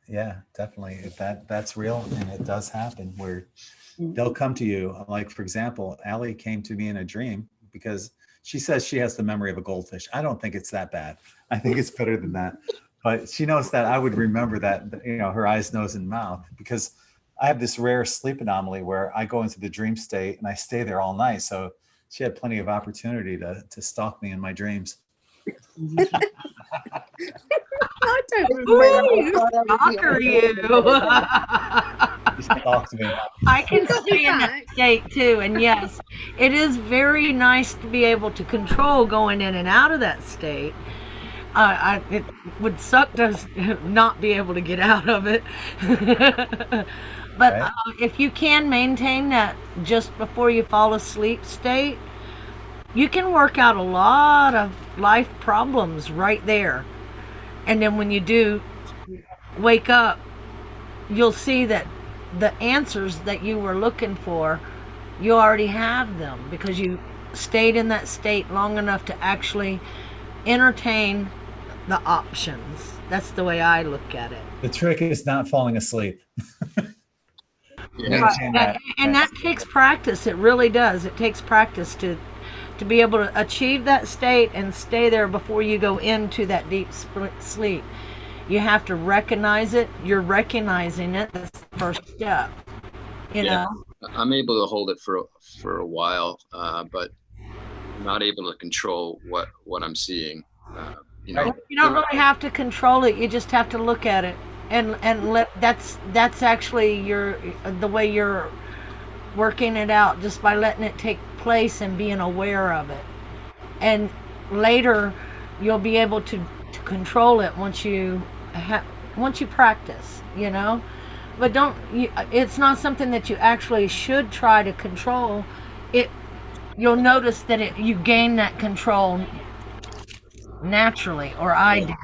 Speaker 2: Yeah, definitely. If that's real, and it does happen where they'll come to you. Like, for example, Allie came to me in a dream because She says she has the memory of a goldfish. I don't think it's that bad. I think it's better than that. But she knows that I would remember that, you know, her eyes, nose, and mouth, because I have this rare sleep anomaly where I go into the dream state and I stay there all night. So she had plenty of opportunity to stalk me in my dreams.
Speaker 10: I don't
Speaker 5: Ooh,
Speaker 10: remember.
Speaker 5: you stalker, you.
Speaker 2: She stalked me.
Speaker 5: I can
Speaker 10: got me
Speaker 5: stay in that
Speaker 10: back.
Speaker 5: state too. And yes, it is very nice to be able to control going in and out of that state. It would suck to not be able to get out of it. But
Speaker 2: Okay.
Speaker 5: if you can maintain that just before you fall asleep state, you can work out a lot of life problems right there. And then when you do wake up, you'll see that the answers that you were looking for, you already have them because you stayed in that state long enough to actually entertain the options. That's the way I look at it.
Speaker 2: The trick is not falling asleep.
Speaker 9: Yeah.
Speaker 2: Maintain
Speaker 5: And that takes practice. It really does. It takes practice to be able to achieve that state and stay there before you go into that deep sleep. You have to recognize it. You're recognizing it. That's the first step. You
Speaker 9: Yeah.
Speaker 5: know?
Speaker 9: I'm able to hold it for a while, but not able to control what I'm seeing. You know,
Speaker 5: You don't really have to control it. You just have to look at it and let that's actually the way you're working it out, just by letting it take place and being aware of it. And later you'll be able to control it once you practice, you know. But it's not something that you actually should try to control. You'll notice that you gain that control naturally, or I did.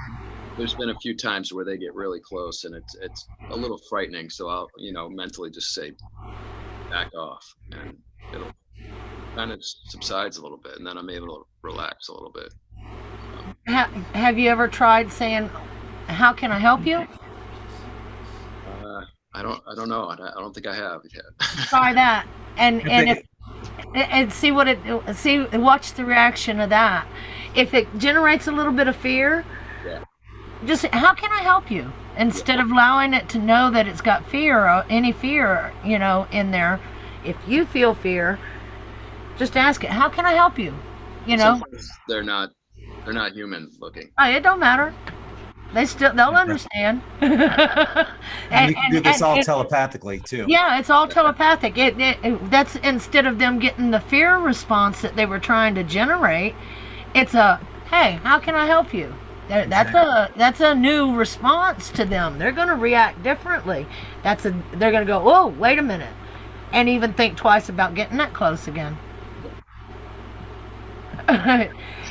Speaker 9: there's been a few times where they get really close, and it's a little frightening. So I'll, mentally just say, back off, and it'll kind of subsides a little bit, and then I'm able to relax a little bit.
Speaker 5: Have you ever tried saying, "How can I help you"?
Speaker 9: I don't know. I don't think I have yet.
Speaker 5: Try that, and watch the reaction of that. If it generates a little bit of fear,
Speaker 9: Yeah.
Speaker 5: just say, "How can I help you?" Instead of allowing it to know that it's got fear or any fear, in there. If you feel fear, just ask it, "How can I help you?"
Speaker 9: Sometimes they're not human looking.
Speaker 5: It don't matter. They'll understand.
Speaker 2: And you can do this all telepathically too.
Speaker 5: Yeah, it's all telepathic. That's instead of them getting the fear response that they were trying to generate, it's a, "Hey, how can I help you?" That's a new response to them. They're going to react differently. They're going to go, "Oh, wait a minute," and even think twice about getting that close again.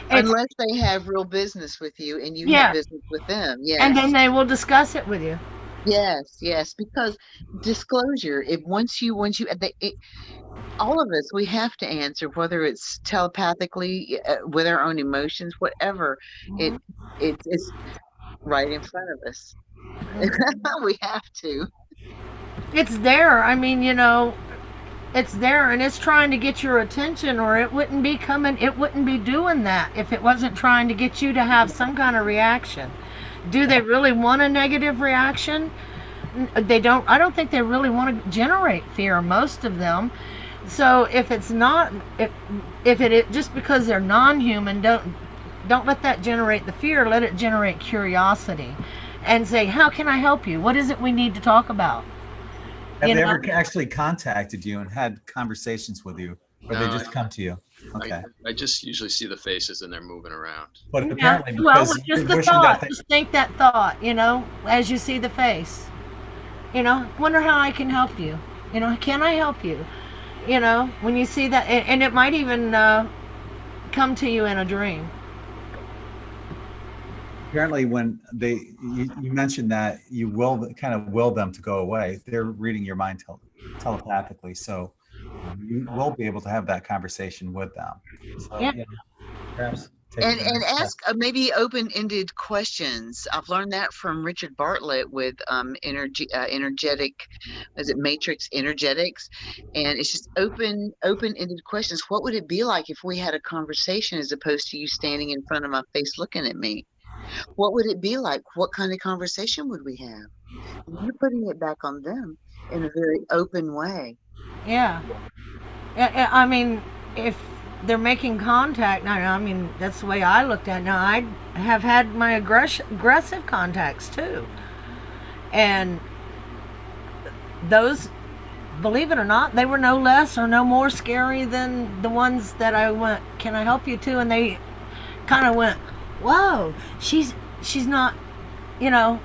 Speaker 8: Unless they have real business with you and you
Speaker 5: Yeah.
Speaker 8: have business with them. Yes.
Speaker 5: And then they will discuss it with you.
Speaker 8: Yes, because disclosure, all of us, we have to answer, whether it's telepathically, with our own emotions, whatever. It's right in front of us. We have to.
Speaker 5: It's there. I mean, it's there, and it's trying to get your attention, or it wouldn't be doing that if it wasn't trying to get you to have some kind of reaction. Do they really want a negative reaction? They don't. I don't think they really want to generate fear, most of them. So if it's not, if it just because they're non-human, don't let that generate the fear. Let it generate curiosity, and say, "How can I help you? What is it we need to talk about?"
Speaker 2: Have they ever actually contacted you and had conversations with you, or they
Speaker 9: No,
Speaker 2: just come to you? Okay.
Speaker 9: I just usually see the faces and they're moving around.
Speaker 2: But apparently,
Speaker 5: Well,
Speaker 2: because
Speaker 5: just
Speaker 2: you're
Speaker 5: the
Speaker 2: wishing
Speaker 5: thought.
Speaker 2: that
Speaker 5: Just think that thought, as you see the face. Wonder how I can help you. Can I help you? When you see that, and it might even come to you in a dream.
Speaker 2: apparently when you mentioned that you kind of will them to go away, they're reading your mind telepathically. So you will be able to have that conversation with them. So,
Speaker 5: Yeah.
Speaker 2: perhaps
Speaker 8: And
Speaker 2: taking
Speaker 8: ask maybe open-ended questions. I've learned that from Richard Bartlett with energetic, is it matrix energetics? And it's just open-ended questions. What would it be like if we had a conversation as opposed to you standing in front of my face looking at me? What would it be like? What kind of conversation would we have? And you're putting it back on them in a very open way.
Speaker 5: Yeah. I mean, if they're making contact, now, I mean, that's the way I looked at it. Now, I have had my aggressive contacts too. And those, believe it or not, they were no less or no more scary than the ones that I went, can I help you to? And they kind of went, whoa, she's not, you know,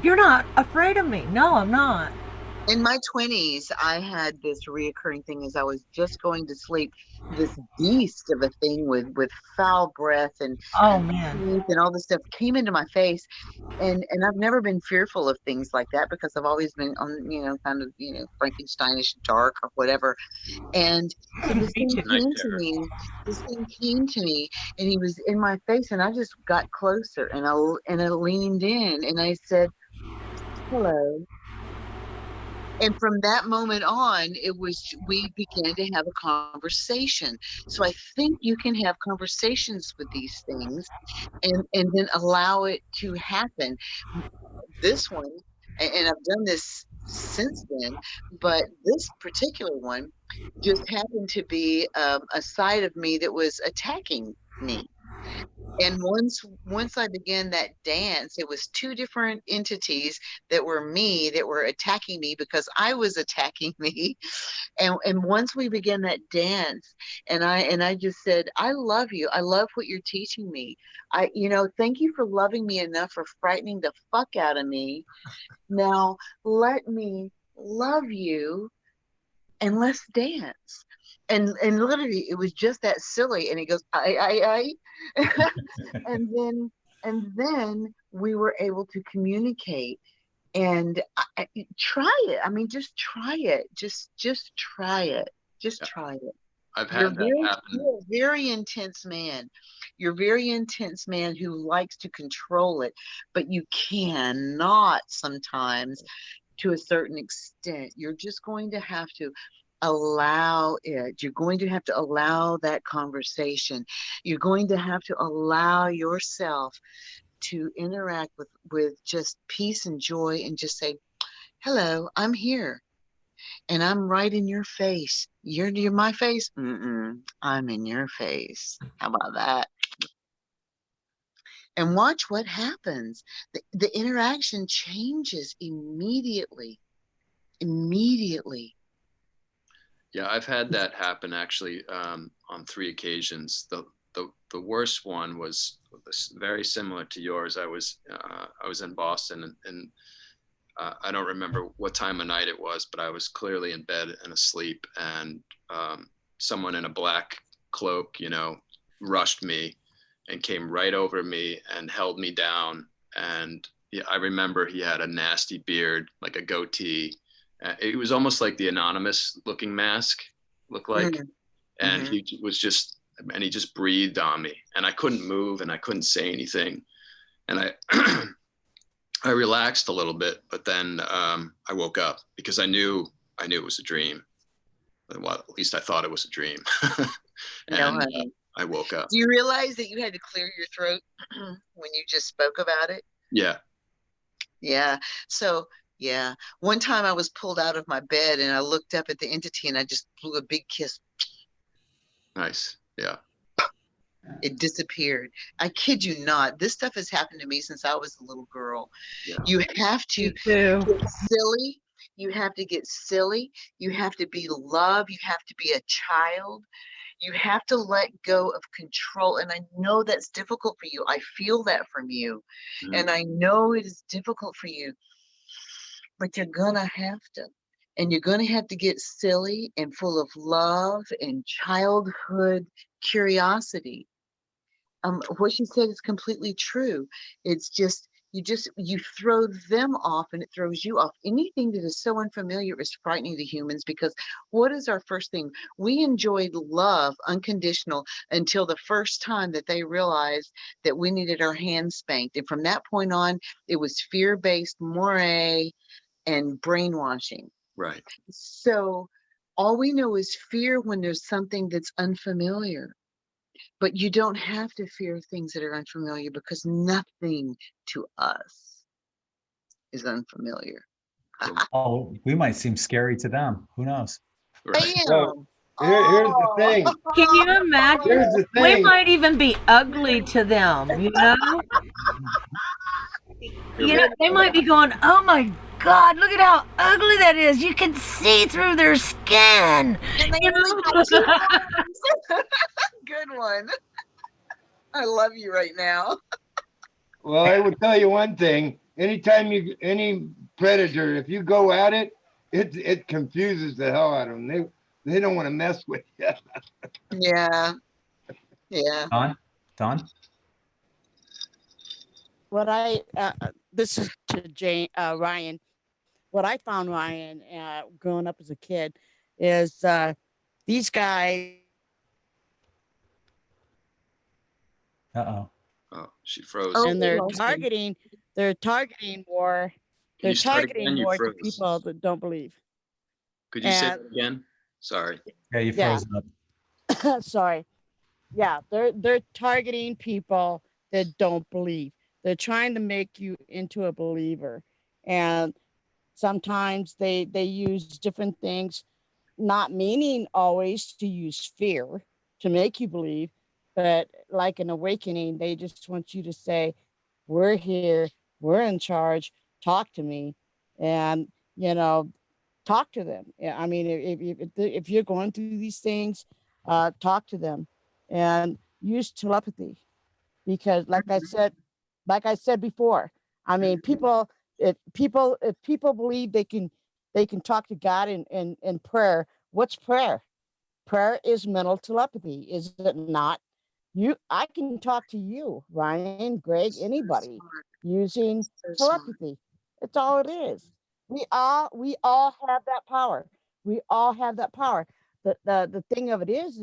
Speaker 5: you're not afraid of me. No, I'm not.
Speaker 8: In my 20s, I had this reoccurring thing as I was just going to sleep. This beast of a thing with foul breath and
Speaker 5: Oh man.
Speaker 8: and all this stuff came into my face. And I've never been fearful of things like that because I've always been on, you know, kind of, you know, Frankensteinish dark or whatever. And this thing came to me, and he was in my face, and I just got closer and I leaned in and I said, hello. And from that moment on, we began to have a conversation. So I think you can have conversations with these things and then allow it to happen. This one, and I've done this since then, but this particular one just happened to be a side of me that was attacking me. And once I began that dance, it was two different entities that were me that were attacking me because I was attacking me. And once we began that dance, and I just said, I love you. I love what you're teaching me. Thank you for loving me enough for frightening the fuck out of me. Now let me love you and let's dance. And literally it was just that silly. And he goes, I and then we were able to communicate. And try it. I mean, just try it. Just try it. Just try it.
Speaker 9: I've had that happen.
Speaker 8: You're a very intense man. You're a very intense man who likes to control it, but you cannot sometimes to a certain extent. You're just going to have to allow it. You're going to have to allow that conversation. You're going to have to allow yourself to interact with just peace and joy and just say, hello, I'm here and I'm right in your face. You're my face. I'm in your face. How about that? And watch what happens. The interaction changes immediately.
Speaker 9: Yeah, I've had that happen actually on 3 occasions. The worst one was very similar to yours. I was in Boston and I don't remember what time of night it was, but I was clearly in bed and asleep, and someone in a black cloak, rushed me and came right over me and held me down. And yeah, I remember he had a nasty beard, like a goatee. It was almost like the anonymous looking mask looked like. Mm-hmm. And he just breathed on me, and I couldn't move and I couldn't say anything. And I relaxed a little bit, but then I woke up because I knew it was a dream. Well, at least I thought it was a dream. And I woke up.
Speaker 8: Do you realize that you had to clear your throat when you just spoke about it?
Speaker 9: Yeah.
Speaker 8: Yeah. So, yeah. One time I was pulled out of my bed and I looked up at the entity and I just blew a big kiss.
Speaker 9: Nice. Yeah.
Speaker 8: It disappeared. I kid you not. This stuff has happened to me since I was a little girl. Yeah. You have to get silly. You have to get silly. You have to be loved. You have to be a child. You have to let go of control. And I know that's difficult for you. I feel that from you. Mm-hmm. And I know it is difficult for you. But you're going to have to. And you're going to have to get silly and full of love and childhood curiosity. What she said is completely true. It's just, you throw them off and it throws you off. Anything that is so unfamiliar is frightening to humans, because what is our first thing? We enjoyed love unconditional until the first time that they realized that we needed our hands spanked. And from that point on, it was fear-based moray and brainwashing.
Speaker 9: Right.
Speaker 8: So all we know is fear when there's something that's unfamiliar. But you don't have to fear things that are unfamiliar, because nothing to us is unfamiliar.
Speaker 2: Oh, we might seem scary to them. Who knows?
Speaker 9: Right.
Speaker 6: Well, here's the thing.
Speaker 5: Can you imagine?
Speaker 6: Here's the
Speaker 5: We
Speaker 6: thing.
Speaker 5: might even be ugly to them, you know? You know, they might be going, oh my God, look at how ugly that is. You can see through their skin.
Speaker 8: And they
Speaker 5: You
Speaker 8: only
Speaker 5: know?
Speaker 8: got 2 arms. Good one. I love you right now.
Speaker 6: Well, I would tell you one thing. Anytime any predator, if you go at it, it confuses the hell out of them. They don't want to mess with you.
Speaker 8: Yeah. Yeah.
Speaker 2: Don?
Speaker 7: What I this is to Ryan. What I found, Ryan, growing up as a kid, is these guys.
Speaker 2: Uh-oh.
Speaker 9: Oh, she froze.
Speaker 8: Oh,
Speaker 7: And
Speaker 8: we
Speaker 7: they're
Speaker 8: lost him.
Speaker 7: targeting more.
Speaker 9: Can
Speaker 7: They're
Speaker 9: you start
Speaker 7: targeting
Speaker 9: again? You
Speaker 7: more to
Speaker 9: froze.
Speaker 7: people that don't believe.
Speaker 9: Could you say
Speaker 7: And-
Speaker 9: that again? Sorry.
Speaker 2: Yeah, you
Speaker 7: Yeah.
Speaker 2: froze up.
Speaker 7: Sorry. Yeah, they're targeting people that don't believe. They're trying to make you into a believer. And sometimes they use different things, not meaning always to use fear to make you believe, but like an awakening, they just want you to say, we're here, we're in charge, talk to me. And, you know, talk to them. Yeah, I mean, if you're going through these things, talk to them and use telepathy, because like I said before, I mean, if people believe they can talk to God in prayer. What's prayer? Prayer is mental telepathy, is it not? I can talk to you, Ryan, Greg, anybody, using
Speaker 8: So smart.
Speaker 7: telepathy. That's all it is. We all have that power. We all have that power. The thing of it is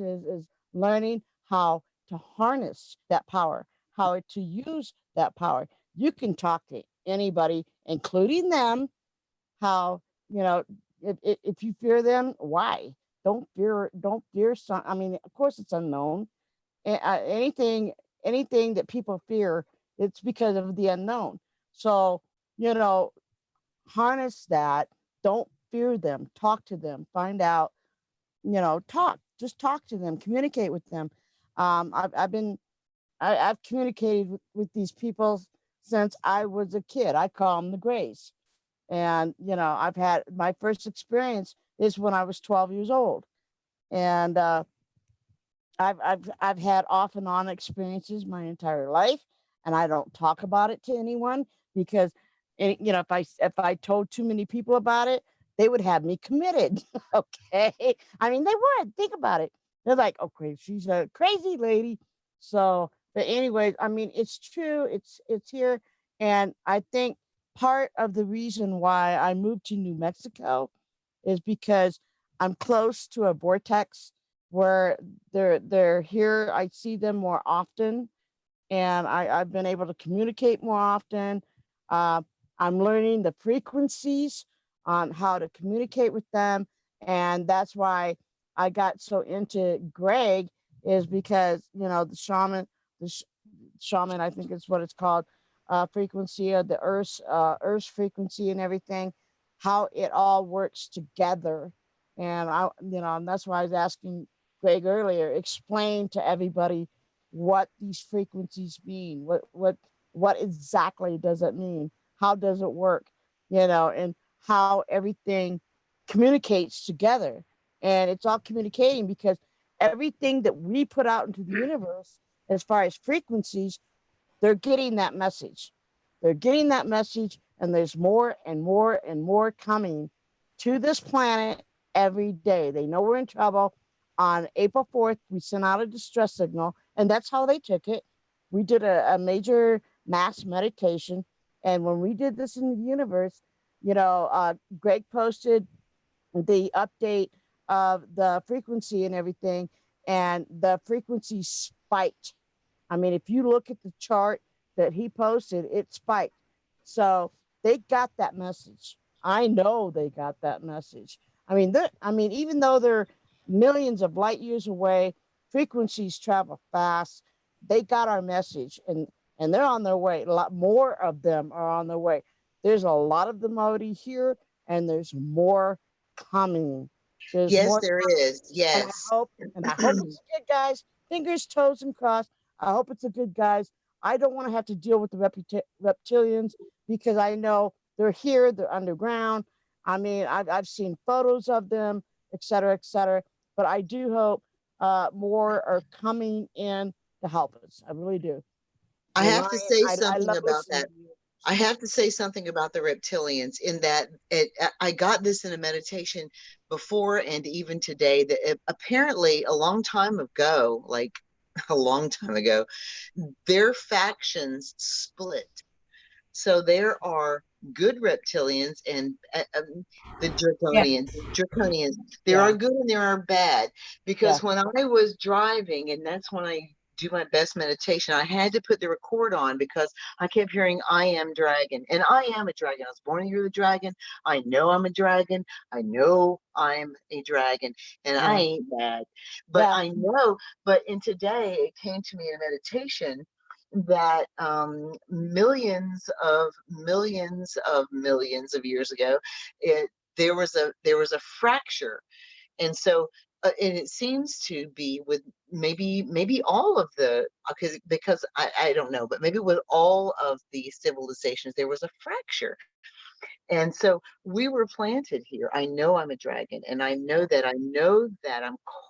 Speaker 7: learning how to harness that power, how to use that power. You can talk to anybody, including them. How, you know, if you fear them, why? Don't fear some. I mean, of course it's unknown. Anything that people fear, it's because of the unknown. So, you know, harness that. Don't fear them. Talk to them. Find out. You know, just talk to them. Communicate with them. I've communicated with these people since I was a kid. I call them the Grays. And, you know, I've had my first experience is when I was 12 years old. And I've had off and on experiences my entire life, and I don't talk about it to anyone, because, you know, if I told too many people about it, they would have me committed. Okay, I mean, they would. Think about it. They're like, okay, she's a crazy lady. So, but anyways, I mean, it's true. It's here, and I think part of the reason why I moved to New Mexico is because I'm close to a vortex where they're here. I see them more often, and I've been able to communicate more often. I'm learning the frequencies on how to communicate with them, and that's why I got so into Greg, is because, you know, the shaman, I think is what it's called, frequency of the Earth's frequency and everything, how it all works together. And and that's why I was asking Greg earlier, explain to everybody what these frequencies mean. What exactly does it mean? How does it work? You know, and how everything communicates together. And it's all communicating, because everything that we put out into the universe, as far as frequencies, they're getting that message. They're getting that message, and there's more and more and more coming to this planet every day. They know we're in trouble. On April 4th, we sent out a distress signal, and that's how they took it. We did a major mass meditation, And when we did this in the universe, Greg posted the update of the frequency and everything, and the frequency spiked. I mean, if you look at the chart that he posted, it spiked. So they got that message. I know they got that message. I mean, even though they're millions of light years away, frequencies travel fast. They got our message, and they're on their way. A lot more of them are on their way. There's a lot of them already here, and there's more coming. There's
Speaker 8: Yes,
Speaker 7: more
Speaker 8: there
Speaker 7: coming.
Speaker 8: is. Yes.
Speaker 7: And I hope it's good, guys. Fingers, toes, and crossed. I hope it's a good, guys. I don't want to have to deal with the reptilians, because I know they're here. They're underground. I mean, I've seen photos of them, et cetera, et cetera. But I do hope more are coming in to help us. I really do.
Speaker 8: I have to say
Speaker 7: I
Speaker 8: something
Speaker 7: love
Speaker 8: about
Speaker 7: listening
Speaker 8: that.
Speaker 7: to you.
Speaker 8: I have to say something about the reptilians, in that I got this in a meditation before and even today, that apparently a long time ago, like a long time ago, their factions split. So there are good reptilians and the draconians. Draconians. There
Speaker 7: Yeah.
Speaker 8: are good and there are bad. Because
Speaker 7: Yeah.
Speaker 8: when I was driving, and that's when I do my best meditation, I had to put the record on because I kept hearing "I am dragon," and I am a dragon. I was born in the year of the dragon. I know I'm a dragon. I know I'm a dragon, and I ain't bad. But I know. But in today, it came to me in meditation that millions of years ago, there was a fracture. And so and it seems to be with maybe all of the, because I don't know, but maybe with all of the civilizations there was a fracture. And so we were planted here. I know I'm a dragon, and I know that I'm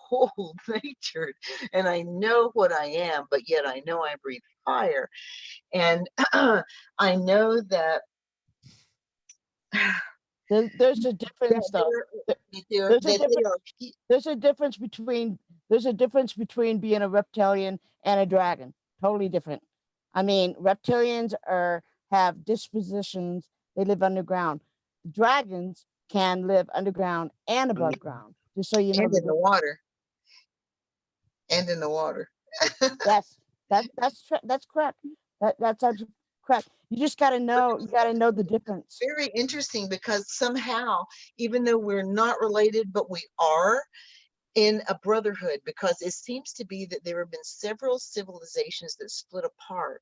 Speaker 8: cold natured, and I know what I am, but yet I know I breathe fire. And I know that
Speaker 7: there's a difference, though. There's a difference between being a reptilian and a dragon. Totally different. I mean, reptilians have dispositions. They live underground. Dragons can live underground and above ground. Just so you know.
Speaker 8: And in the water. And in the water.
Speaker 7: Yes, that's correct. That's absolutely correct. You just got to know. You got to know the difference.
Speaker 8: Very interesting, because somehow, even though we're not related, but we are in a brotherhood, because it seems to be that there have been several civilizations that split apart.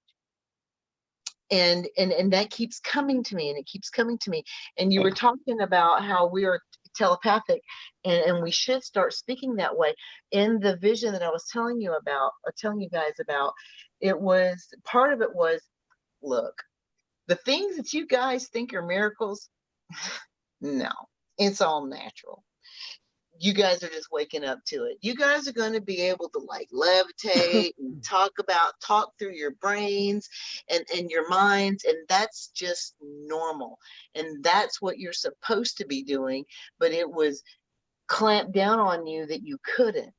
Speaker 8: And that keeps coming to me, and it keeps coming to me. And you were talking about how we are telepathic, and we should start speaking that way. In the vision that I was telling you guys about, it was, part of it was, look, the things that you guys think are miracles, no, it's all natural. You guys are just waking up to it. You guys are going to be able to like levitate and talk through your brains and your minds. And that's just normal. And that's what you're supposed to be doing. But it was clamped down on you that you couldn't.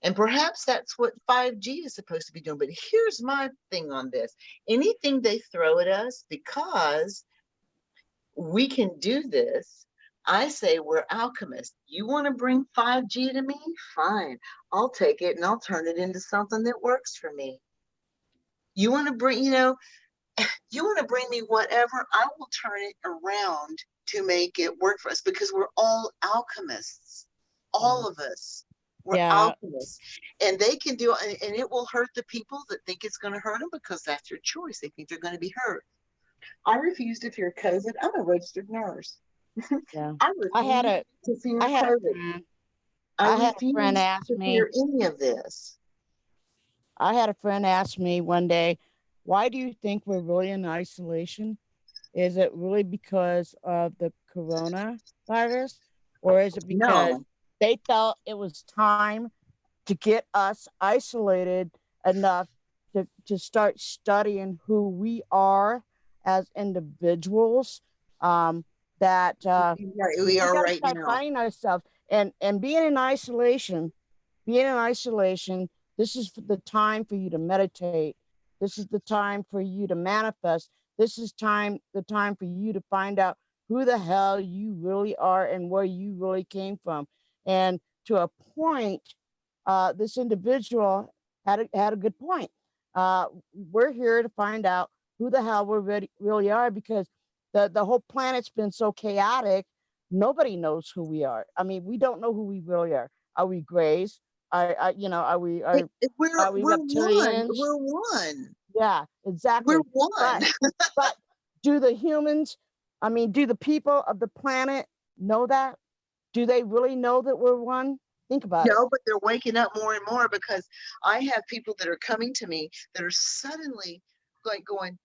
Speaker 8: And perhaps that's what 5G is supposed to be doing. But here's my thing on this. Anything they throw at us, because we can do this, I say we're alchemists. You want to bring 5G to me? Fine. I'll take it and I'll turn it into something that works for me. You want to bring, you want to bring me whatever, I will turn it around to make it work for us, because we're all alchemists. All of us. We're alchemists. And they can do it, and it will hurt the people that think it's going to hurt them, because that's their choice. They think they're going to be hurt. I refuse to fear COVID. I'm a registered nurse.
Speaker 7: Yeah.
Speaker 8: I had a friend ask me any of this.
Speaker 7: I had a friend ask me one day, why do you think we're really in isolation? Is it really because of the coronavirus, or is it because they felt it was time to get us isolated enough to start studying who we are as individuals? That
Speaker 8: we are right now.
Speaker 7: Finding ourselves and being in isolation. This is the time for you to meditate. This is the time for you to manifest. this is the time for you to find out who the hell you really are and where you really came from. And to a point, this individual had a good point. We're here to find out who the hell we really are, because the whole planet's been so chaotic. Nobody knows who we are. I mean, we don't know who we really are. Are we grays? Are we
Speaker 8: We're one.
Speaker 7: reptilians?
Speaker 8: We're one.
Speaker 7: Yeah, exactly.
Speaker 8: We're one.
Speaker 7: But do the humans, I mean, do the people of the planet know that? Do they really know that we're one? Think about it.
Speaker 8: No, but they're waking up more and more, because I have people that are coming to me that are suddenly like going,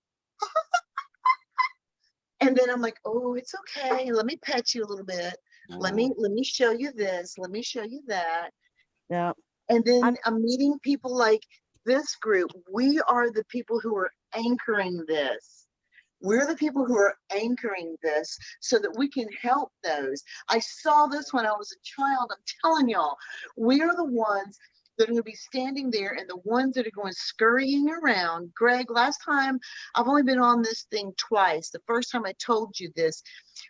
Speaker 8: and then I'm like, oh, it's okay. Let me pet you a little bit. Let me show you this. Let me show you that.
Speaker 7: Yeah.
Speaker 8: And then I'm meeting people like this group. We are the people who are anchoring this. We're the people who are anchoring this so that we can help those. I saw this when I was a child. I'm telling y'all, we are the ones that are going to be standing there, and the ones that are going scurrying around. Greg, last time, I've only been on this thing twice. The first time I told you this,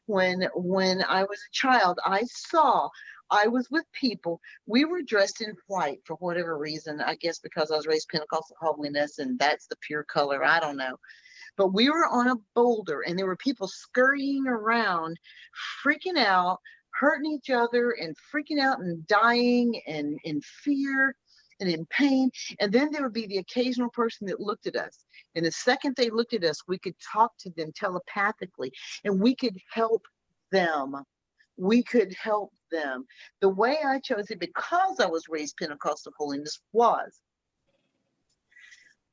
Speaker 8: when I was a child, I was with people. We were dressed in white for whatever reason. I guess because I was raised Pentecostal holiness, and that's the pure color. I don't know. But we were on a boulder, and there were people scurrying around, freaking out, hurting each other, and freaking out and dying and in fear and in pain. And then there would be the occasional person that looked at us. And the second they looked at us, we could talk to them telepathically, and we could help them. We could help them. The way I chose it, because I was raised Pentecostal holiness, was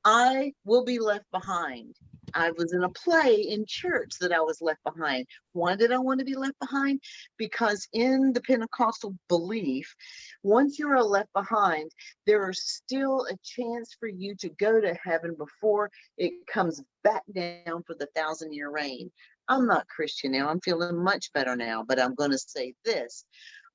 Speaker 8: I will be left behind. I was in a play in church that I was left behind. Why did I want to be left behind? Because in the Pentecostal belief, once you are left behind, there is still a chance for you to go to heaven before it comes back down for the 1,000-year reign. I'm not Christian now. I'm feeling much better now, but I'm going to say this.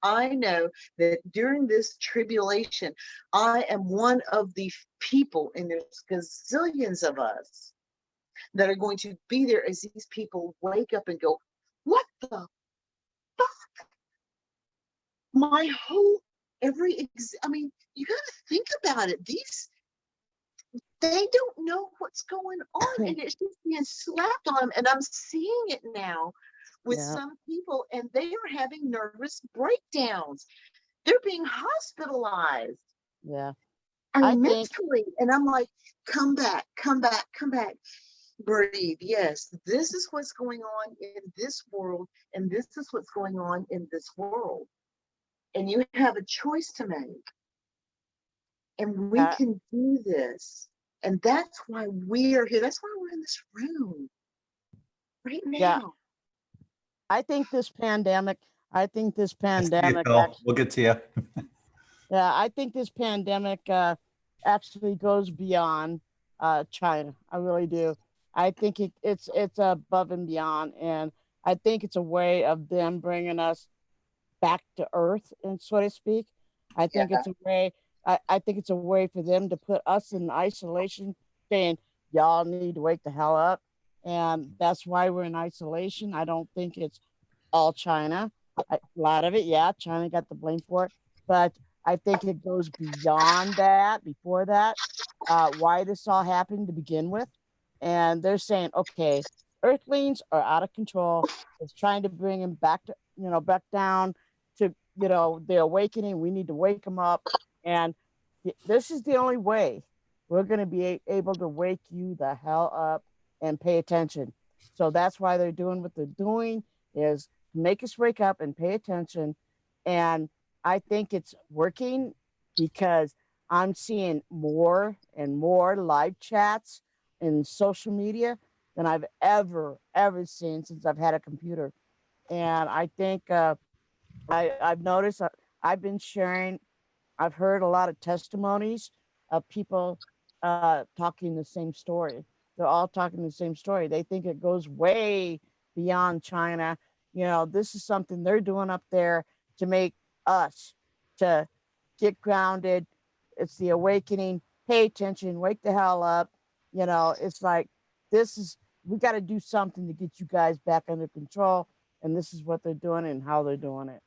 Speaker 8: I know that during this tribulation, I am one of the people, and there's gazillions of us that are going to be there as these people wake up and go, what the fuck? My whole, I mean, you got to think about it. They don't know what's going on, and it's just being slapped on them. And I'm seeing it now with some people, and they are having nervous breakdowns. They're being hospitalized.
Speaker 7: Yeah.
Speaker 8: I mean, mentally. And I'm like, come back, come back, come back. Breathe. Yes, this is what's going on in this world, and this is what's going on in this world. And you have a choice to make. And we can do this. And that's why we are here. That's why we're in this room right now.
Speaker 7: Yeah. I think this pandemic.
Speaker 2: We'll get to you.
Speaker 7: Yeah, I think this pandemic actually goes beyond China. I really do. I think it's above and beyond, and I think it's a way of them bringing us back to earth, and so to speak. I think it's a way. I think it's a way for them to put us in isolation, saying y'all need to wake the hell up, and that's why we're in isolation. I don't think it's all China. A lot of it, China got the blame for it, but I think it goes beyond that. Before that, why this all happened to begin with. And they're saying, okay, Earthlings are out of control. It's trying to bring them back to, back down to, the awakening. We need to wake them up. And this is the only way we're going to be able to wake you the hell up and pay attention. So that's why they're doing what they're doing, is make us wake up and pay attention. And I think it's working, because I'm seeing more and more live chats in social media than I've ever seen since I've had a computer. And I think I've noticed, I've been sharing, I've heard a lot of testimonies of people talking the same story. They're all talking the same story. They think it goes way beyond China. This is something they're doing up there to make us to get grounded. It's the awakening. Pay attention, wake the hell up. It's like, this we got to do something to get you guys back under control. And this is what they're doing and how they're doing it.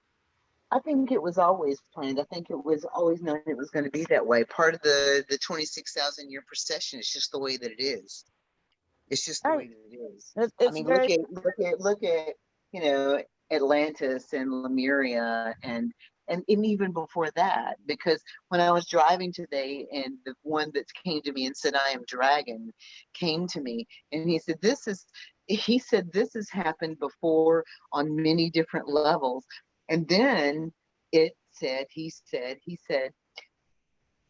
Speaker 11: I think it was always planned. I think it was always known it was going to be that way. Part of the 26,000 year procession is just the way that it is. It's just the way that it is. I mean, look at you know, Atlantis and Lemuria and even before that, because when I was driving today and the one that came to me and said, "I am dragon," came to me and he said, this has happened before on many different levels. And then he said,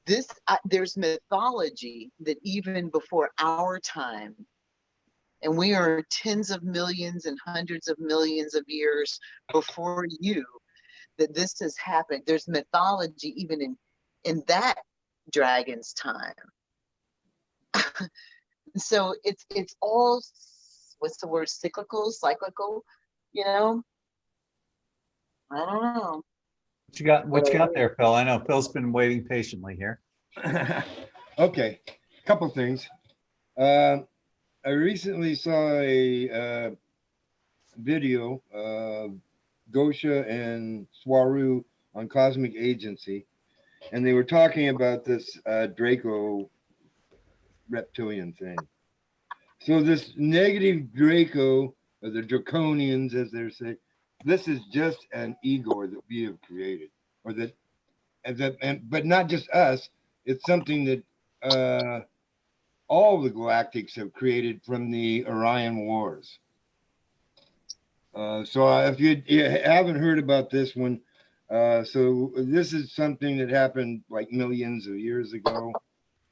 Speaker 11: this, there's mythology that even before our time, and we are tens of millions and hundreds of millions of years before you, that this has happened. There's mythology even in that dragon's time. So it's all, what's the word, cyclical, you know? I don't know.
Speaker 2: What you got there, Phil? I know Phil's been waiting patiently here.
Speaker 6: Okay, couple things. I recently saw a video of Gosha and Swaru on Cosmic Agency, and they were talking about this Draco reptilian thing. So this negative Draco, or the Draconians, as they're saying, this is just an Igor that we have created, or but not just us. It's something that all the galactics have created from the Orion Wars. So if you haven't heard about this one, so this is something that happened like millions of years ago.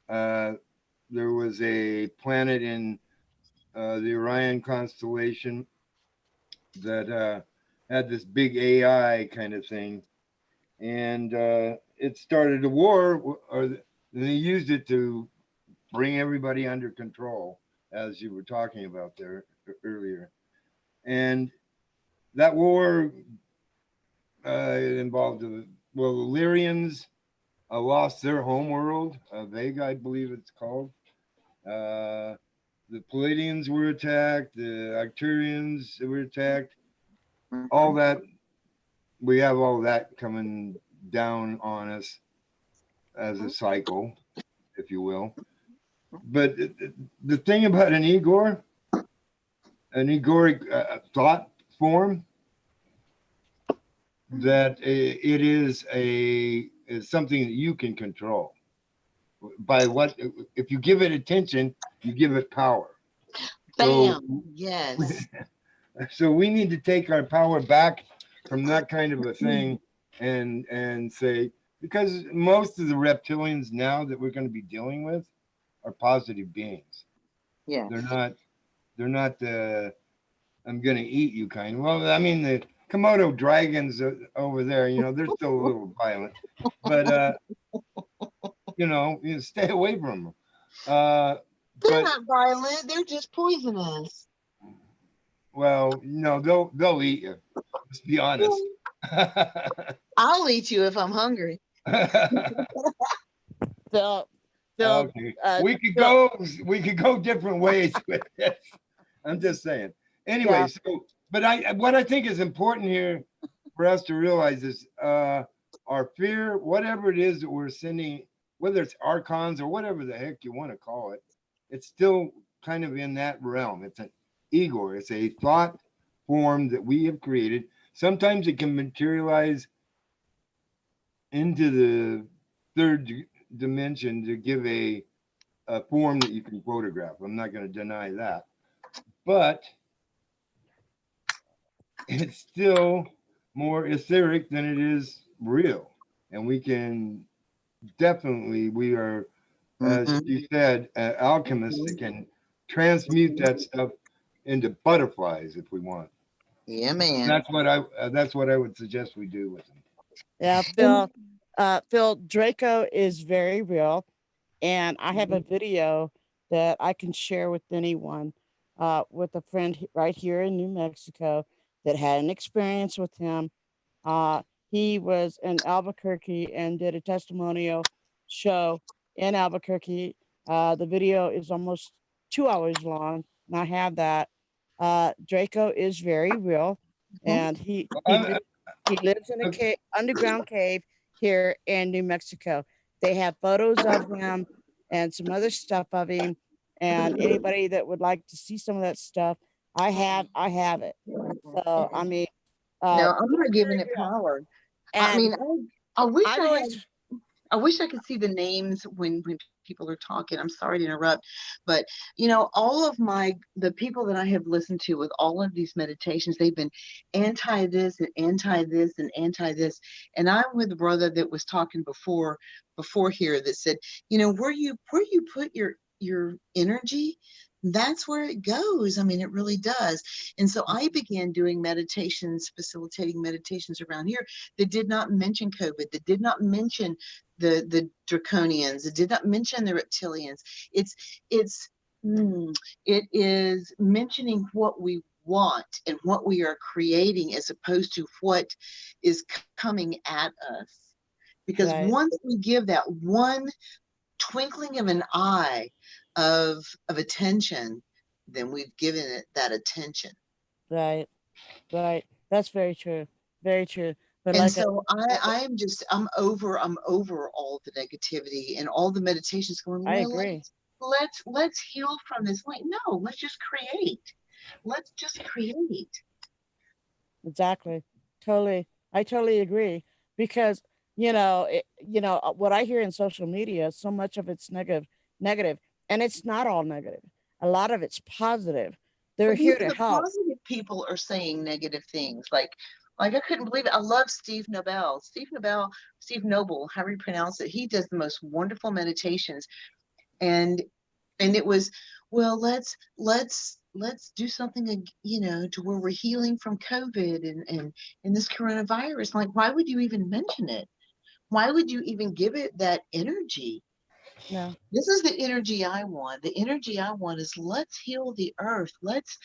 Speaker 6: There was a planet in the Orion constellation that had this big AI kind of thing, and it started a war, or they used it to bring everybody under control, as you were talking about there earlier. And that war involved, the Illyrians lost their home world, Vega, I believe it's called. The Palladians were attacked, the Arcturians were attacked. All that, we have all that coming down on us as a cycle, if you will. But the thing about an Igoric thought form, that it is something that you can control. By what, if you give it attention, you give it power.
Speaker 11: Bam!
Speaker 6: So,
Speaker 11: yes.
Speaker 6: So we need to take our power back from that kind of a thing and say, because most of the reptilians now that we're going to be dealing with are positive beings.
Speaker 11: Yeah.
Speaker 6: They're not I'm going to eat you kind. Well, I mean, the Komodo dragons over there, you know, they're still a little violent, but you know, stay away from them.
Speaker 11: They're not violent. They're just poisonous.
Speaker 6: Well, no, they'll eat you. Let's be honest.
Speaker 11: I'll eat you if I'm hungry.
Speaker 6: Okay. We could go different ways with this. I'm just saying. Anyway, yeah. So, but what I think is important here for us to realize is our fear, whatever it is that we're sending, whether it's archons or whatever the heck you want to call it, it's still kind of in that realm. It's an Igor. It's a thought form that we have created. Sometimes it can materialize into the third dimension to give a form that you can photograph. I'm not going to deny that. But it's still more etheric than it is real. And we can definitely, we are, as you said, alchemists that can transmute that stuff into butterflies if we want.
Speaker 11: Yeah, man.
Speaker 6: That's what I would suggest we do with them.
Speaker 7: Yeah, Phil, Draco is very real, and I have a video that I can share with anyone, with a friend right here in New Mexico that had an experience with him. He was in Albuquerque and did a testimonial show in Albuquerque. The video is almost 2 hours long, not have that. Draco is very real, and he lives in a cave, underground cave here in New Mexico. They have photos of him and some other stuff of him, and anybody that would like to see some of that stuff, I have it. So I mean,
Speaker 11: No, I'm not giving it power. I mean, I wish
Speaker 7: I've
Speaker 11: I had.
Speaker 7: always,
Speaker 11: I wish I could see the names when people are talking. I'm sorry to interrupt, but you know, all of the people that I have listened to with all of these meditations, they've been anti this and anti this and anti this. And I'm with the brother that was talking before here that said, you know, where you put your energy, that's where it goes. I mean, it really does. And so I began doing meditations, facilitating meditations around here that did not mention COVID, that did not mention the draconians, it did not mention the reptilians. It is mentioning what we want and what we are creating as opposed to what is coming at us. Because once we give that one twinkling of an eye of attention, then we've given it that attention.
Speaker 7: Right. That's very true. Very true. But
Speaker 11: And
Speaker 7: like
Speaker 11: so I'm over all the negativity and all the meditations going,
Speaker 7: I
Speaker 11: well,
Speaker 7: agree.
Speaker 11: let's heal from this. Like, no, let's just create. Let's just create.
Speaker 7: Exactly. I totally agree, because what I hear in social media, so much of it's negative, and it's not all negative. A lot of it's positive. They're
Speaker 11: But
Speaker 7: here
Speaker 11: even
Speaker 7: to
Speaker 11: the
Speaker 7: help.
Speaker 11: positive people are saying negative things. Like I couldn't believe it. I love Steve Noble, however you pronounce it. He does the most wonderful meditations. And it was, well, let's do something, you know, to where we're healing from COVID and this coronavirus. Like, why would you even mention it? Why would you even give it that energy?
Speaker 7: No.
Speaker 11: This is the energy I want. The energy I want is let's heal the earth. Let's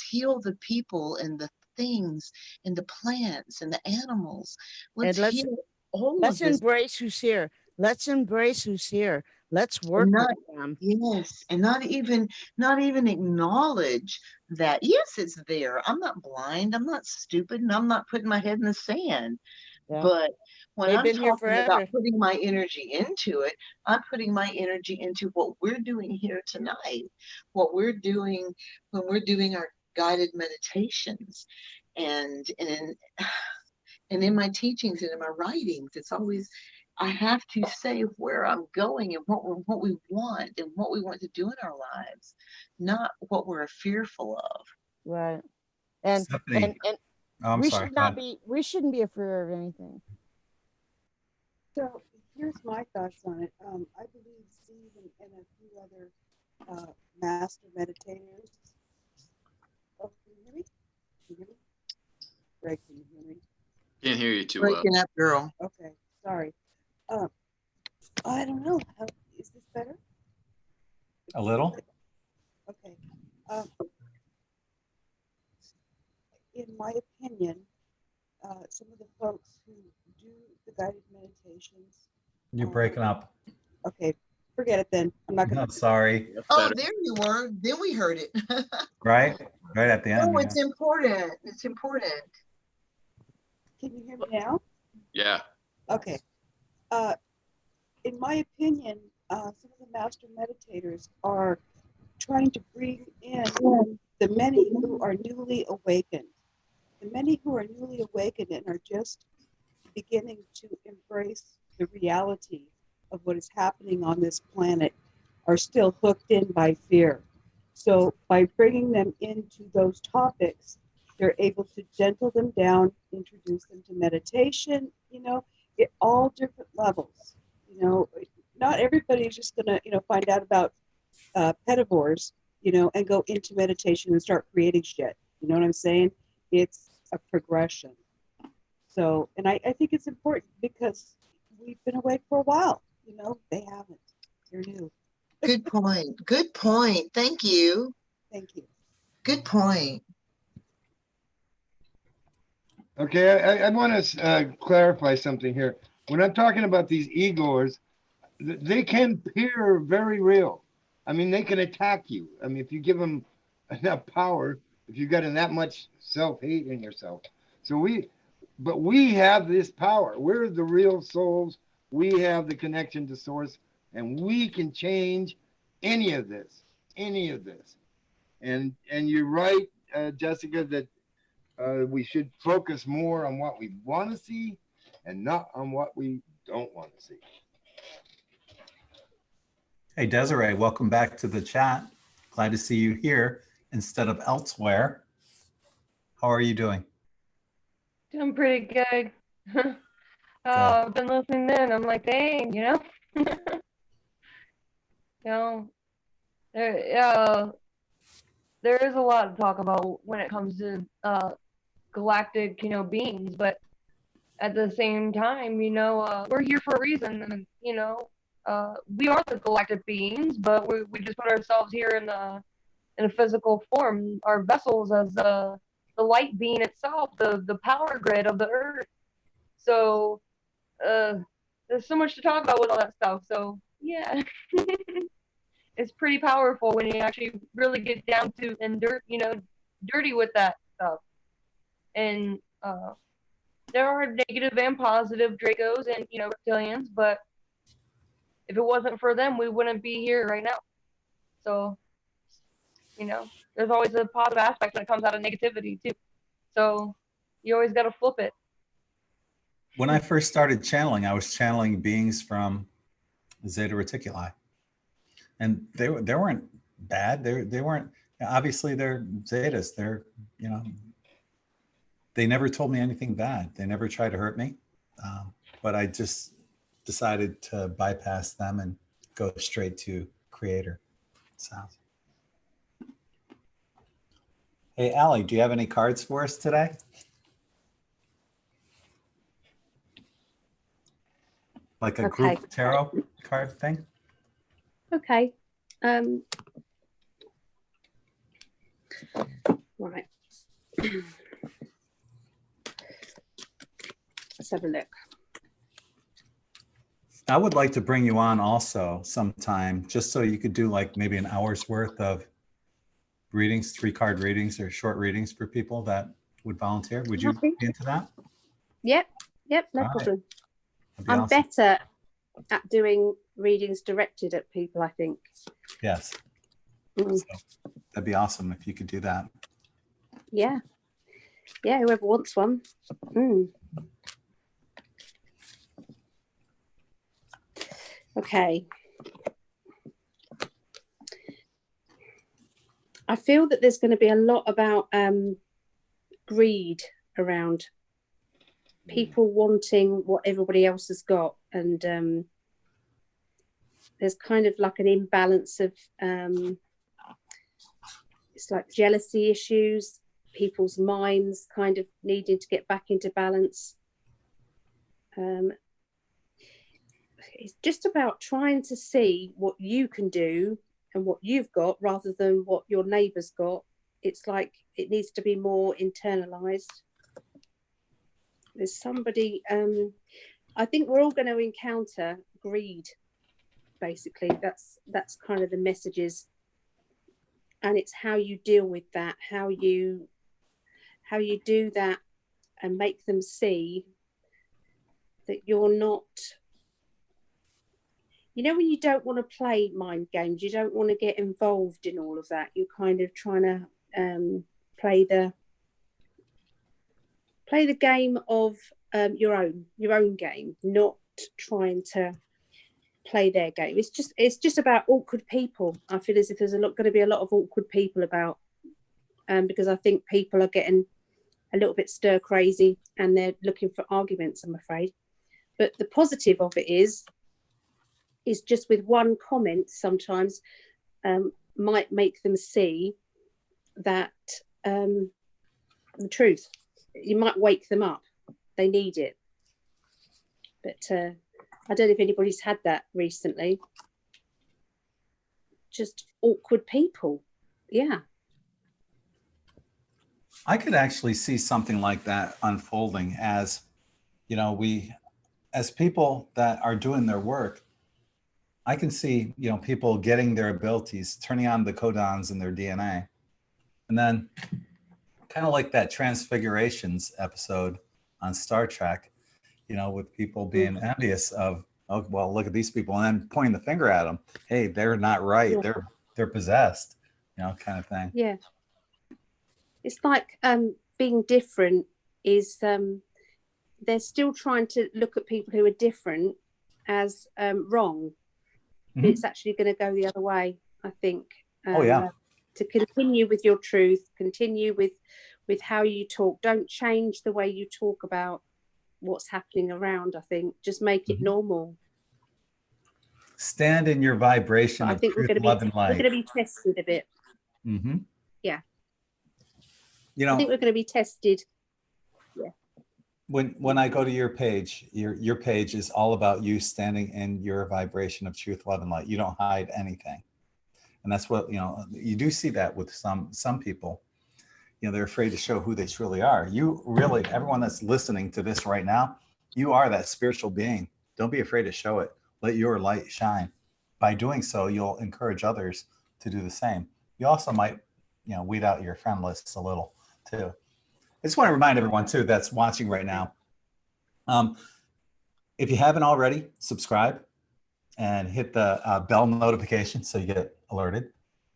Speaker 11: heal the people and the things and the plants and the animals. Let's heal all of
Speaker 7: let's
Speaker 11: this.
Speaker 7: embrace who's here. Let's embrace who's here. Let's work
Speaker 11: And not,
Speaker 7: with them.
Speaker 11: yes, and not even acknowledge that, yes, it's there. I'm not blind, I'm not stupid, and I'm not putting my head in the sand.
Speaker 7: Yeah.
Speaker 11: But when
Speaker 7: They've
Speaker 11: I'm
Speaker 7: been here
Speaker 11: talking about
Speaker 7: forever.
Speaker 11: putting my energy into it, I'm putting my energy into what we're doing here tonight, what we're doing when we're doing our guided meditations. And in my teachings and in my writings, it's always, I have to say where I'm going and what we want and what we want to do in our lives, not what we're fearful of.
Speaker 7: Right. And
Speaker 2: Stephanie. Oh, I'm sorry.
Speaker 7: We shouldn't be afraid of anything.
Speaker 10: So here's my thoughts on it. I believe Steve and a few other master meditators. Oh, can you hear me? Can you hear me? Greg, can you hear me?
Speaker 9: Can't hear you too well.
Speaker 11: Breaking up, girl.
Speaker 10: Okay, sorry. I don't know. Is this better?
Speaker 2: A little.
Speaker 10: Okay. In my opinion, some of the folks who do the guided meditations.
Speaker 2: You're breaking up.
Speaker 10: Okay, forget it then. I'm not gonna.
Speaker 2: I'm sorry.
Speaker 11: Oh, there you were. Then we heard it.
Speaker 2: Right at the end.
Speaker 11: Oh, it's important. It's important.
Speaker 10: Can you hear me now?
Speaker 9: Yeah.
Speaker 10: Okay. In my opinion, some of the master meditators are trying to bring in the many who are newly awakened. The many who are newly awakened and are just beginning to embrace the reality of what is happening on this planet are still hooked in by fear. So by bringing them into those topics, they're able to gentle them down, introduce them to meditation, at all different levels. Not everybody is just gonna, find out about pedivores, and go into meditation and start creating shit. You know what I'm saying? It's a progression. So, and I think it's important because we've been awake for a while. They haven't. They're new.
Speaker 11: Good point. Good point. Thank you.
Speaker 10: Thank you.
Speaker 11: Good point.
Speaker 6: Okay, I want to clarify something here. When I'm talking about these egos, they can appear very real. I mean, they can attack you. I mean, if you give them enough power if you got that much self-hate in yourself. So we have this power. We're the real souls. We have the connection to source, and we can change any of this. And you're right, Jessica, that we should focus more on what we want to see and not on what we don't want to see.
Speaker 2: Hey, Desiree, welcome back to the chat. Glad to see you here instead of elsewhere. How are you doing?
Speaker 12: Doing pretty good. I've been listening in. I'm like, dang, you know, there is a lot to talk about when it comes to galactic, beings, but at the same time, we're here for a reason, and we are the galactic beings, but we just put ourselves here in a physical form, our vessels as the light being itself, the power grid of the earth. So there's so much to talk about with all that stuff. So yeah, it's pretty powerful when you actually really get down to and dirty with that stuff. And there are negative and positive Dracos and reptilians, but if it wasn't for them, we wouldn't be here right now. So there's always a positive aspect that comes out of negativity too. So you always got to flip it.
Speaker 2: When I first started channeling, I was channeling beings from Zeta Reticuli, and they weren't bad. They weren't, obviously they're Zetas. They're, they never told me anything bad. They never tried to hurt me, but I just decided to bypass them and go straight to Creator. So, hey, Allie, do you have any cards for us today? Like a group tarot card thing?
Speaker 13: Okay. Right. Let's have a look.
Speaker 2: I would like to bring you on also sometime, just so you could do like maybe an hour's worth of readings, 3-card readings or short readings for people that would volunteer. Would you be into that?
Speaker 13: Yep, no problem. I'm awesome. Better at doing readings directed at people, I think.
Speaker 2: Yes. So that'd be awesome if you could do that.
Speaker 13: Yeah, whoever wants one. Okay. I feel that there's going to be a lot about greed around, people wanting what everybody else has got, and there's kind of like an imbalance of it's like jealousy issues, people's minds kind of needing to get back into balance. It's just about trying to see what you can do and what you've got rather than what your neighbour's got. It's like it needs to be more internalized. There's somebody, I think we're all going to encounter greed, basically. That's kind of the messages, and it's how you deal with that, how you do that and make them see that you're not, when you don't want to play mind games, you don't want to get involved in all of that, you're kind of trying to play the game of your own game, not trying to play their game. It's just about awkward people. I feel as if there's going to be a lot of awkward people about, because I think people are getting a little bit stir crazy and they're looking for arguments, I'm afraid. But the positive of it is just with one comment sometimes might make them see that the truth. You might wake them up. They need it. But I don't know if anybody's had that recently. Just awkward people. Yeah.
Speaker 2: I could actually see something like that unfolding as, as people that are doing their work, I can see, people getting their abilities, turning on the codons in their DNA And then kind of like that Transfigurations episode on Star Trek, you know, with people being envious of, oh, well, look at these people, and then pointing the finger at them. Hey, they're not right.
Speaker 13: Yeah.
Speaker 2: They're possessed, you know, kind of thing.
Speaker 13: Yeah. It's like being different is they're still trying to look at people who are different as wrong. But it's actually going to go the other way, I think.
Speaker 2: Oh, yeah.
Speaker 13: To continue with your truth, continue with how you talk. Don't change the way you talk about what's happening around, I think. Just make it normal.
Speaker 2: Stand in your vibration
Speaker 13: But I
Speaker 2: of
Speaker 13: think
Speaker 2: truth,
Speaker 13: we're
Speaker 2: love, and light.
Speaker 13: going to be tested a bit.
Speaker 2: Mm-hmm.
Speaker 13: Yeah.
Speaker 2: You know,
Speaker 13: I think we're going to be tested. Yeah.
Speaker 2: When I go to your page, your page is all about you standing in your vibration of truth, love, and light. You don't hide anything. And that's what, you know, you do see that with some people. You know, they're afraid to show who they truly are. You really, everyone that's listening to this right now, you are that spiritual being. Don't be afraid to show it. Let your light shine. By doing so, you'll encourage others to do the same. You also might, you know, weed out your friend lists a little too. I just want to remind everyone too that's watching right now. If you haven't already, subscribe and hit the bell notification so you get alerted.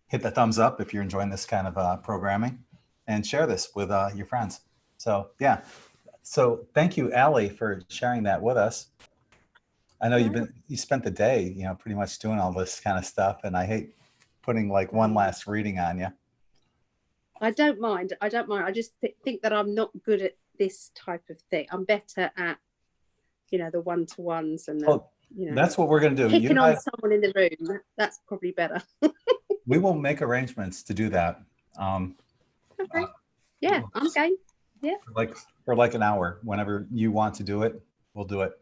Speaker 2: Hit the thumbs up if you're enjoying this kind of programming, and share this with your friends. So yeah, so thank you, Allie, for sharing that with us. I know you spent the day, you know, pretty much doing all this kind of stuff, and I hate putting like one last reading on you.
Speaker 13: I don't mind. I just think that I'm not good at this type of thing. I'm better at, you know, the one-to-ones and the, you know,
Speaker 2: that's what we're going to do.
Speaker 13: Picking on someone in the room. That's probably better.
Speaker 2: We will make arrangements to do that.
Speaker 13: Okay. Yeah, I'm game. Yeah.
Speaker 2: For like an hour, whenever you want to do it, we'll do it.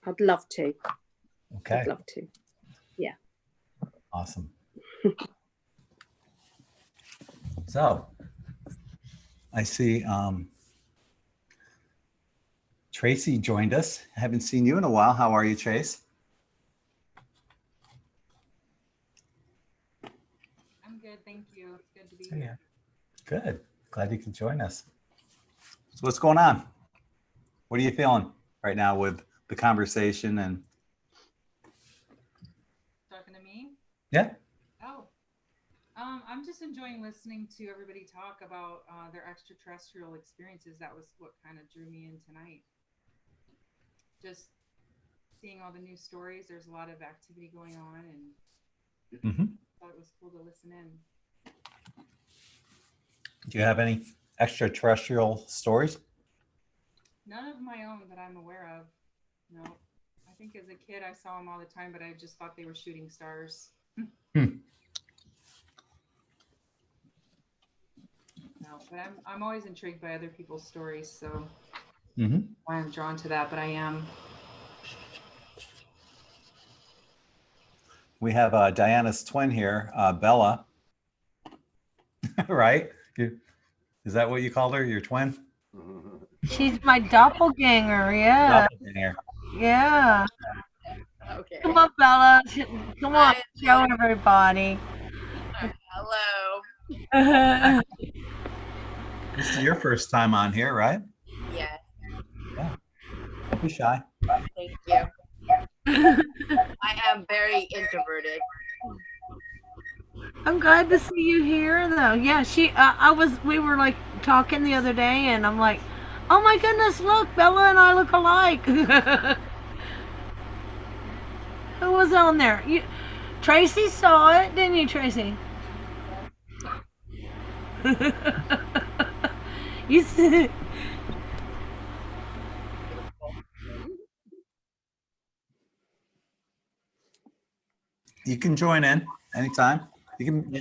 Speaker 13: I'd love to.
Speaker 2: Okay.
Speaker 13: I'd love to. Yeah.
Speaker 2: Awesome. So I see Tracy joined us. I haven't seen you in a while. How are you, Trace?
Speaker 14: I'm good, thank you. It's good to be here.
Speaker 2: Good. Glad you could join us. So what's going on? What are you feeling right now with the conversation and
Speaker 14: talking to me?
Speaker 2: Yeah.
Speaker 14: Oh, I'm just enjoying listening to everybody talk about their extraterrestrial experiences. That was what kind of drew me in tonight. Just seeing all the new stories. There's a lot of activity going on, and thought it was cool to listen in.
Speaker 2: do you have any extraterrestrial stories?
Speaker 14: None of my own that I'm aware of. No. I think as a kid I saw them all the time, but I just thought they were shooting stars. No, but I'm always intrigued by other people's stories, so why I'm drawn to that, but I am.
Speaker 2: We have Diana's twin here, Bella. Right? Is that what you called her, your twin?
Speaker 5: She's my doppelganger, yeah.
Speaker 2: Doppelganger.
Speaker 5: Yeah.
Speaker 15: Okay.
Speaker 5: Come on, Bella. Come on, show everybody.
Speaker 15: Hello.
Speaker 2: This is your first time on here, right?
Speaker 15: Yes.
Speaker 2: Yeah. Don't be shy.
Speaker 15: Thank you. I am very introverted.
Speaker 5: I'm glad to see you here, though. Yeah, we were like talking the other day, and I'm like, oh my goodness, look, Bella and I look alike. Who was on there? Tracy saw it, didn't you, Tracy? You see.
Speaker 2: You can join in anytime. You can.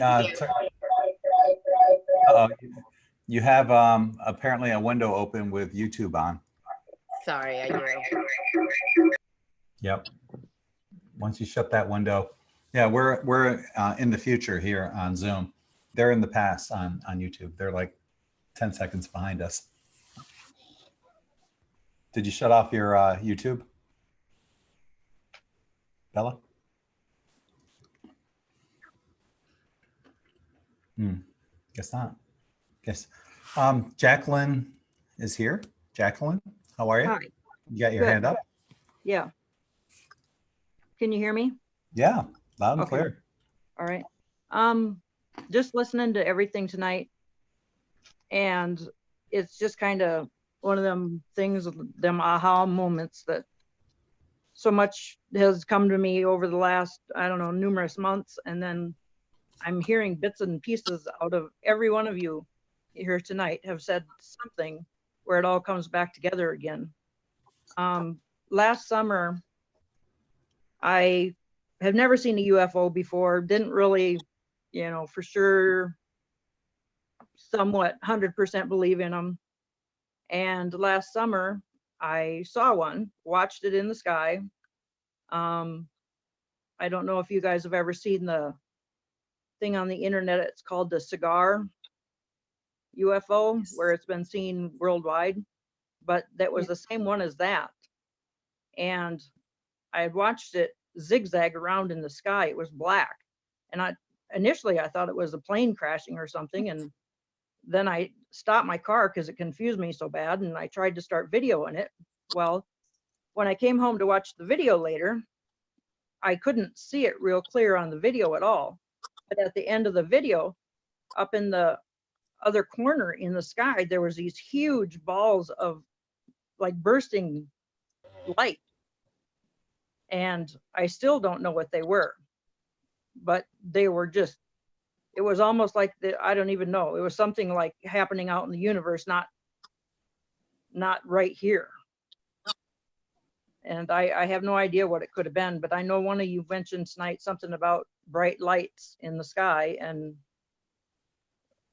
Speaker 2: You have apparently a window open with YouTube on.
Speaker 15: Sorry, I do.
Speaker 2: Yep. Once you shut that window, yeah, we're in the future here on Zoom. They're in the past on YouTube. They're like 10 seconds behind us. Did you shut off your YouTube, Bella? Guess not. Guess. Jacqueline is here. Jacqueline, how are you?
Speaker 16: Hi.
Speaker 2: You got your
Speaker 16: Good.
Speaker 2: hand up?
Speaker 16: Yeah. Can you hear me?
Speaker 2: Yeah, loud and
Speaker 16: Okay.
Speaker 2: clear.
Speaker 16: All right. Just listening to everything tonight, and it's just kind of one of them things, them aha moments that so much has come to me over the last, I don't know, numerous months, and then I'm hearing bits and pieces out of every one of you here tonight have said something where it all comes back together again. Last summer, I have never seen a UFO before, didn't really, you know, for sure, somewhat 100% believe in them. And last summer, I saw one, watched it in the sky. I don't know if you guys have ever seen the thing on the internet, it's called the cigar UFO, where it's been seen worldwide, but that was the same one as that. And I had watched it zigzag around in the sky. It was black. And initially I thought it was a plane crashing or something. And then I stopped my car because it confused me so bad. And I tried to start videoing it. Well, when I came home to watch the video later, I couldn't see it real clear on the video at all. But at the end of the video, up in the other corner in the sky, there was these huge balls of like bursting light. And I still don't know what they were, but they were just, it was almost like I don't even know. It was something like happening out in the universe, not right here. And I have no idea what it could have been, but I know one of you mentioned tonight something about bright lights in the sky and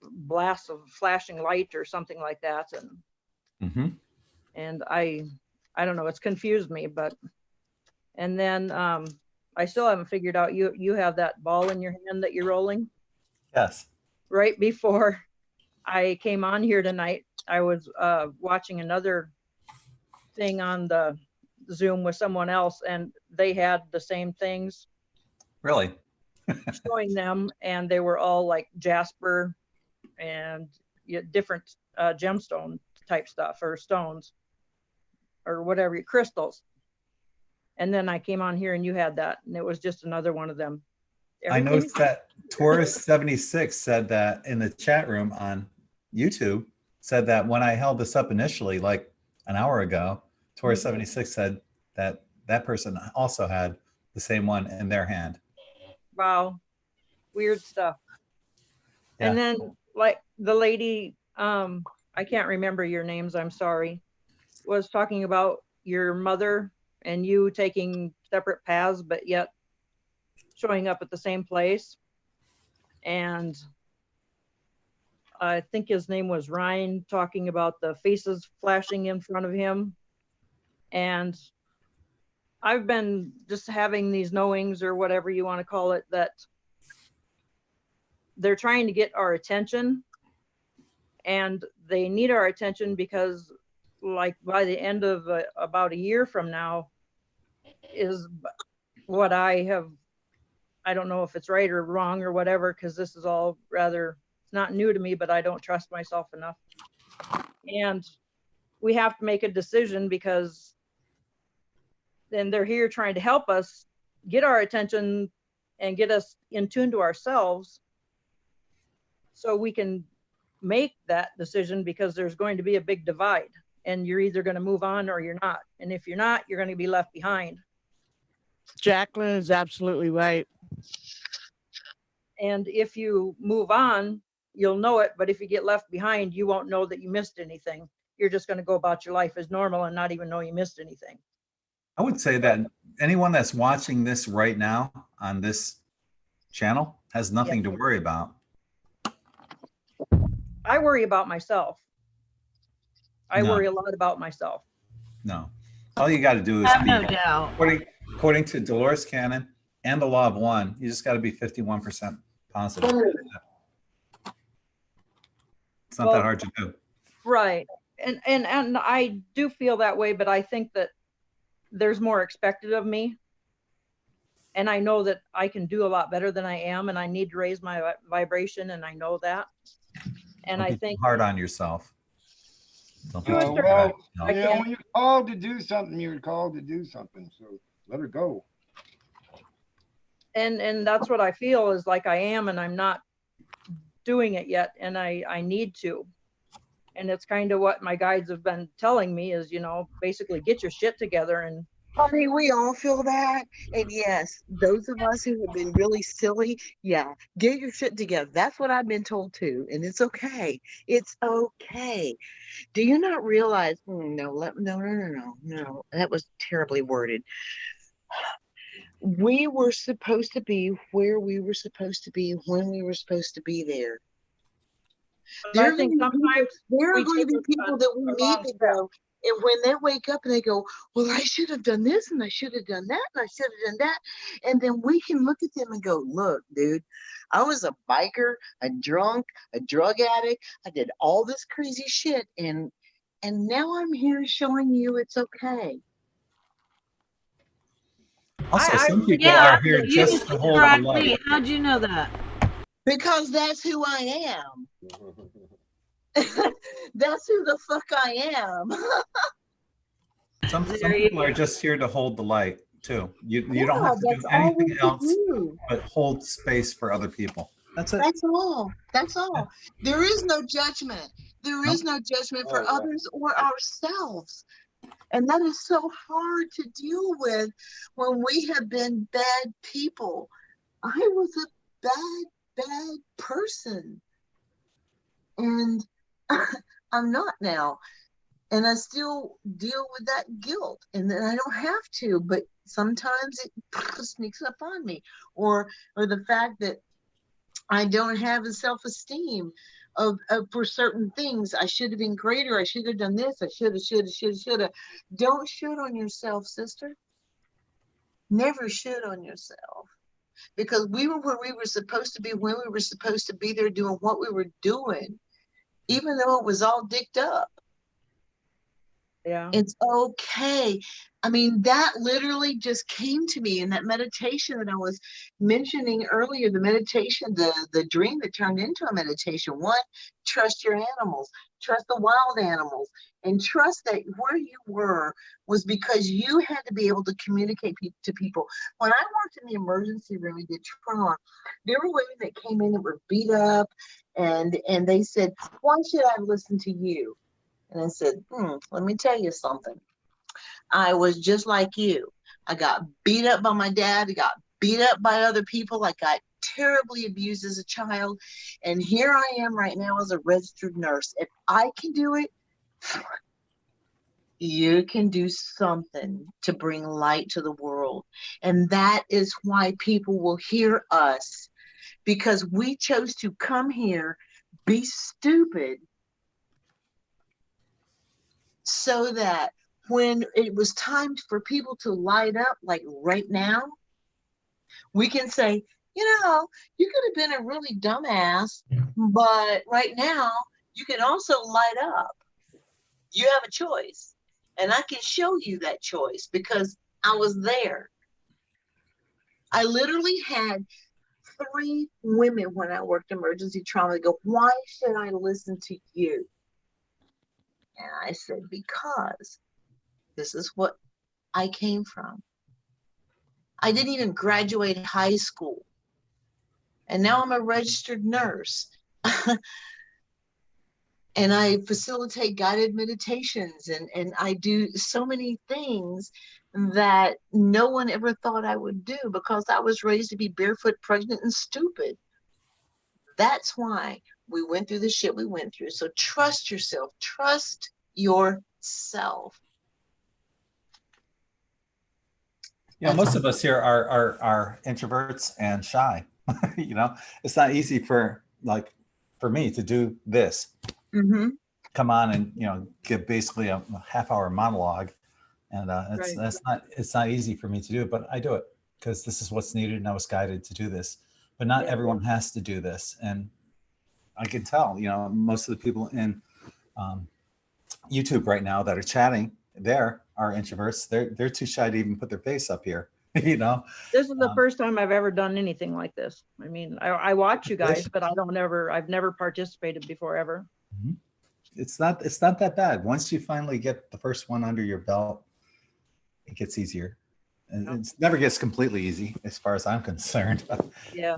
Speaker 16: blasts of flashing light or something like that. And I don't know, it's confused me, but, and then I still haven't figured out, you have that ball in your hand that you're rolling?
Speaker 2: Yes.
Speaker 16: Right before I came on here tonight, I was watching another thing on the Zoom with someone else, and they had the same things.
Speaker 2: Really?
Speaker 16: Showing them, and they were all like jasper and different gemstone type stuff, or stones, or whatever, crystals. And then I came on here and you had that, and it was just another one of them.
Speaker 2: I noticed that Taurus 76 said that in the chat room on YouTube, said that when I held this up initially, like an hour ago, Taurus 76 said that that person also had the same one in their hand.
Speaker 16: Wow, weird stuff.
Speaker 2: Yeah.
Speaker 16: And then like the lady, I can't remember your names, I'm sorry, was talking about your mother and you taking separate paths, but yet showing up at the same place. And I think his name was Ryan, talking about the faces flashing in front of him. And I've been just having these knowings, or whatever you want to call it, that they're trying to get our attention, and they need our attention because like by the end of about a year from now is what I don't know if it's right or wrong or whatever, because this is all rather, it's not new to me, but I don't trust myself enough. And we have to make a decision, because then they're here trying to help us get our attention and get us in tune to ourselves so we can make that decision, because there's going to be a big divide and you're either going to move on or you're not. And if you're not, you're going to be left behind.
Speaker 7: Jacqueline is absolutely right.
Speaker 16: And if you move on, you'll know it. But if you get left behind, you won't know that you missed anything. You're just going to go about your life as normal and not even know you missed anything.
Speaker 2: I would say that anyone that's watching this right now on this channel has nothing to worry about.
Speaker 16: I worry about myself. I worry a lot about myself.
Speaker 2: No. All you got to do is be,
Speaker 5: no doubt.
Speaker 2: According to Dolores Cannon and the Law of One, you just got to be 51% positive. It's not that hard to do.
Speaker 16: Right. And I do feel that way, but I think that there's more expected of me. And I know that I can do a lot better than I am, and I need to raise my vibration, and I know that. And I think
Speaker 2: hard on yourself. Don't be
Speaker 16: To a
Speaker 2: too
Speaker 16: certain
Speaker 2: hard.
Speaker 16: I
Speaker 6: when
Speaker 16: can't-
Speaker 6: you're called to do something, you're called to do something. So let her go.
Speaker 16: and that's what I feel is like I am, and I'm not doing it yet, and I need to. And it's kind of what my guides have been telling me is, you know, basically get your shit together. And
Speaker 11: Honey, we all feel that. And yes, those of us who have been really silly, yeah, get your shit together. That's what I've been told too. And it's okay. It's okay. Do you not realize? No, that was terribly worded. We were supposed to be where we were supposed to be when we were supposed to be there.
Speaker 16: I think sometimes
Speaker 11: there
Speaker 16: we
Speaker 11: are going to
Speaker 16: take
Speaker 11: be people that we meet that go, and when they wake up and they go, well, I should have done this and I should have done that and I should have done that. And then we can look at them and go, look, dude, I was a biker, a drunk, a drug addict. I did all this crazy shit. And now I'm here showing you it's okay.
Speaker 2: Also, some people are here just to hold the light.
Speaker 5: How'd you know that?
Speaker 11: Because that's who I am. That's who the fuck I am.
Speaker 2: Some people are just here to hold the light too. You don't have to do
Speaker 11: that's all
Speaker 2: anything
Speaker 11: we
Speaker 2: else
Speaker 11: do.
Speaker 2: but hold space for other people. That's it.
Speaker 11: That's all. That's all. There is no judgment. There is no judgment for others or ourselves. And that is so hard to deal with when we have been bad people. I was a bad person. And I'm not now. And I still deal with that guilt. And then I don't have to, but sometimes it sneaks up on me. Or the fact that I don't have a self-esteem of for certain things. I should have been greater. I should have done this. I should have. Don't should on yourself, sister. Never should on yourself. Because we were where we were supposed to be when we were supposed to be there doing what we were doing, even though it was all dicked up.
Speaker 16: Yeah.
Speaker 11: It's okay. I mean, that literally just came to me in that meditation that I was mentioning earlier, the meditation, the dream that turned into a meditation. One, trust your animals, trust the wild animals, and trust that where you were was because you had to be able to communicate to people. When I worked in the emergency room and did trauma, there were women that came in that were beat up, and they said, why should I listen to you? And I said, let me tell you something. I was just like you. I got beat up by my dad. I got beat up by other people. I got terribly abused as a child. And here I am right now as a registered nurse. If I can do it, you can do something to bring light to the world. And that is why people will hear us, because we chose to come here, be stupid, so that when it was time for people to light up, like right now, we can say, you know, you could have been a really dumbass, but right now you can also light up. You have a choice. And I can show you that choice because I was there. I literally had 3 women when I worked emergency trauma go, why should I listen to you? And I said, because this is what I came from. I didn't even graduate high school. And now I'm a registered nurse. And I facilitate guided meditations, and I do so many things that no one ever thought I would do because I was raised to be barefoot, pregnant, and stupid. That's why we went through the shit we went through. So trust yourself. Trust yourself.
Speaker 2: Yeah, most of us here are introverts and shy. You know, it's not easy for me to do this.
Speaker 11: Mm-hmm.
Speaker 2: Come on and give basically a half-hour monologue, and it's not easy for me to do it, but I do it because this is what's needed, and I was guided to do this. But not everyone has to do this, and I can tell. Most of the people in YouTube right now that are chatting there are introverts. They're too shy to even put their face up here. you know.
Speaker 16: This is the first time I've ever done anything like this. I mean, I watch you guys, but I've never participated before ever.
Speaker 2: It's not that bad. Once you finally get the first one under your belt, it gets easier. And it never gets completely easy as far as I'm concerned.
Speaker 16: Yeah.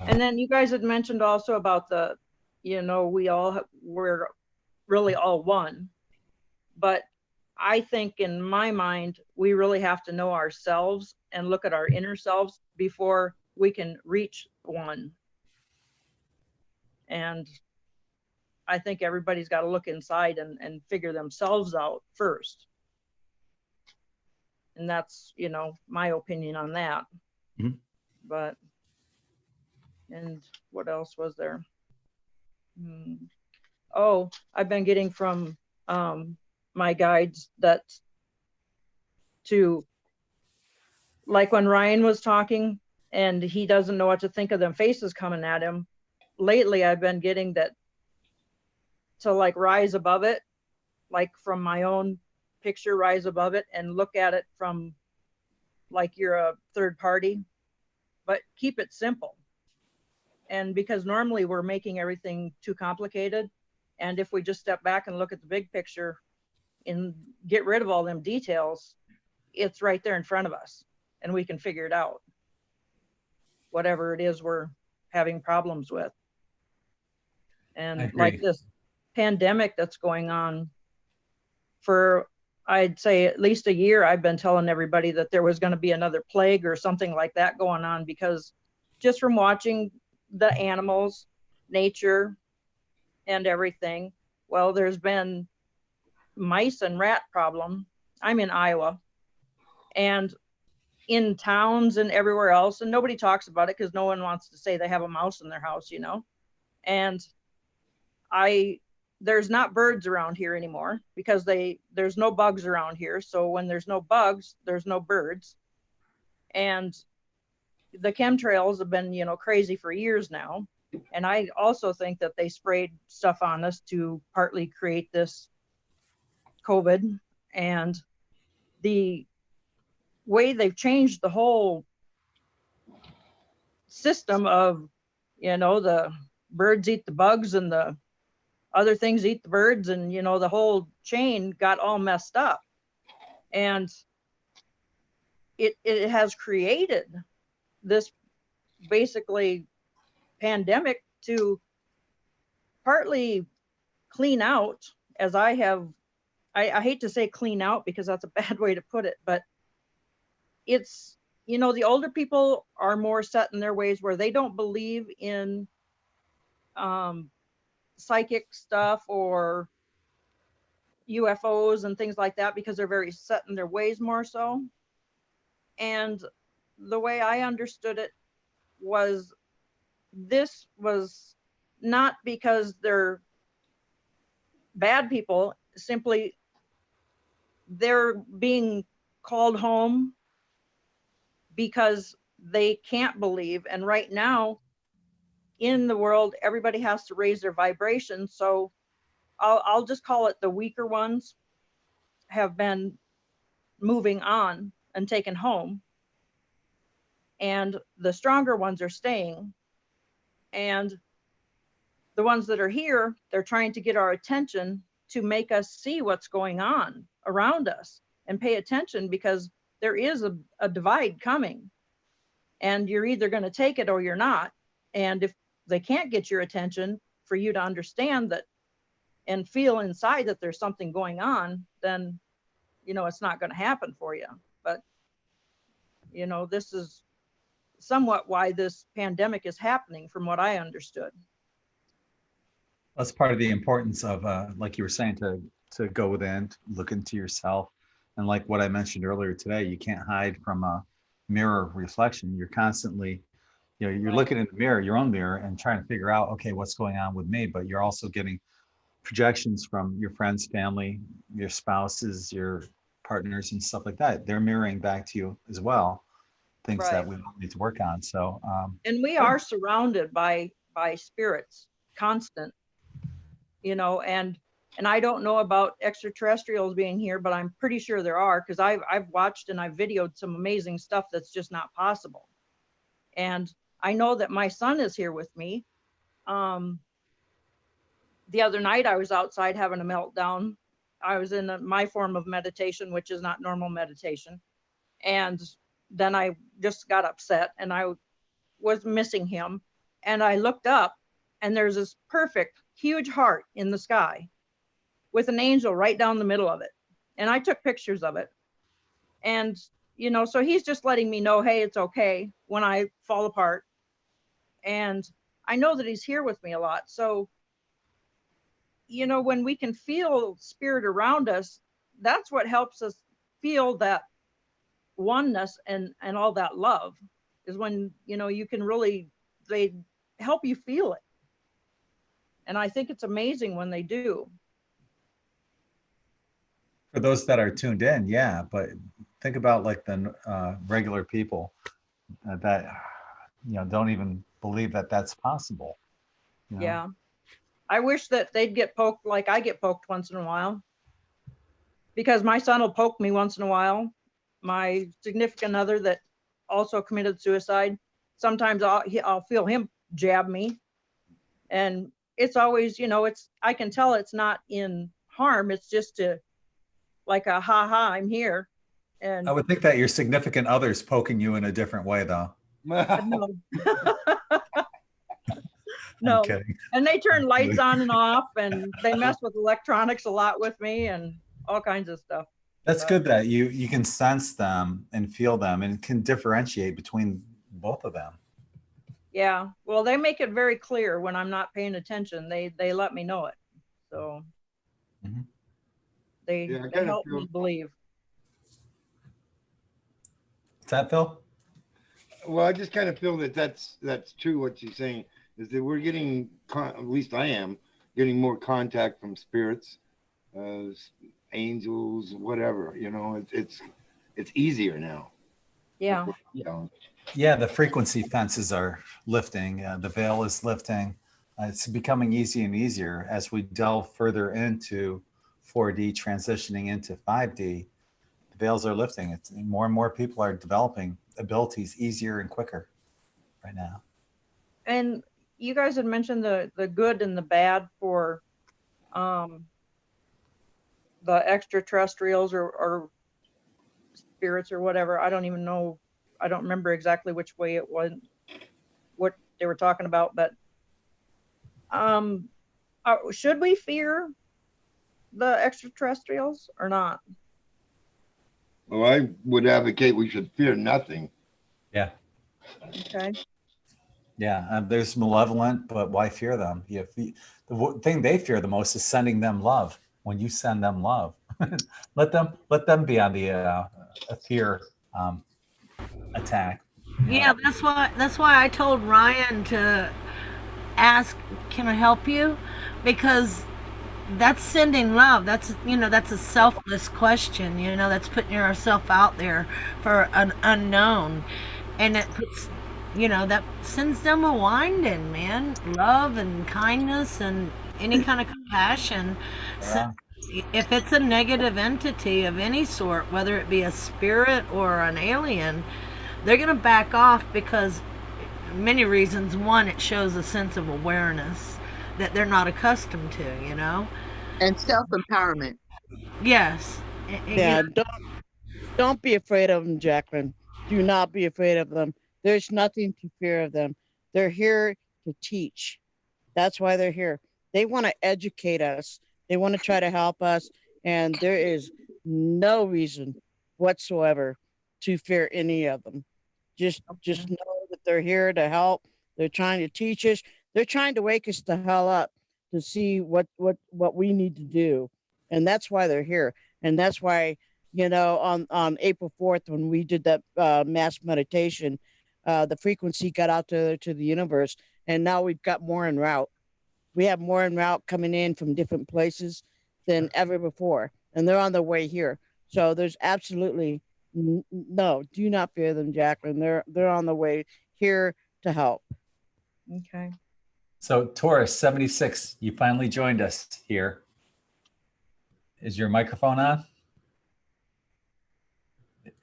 Speaker 16: And then you guys had mentioned also about the, we're really all one. But I think in my mind, we really have to know ourselves and look at our inner selves before we can reach one. And I think everybody's got to look inside and figure themselves out first. And that's, my opinion on that. But, and what else was there? Oh, I've been getting from my guides that like when Ryan was talking and he doesn't know what to think of them faces coming at him. Lately, I've been getting that to like rise above it, like from my own picture, rise above it and look at it from like you're a third party, but keep it simple. And because normally we're making everything too complicated. And if we just step back and look at the big picture and get rid of all them details, it's right there in front of us and we can figure it out. Whatever it is we're having problems with. And like this pandemic that's going on for, I'd say at least a year, I've been telling everybody that there was going to be another plague or something like that going on, because just from watching the animals, nature, and everything, well, there's been mice and rat problem. I'm in Iowa, and in towns and everywhere else, and nobody talks about it because no one wants to say they have a mouse in their house, and there's not birds around here anymore because there's no bugs around here. So when there's no bugs, there's no birds. And the chemtrails have been, crazy for years now. And I also think that they sprayed stuff on us to partly create this COVID. And the way they've changed the whole system of, the birds eat the bugs and the other things eat the birds, and the whole chain got all messed up. And it has created this basically pandemic to partly clean out, as I hate to say clean out because that's a bad way to put it, but it's, the older people are more set in their ways where they don't believe in psychic stuff or UFOs and things like that because they're very set in their ways more so. And the way I understood it was this was not because they're bad people, simply they're being called home because they can't believe. And right now in the world, everybody has to raise their vibration. So I'll just call it the weaker ones have been moving on and taken home. And the stronger ones are staying. And the ones that are here, they're trying to get our attention to make us see what's going on around us and pay attention, because there is a divide coming. And you're either going to take it or you're not. And if they can't get your attention for you to understand that and feel inside that there's something going on, then, it's not going to happen for you. But, this is somewhat why this pandemic is happening from what I understood.
Speaker 2: That's part of the importance of, like you were saying, to go within, look into yourself. And like what I mentioned earlier today, you can't hide from a mirror reflection. You're constantly, you're looking in the mirror, your own mirror, and trying to figure out, okay, what's going on with me? But you're also getting projections from your friends, family, your spouses, your partners, and stuff like that. They're mirroring back to you as well, things that we need to work on. So,
Speaker 16: and we are surrounded by spirits, constant, and And I don't know about extraterrestrials being here, but I'm pretty sure there are, because I've watched and I've videoed some amazing stuff that's just not possible. And I know that my son is here with me. The other night I was outside having a meltdown. I was in my form of meditation, which is not normal meditation. And then I just got upset and I was missing him. And I looked up and there's this perfect, huge heart in the sky with an angel right down the middle of it. And I took pictures of it. And, you know, so he's just letting me know, hey, it's okay when I fall apart. And I know that he's here with me a lot. So, you know, when we can feel spirit around us, that's what helps us feel that oneness and all that love, is when, you know, you can really, they help you feel it. And I think it's amazing when they do.
Speaker 2: For those that are tuned in, yeah, but think about like the regular people that, you know, don't even believe that that's possible. You know?
Speaker 16: Yeah. I wish that they'd get poked like I get poked once in a while, because my son will poke me once in a while. My significant other that also committed suicide, sometimes I'll feel him jab me. And it's always, you know, I can tell it's not in harm. It's just to, like a ha, I'm here. And
Speaker 2: I would think that your significant other's poking you in a different way, though.
Speaker 16: no. No. And they turn lights on and off, and they mess with electronics a lot with me and all kinds of stuff.
Speaker 2: That's good that you can sense them and feel them and can differentiate between both of them.
Speaker 16: Yeah, well, they make it very clear when I'm not paying attention. They let me know it. So they help me believe.
Speaker 2: Is that Phil?
Speaker 6: Well, I just kind of feel that that's true. What she's saying is that we're getting, at least I am, getting more contact from spirits, angels, whatever. You know, it's easier now.
Speaker 16: Yeah.
Speaker 6: You know.
Speaker 2: Yeah, the frequency fences are lifting. The veil is lifting. It's becoming easier and easier as we delve further into 4D, transitioning into 5D. The veils are lifting. It's more and more people are developing abilities easier and quicker right now.
Speaker 16: And you guys had mentioned the good and the bad for the extraterrestrials or spirits or whatever. I don't even know. I don't remember exactly which way it was, what they were talking about, but should we fear the extraterrestrials or not?
Speaker 6: Well, I would advocate we should fear nothing.
Speaker 2: Yeah.
Speaker 16: Okay.
Speaker 2: Yeah, there's malevolent, but why fear them? The thing they fear the most is sending them love. When you send them love, let them be on the fear attack.
Speaker 5: Yeah, that's why I told Ryan to ask, can I help you? Because that's sending love. That's, you know, that's a selfless question. You know, that's putting yourself out there for an unknown, and it puts, you know, that sends them a winding, man. Love and kindness and any kind of compassion.
Speaker 2: Yeah.
Speaker 5: So if it's a negative entity of any sort, whether it be a spirit or an alien, they're going to back off because many reasons. One, it shows a sense of awareness that they're not accustomed to, you know?
Speaker 11: And self-empowerment.
Speaker 5: Yes.
Speaker 7: Yeah, don't be afraid of them, Jacqueline. Do not be afraid of them. There's nothing to fear of them. They're here to teach. That's why they're here. They want to educate us. They want to try to help us. And there is no reason whatsoever to fear any of them. Just know that they're here to help. They're trying to teach us. They're trying to wake us the hell up to see what we need to do. And that's why they're here. And that's why, you know, on April 4th, when we did that mass meditation, the frequency got out to the universe. And now we've got more en route. We have more en route coming in from different places than ever before. And they're on their way here. So there's absolutely no, do not fear them, Jacqueline. They're on the way here to help.
Speaker 16: Okay.
Speaker 2: So Taurus 76, you finally joined us here. Is your microphone on?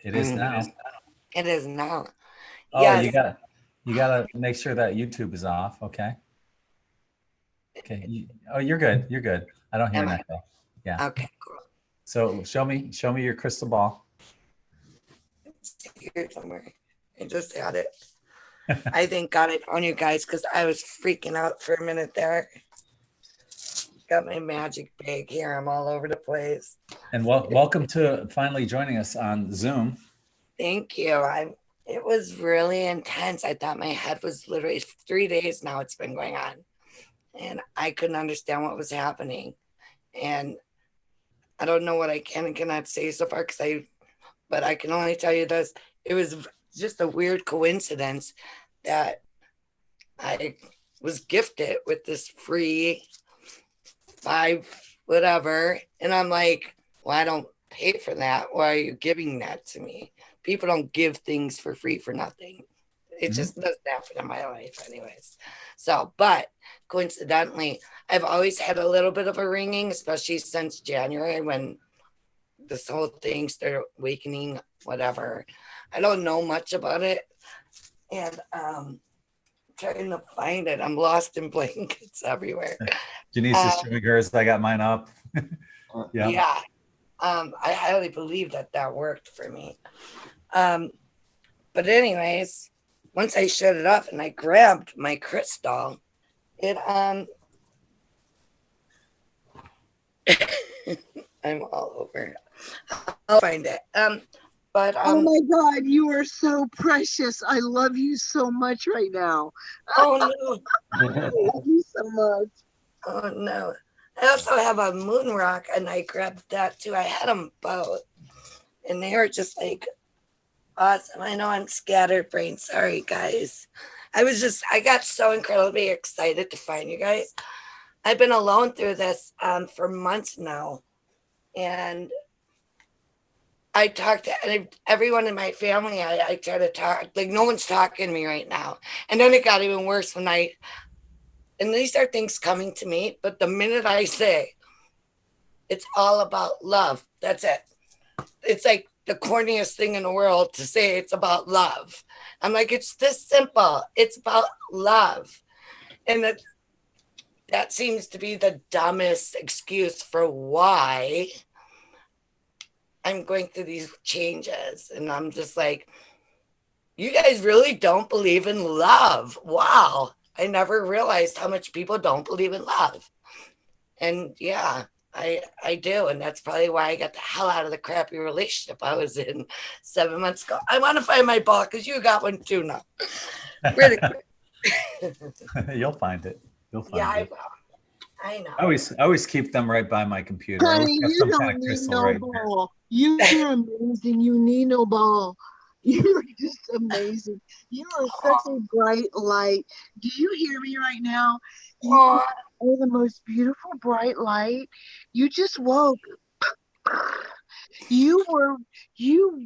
Speaker 2: It is now.
Speaker 17: It is now.
Speaker 2: Oh,
Speaker 17: Yes.
Speaker 2: you gotta make sure that YouTube is off. Okay. Okay. Oh, you're good. You're good. I don't hear an echo. Yeah.
Speaker 17: Okay, cool.
Speaker 2: So show me your crystal ball.
Speaker 17: It's here somewhere. I just had it. I thank God I found you guys because I was freaking out for a minute there. Got my magic bag here. I'm all over the place.
Speaker 2: And welcome to finally joining us on Zoom.
Speaker 17: Thank you. It was really intense. I thought my head was literally 3 days now it's been going on. And I couldn't understand what was happening. And I don't know what I can and cannot say so far but I can only tell you this. It was just a weird coincidence that I was gifted with this free 5 whatever. And I'm like, well, I don't pay for that. Why are you giving that to me? People don't give things for free for nothing. It just doesn't happen in my life anyways. So, but coincidentally, I've always had a little bit of a ringing, especially since January when this whole thing started awakening, whatever. I don't know much about it. And trying to find it. I'm lost in blankets everywhere.
Speaker 2: Janice is showing hers. I got mine up. Yeah.
Speaker 17: Yeah. I highly believe that worked for me. But anyways, once I shut it off and I grabbed my crystal, it I'm all over it. I'll find it. But
Speaker 8: oh my God, you are so precious. I love you so much right now.
Speaker 17: Oh no.
Speaker 8: I love you so much.
Speaker 17: Oh no. I also have a moon rock and I grabbed that too. I had them both. And they were just like awesome. I know I'm scattered brain. Sorry guys. I got so incredibly excited to find you guys. I've been alone through this for months now. And I talk to everyone in my family. I try to talk, like no one's talking to me right now. And then it got even worse when and these are things coming to me, but the minute I say it's all about love, that's it. It's like the corniest thing in the world to say it's about love. I'm like, it's this simple. It's about love. And that seems to be the dumbest excuse for why I'm going through these changes. And I'm just like, you guys really don't believe in love. Wow. I never realized how much people don't believe in love. And yeah, I do. And that's probably why I got the hell out of the crappy relationship I was in 7 months ago. I want to find my ball because you got one too now. Really quick.
Speaker 2: You'll find it. You'll find it.
Speaker 17: I know.
Speaker 2: I always keep them right by my computer.
Speaker 8: Honey, you don't need no ball. You're amazing. You need no ball. You're just amazing. You are such a bright light. Do you hear me right now? You are the most beautiful bright light. You just woke. You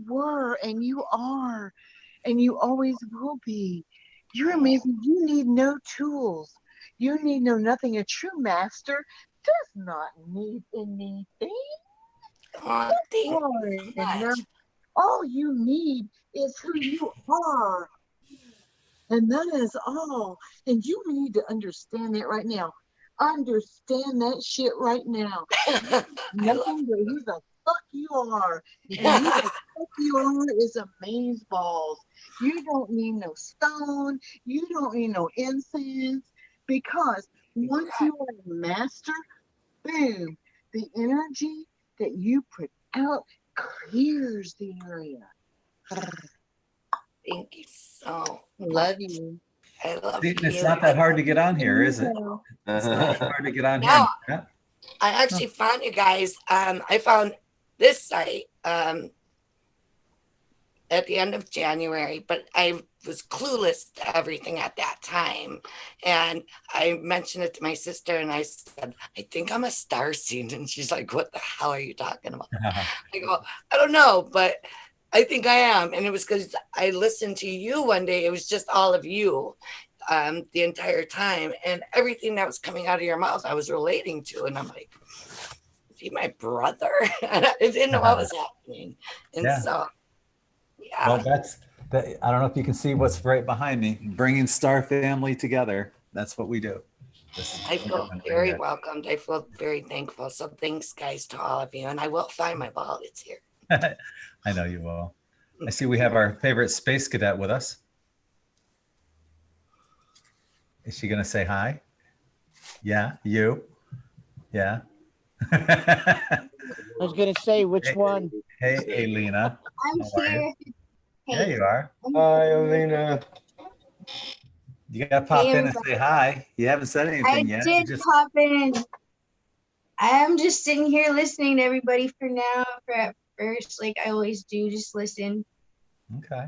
Speaker 8: were, and you are, and you always will be. You're amazing. You need no tools. You need no nothing. A true master does not need anything. All you need is who you are. And that is all. And you need to understand that right now. Understand that shit right now. Nothing but who the fuck you are. And who the fuck you are is amazeballs. You don't need no stone. You don't need no incense. Because once you are a master, boom, the energy that you put out clears the area.
Speaker 17: Thank you so much.
Speaker 8: Love you.
Speaker 17: I love
Speaker 2: See,
Speaker 17: you.
Speaker 2: it's not that hard to get on here, is it? It's not that hard to get on here.
Speaker 17: No, I actually found you guys. I found this site at the end of January, but I was clueless to everything at that time. And I mentioned it to my sister and I said, I think I'm a star seed. And she's like, what the hell are you talking about? I go, I don't know, but I think I am. And it was because I listened to you one day. It was just all of you the entire time. And everything that was coming out of your mouth, I was relating to. And I'm like, he my brother? I didn't know what was happening. And
Speaker 2: Yeah.
Speaker 17: so, yeah.
Speaker 2: Well, I don't know if you can see what's right behind me, bringing Star Family together. That's what we do.
Speaker 17: I feel very welcomed. I feel very thankful. So thanks, guys, to all of you. And I will find my ball. It's here.
Speaker 2: I know you will. I see we have our favorite space cadet with us. Is she going to say hi? Yeah, you? Yeah.
Speaker 7: I was going to say which one.
Speaker 2: Hey, Alina.
Speaker 18: I'm
Speaker 2: How are
Speaker 18: here.
Speaker 2: you?
Speaker 18: Hey.
Speaker 2: There you are.
Speaker 6: Hi, Alina.
Speaker 2: You got to pop
Speaker 18: Hey,
Speaker 2: in and say hi. You haven't said
Speaker 18: I
Speaker 2: anything yet. You
Speaker 18: did
Speaker 2: just...
Speaker 18: pop in. I am just sitting here listening to everybody for now. For at first, like I always do, just listen.
Speaker 2: Okay.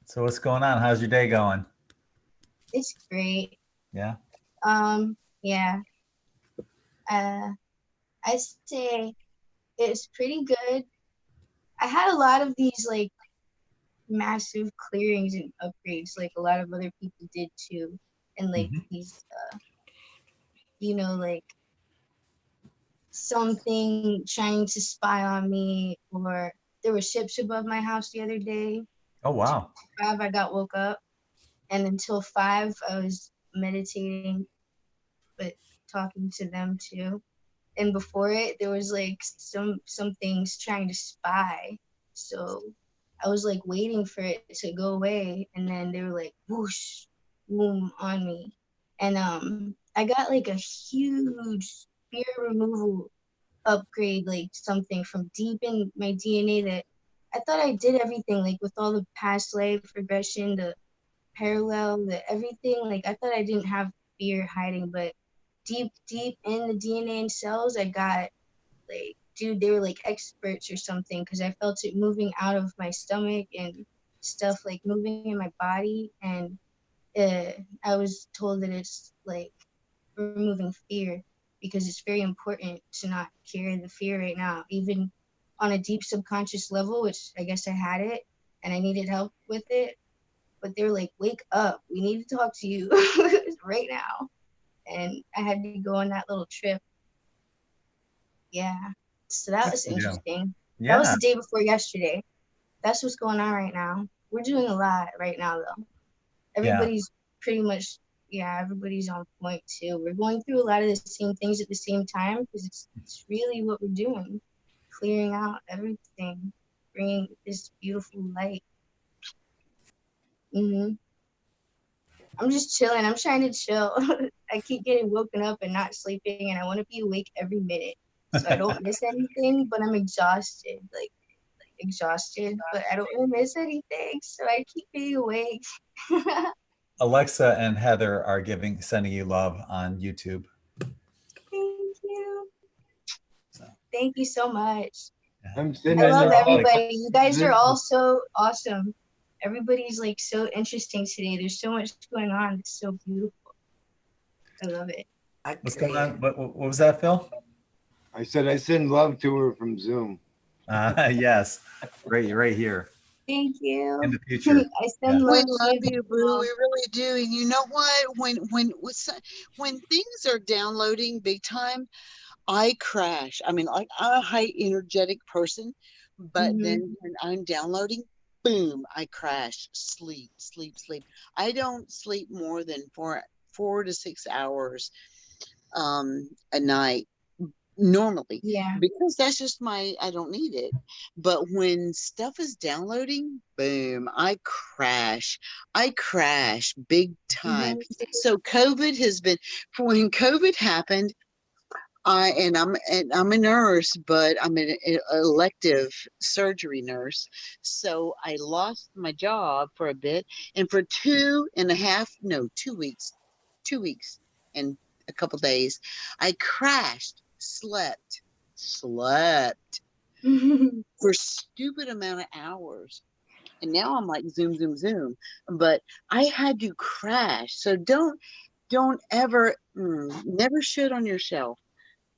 Speaker 2: So what's going on? How's your day going?
Speaker 18: It's great.
Speaker 2: Yeah.
Speaker 18: Yeah. I say it's pretty good. I had a lot of these like massive clearings and upgrades, like a lot of other people did too, and like these, you know, like something trying to spy on me, or there were ships above my house the other day.
Speaker 2: Oh wow.
Speaker 18: 5, I got woke up, and until 5, I was meditating, but talking to them too. And before it, there was like some things trying to spy. So I was like waiting for it to go away, and then they were like whoosh, boom on me. And I got like a huge fear removal upgrade, like something from deep in my DNA that I thought I did everything, like with all the past life regression, the parallel, the everything. Like I thought I didn't have fear hiding, but deep in the DNA and cells, I got like, dude, they were like experts or something, because I felt it moving out of my stomach and stuff, like moving in my body. And I was told that it's like removing fear, because it's very important to not carry the fear right now, even on a deep subconscious level, which I guess I had it and I needed help with it. But they were like, wake up, we need to talk to you right now. And I had to go on that little trip. Yeah. So that was interesting.
Speaker 2: Yeah.
Speaker 18: That was the day before yesterday. That's what's going on right now. We're doing a lot right now, though. Everybody's pretty much, everybody's on point, too. We're going through a lot of the same things at the same time, because it's really what we're doing. Clearing out everything. Bringing this beautiful light. I'm just chilling. I'm trying to chill. I keep getting woken up and not sleeping, and I want to be awake every minute so I don't miss anything, but I'm exhausted, like exhausted, but I don't want to miss anything, so I keep being awake.
Speaker 2: Alexa and Heather are sending you love on YouTube.
Speaker 18: Thank you. Thank you so much.
Speaker 6: I
Speaker 18: love everybody. You guys are all so awesome. Everybody's like so interesting today. There's so much going on. It's so beautiful. I love it.
Speaker 2: What's going on? What was that, Phil?
Speaker 6: I said I send love to her from Zoom.
Speaker 2: Yes, right here.
Speaker 18: Thank you.
Speaker 2: In the future.
Speaker 18: I send love.
Speaker 8: We love you, boo. We really do. And you know what? When things are downloading big time, I crash. I mean, like, I'm a high energetic person, but then when I'm downloading, boom, I crash. Sleep. I don't sleep more than 4 to 6 hours a night normally. Yeah. Because that's just I don't need it. But when stuff is downloading, boom, I crash big time. So COVID has been, when COVID happened, I'm a nurse, but I'm an elective surgery nurse. So I lost my job for a bit, and for 2 weeks and a couple days, I crashed, slept for stupid amount of hours. And now I'm like zoom. But I had to crash. So don't ever, never shit on yourself.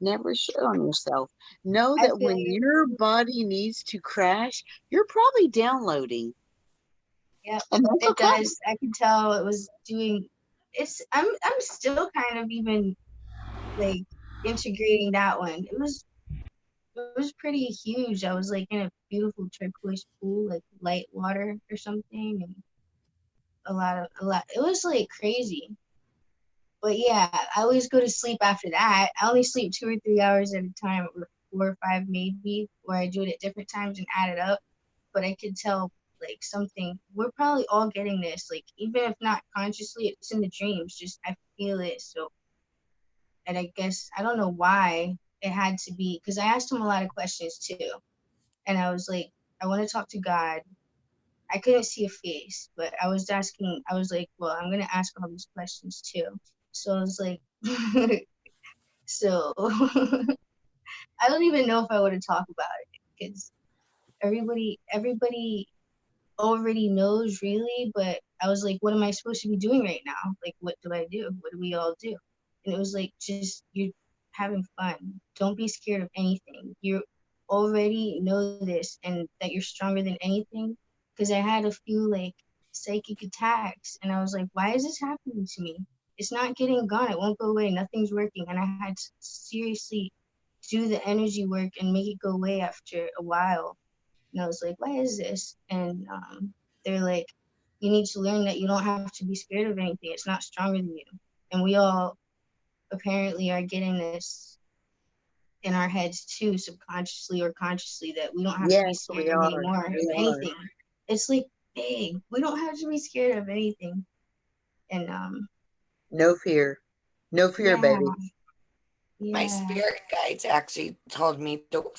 Speaker 8: Never shit on yourself. Know that when your body needs to crash, you're probably downloading.
Speaker 18: Yeah, it does. I could tell it was doing. I'm still kind of even like integrating that one. It was pretty huge. I was like in a beautiful turquoise pool, like light water or something, and a lot. It was like crazy. But yeah, I always go to sleep after that. I only sleep 2 or 3 hours at a time, or 4 or 5 maybe, or I do it at different times and add it up. But I could tell like something. We're probably all getting this, like even if not consciously, it's in the dreams. Just I feel it. So, and I guess I don't know why it had to be, because I asked him a lot of questions too, and I was like, I want to talk to God. I couldn't see a face, but I was asking. I was like, well, I'm gonna ask all these questions too. So I was like, so I don't even know if I want to talk about it because everybody already knows really, but I was like, what am I supposed to be doing right now? Like, what do I do? What do we all do? And it was like, just you're having fun. Don't be scared of anything. You already know this and that you're stronger than anything. Because I had a few like psychic attacks and I was like, why is this happening to me? It's not getting gone. It won't go away. Nothing's working. And I had to seriously do the energy work and make it go away after a while. And I was like, why is this? And they're like, you need to learn that you don't have to be scared of anything. It's not stronger than you. And we all apparently are getting this in our heads too, subconsciously or consciously, that we don't have to be
Speaker 11: Yes, we
Speaker 18: scared
Speaker 11: are.
Speaker 18: anymore of
Speaker 11: We are.
Speaker 18: anything. It's like, hey, we don't have to be scared of anything. And
Speaker 11: No fear. No fear,
Speaker 18: yeah,
Speaker 11: baby.
Speaker 17: My
Speaker 18: yeah.
Speaker 17: spirit guides actually told me to.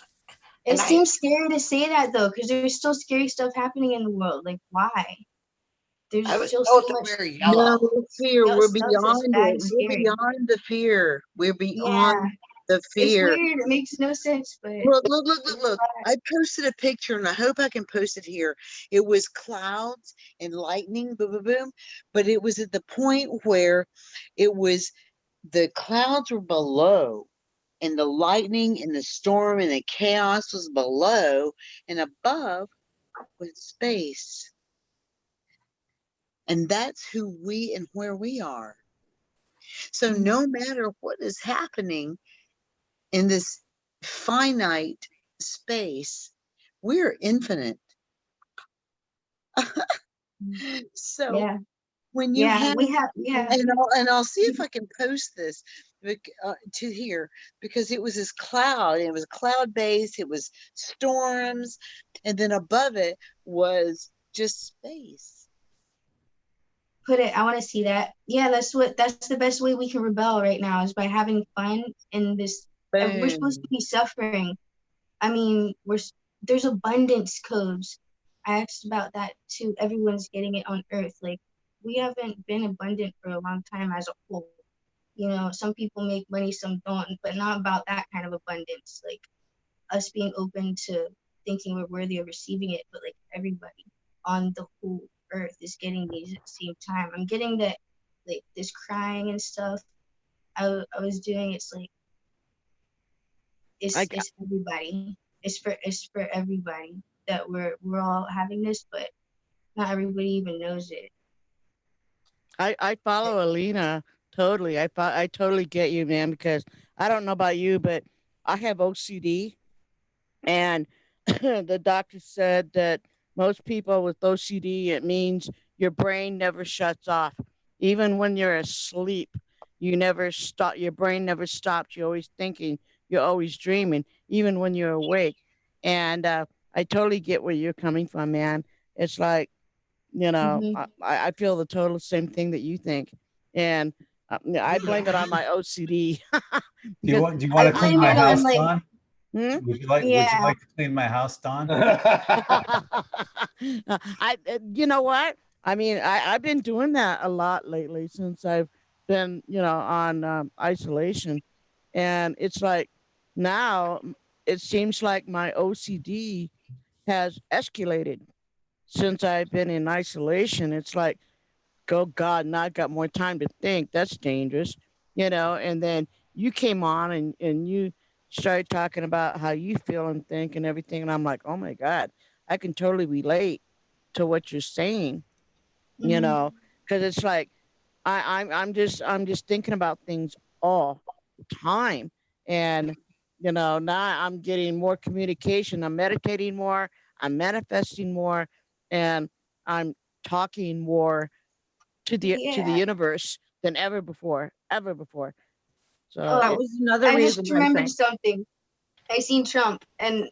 Speaker 18: It seems scary to say that though, because there's still scary stuff happening in the world. Like, why? There's
Speaker 17: I was
Speaker 18: still
Speaker 17: told
Speaker 18: so
Speaker 17: to
Speaker 18: much
Speaker 17: wear yellow.
Speaker 11: No fear. We're
Speaker 18: stuff that's
Speaker 11: beyond
Speaker 18: bad
Speaker 11: it.
Speaker 18: and
Speaker 11: We're
Speaker 18: scary.
Speaker 11: beyond the fear. We're
Speaker 18: Yeah,
Speaker 11: beyond the
Speaker 18: it's
Speaker 11: fear.
Speaker 18: weird. It makes no sense, but
Speaker 11: Look. I posted a picture and I hope I can post it here. It was clouds and lightning, boom, boom, boom. But it was at the point where it was the clouds were below and the lightning and the storm and the chaos was below, and above was space. And that's who we and where we are. So no matter what is happening in this finite space, we're infinite. So
Speaker 18: yeah,
Speaker 11: when you
Speaker 18: yeah,
Speaker 11: have,
Speaker 18: we have, yeah.
Speaker 11: and I'll see if I can post this to here, because it was this cloud, and it was cloud base, it was storms, and then above it was just space.
Speaker 18: Put it. I want to see that. Yeah, that's the best way we can rebel right now, is by having fun in this. We're supposed to be suffering. I mean, there's abundance codes. I asked about that too. Everyone's getting it on Earth. Like, we haven't been abundant for a long time as a whole. You know, some people make money, some don't, but not about that kind of abundance. Like us being open to thinking we're worthy of receiving it, but like everybody on the whole Earth is getting these at the same time. I'm getting that, like this crying and stuff. I was doing. It's like it's everybody. It's for everybody that we're all having this, but not everybody even knows it.
Speaker 7: I follow Alina totally. I totally get you, man, because I don't know about you, but I have OCD, and the doctor said that most people with OCD, it means your brain never shuts off. Even when you're asleep, you never stop. Your brain never stops. You're always thinking. You're always dreaming, even when you're awake. And I totally get where you're coming from, man. It's like, I feel the total same thing that you think, and I blame it on my OCD.
Speaker 2: Do you want to clean my house, Don?
Speaker 7: Hmm?
Speaker 2: Would you like to clean my house, Don?
Speaker 7: You know what? I mean, I've been doing that a lot lately since I've been, on isolation, and it's like now it seems like my OCD has escalated since I've been in isolation. It's like, oh God, now I've got more time to think. That's dangerous, And then you came on and you started talking about how you feel and think and everything. And I'm like, oh my God, I can totally relate to what you're saying, because it's like I'm just thinking about things all time. And, you know, now I'm getting more communication. I'm meditating more. I'm manifesting more. And I'm talking more to the
Speaker 18: Yeah.
Speaker 7: universe than ever before. So
Speaker 16: That was another
Speaker 18: I just
Speaker 16: reason I
Speaker 18: remembered
Speaker 16: think.
Speaker 18: something. I seen Trump, and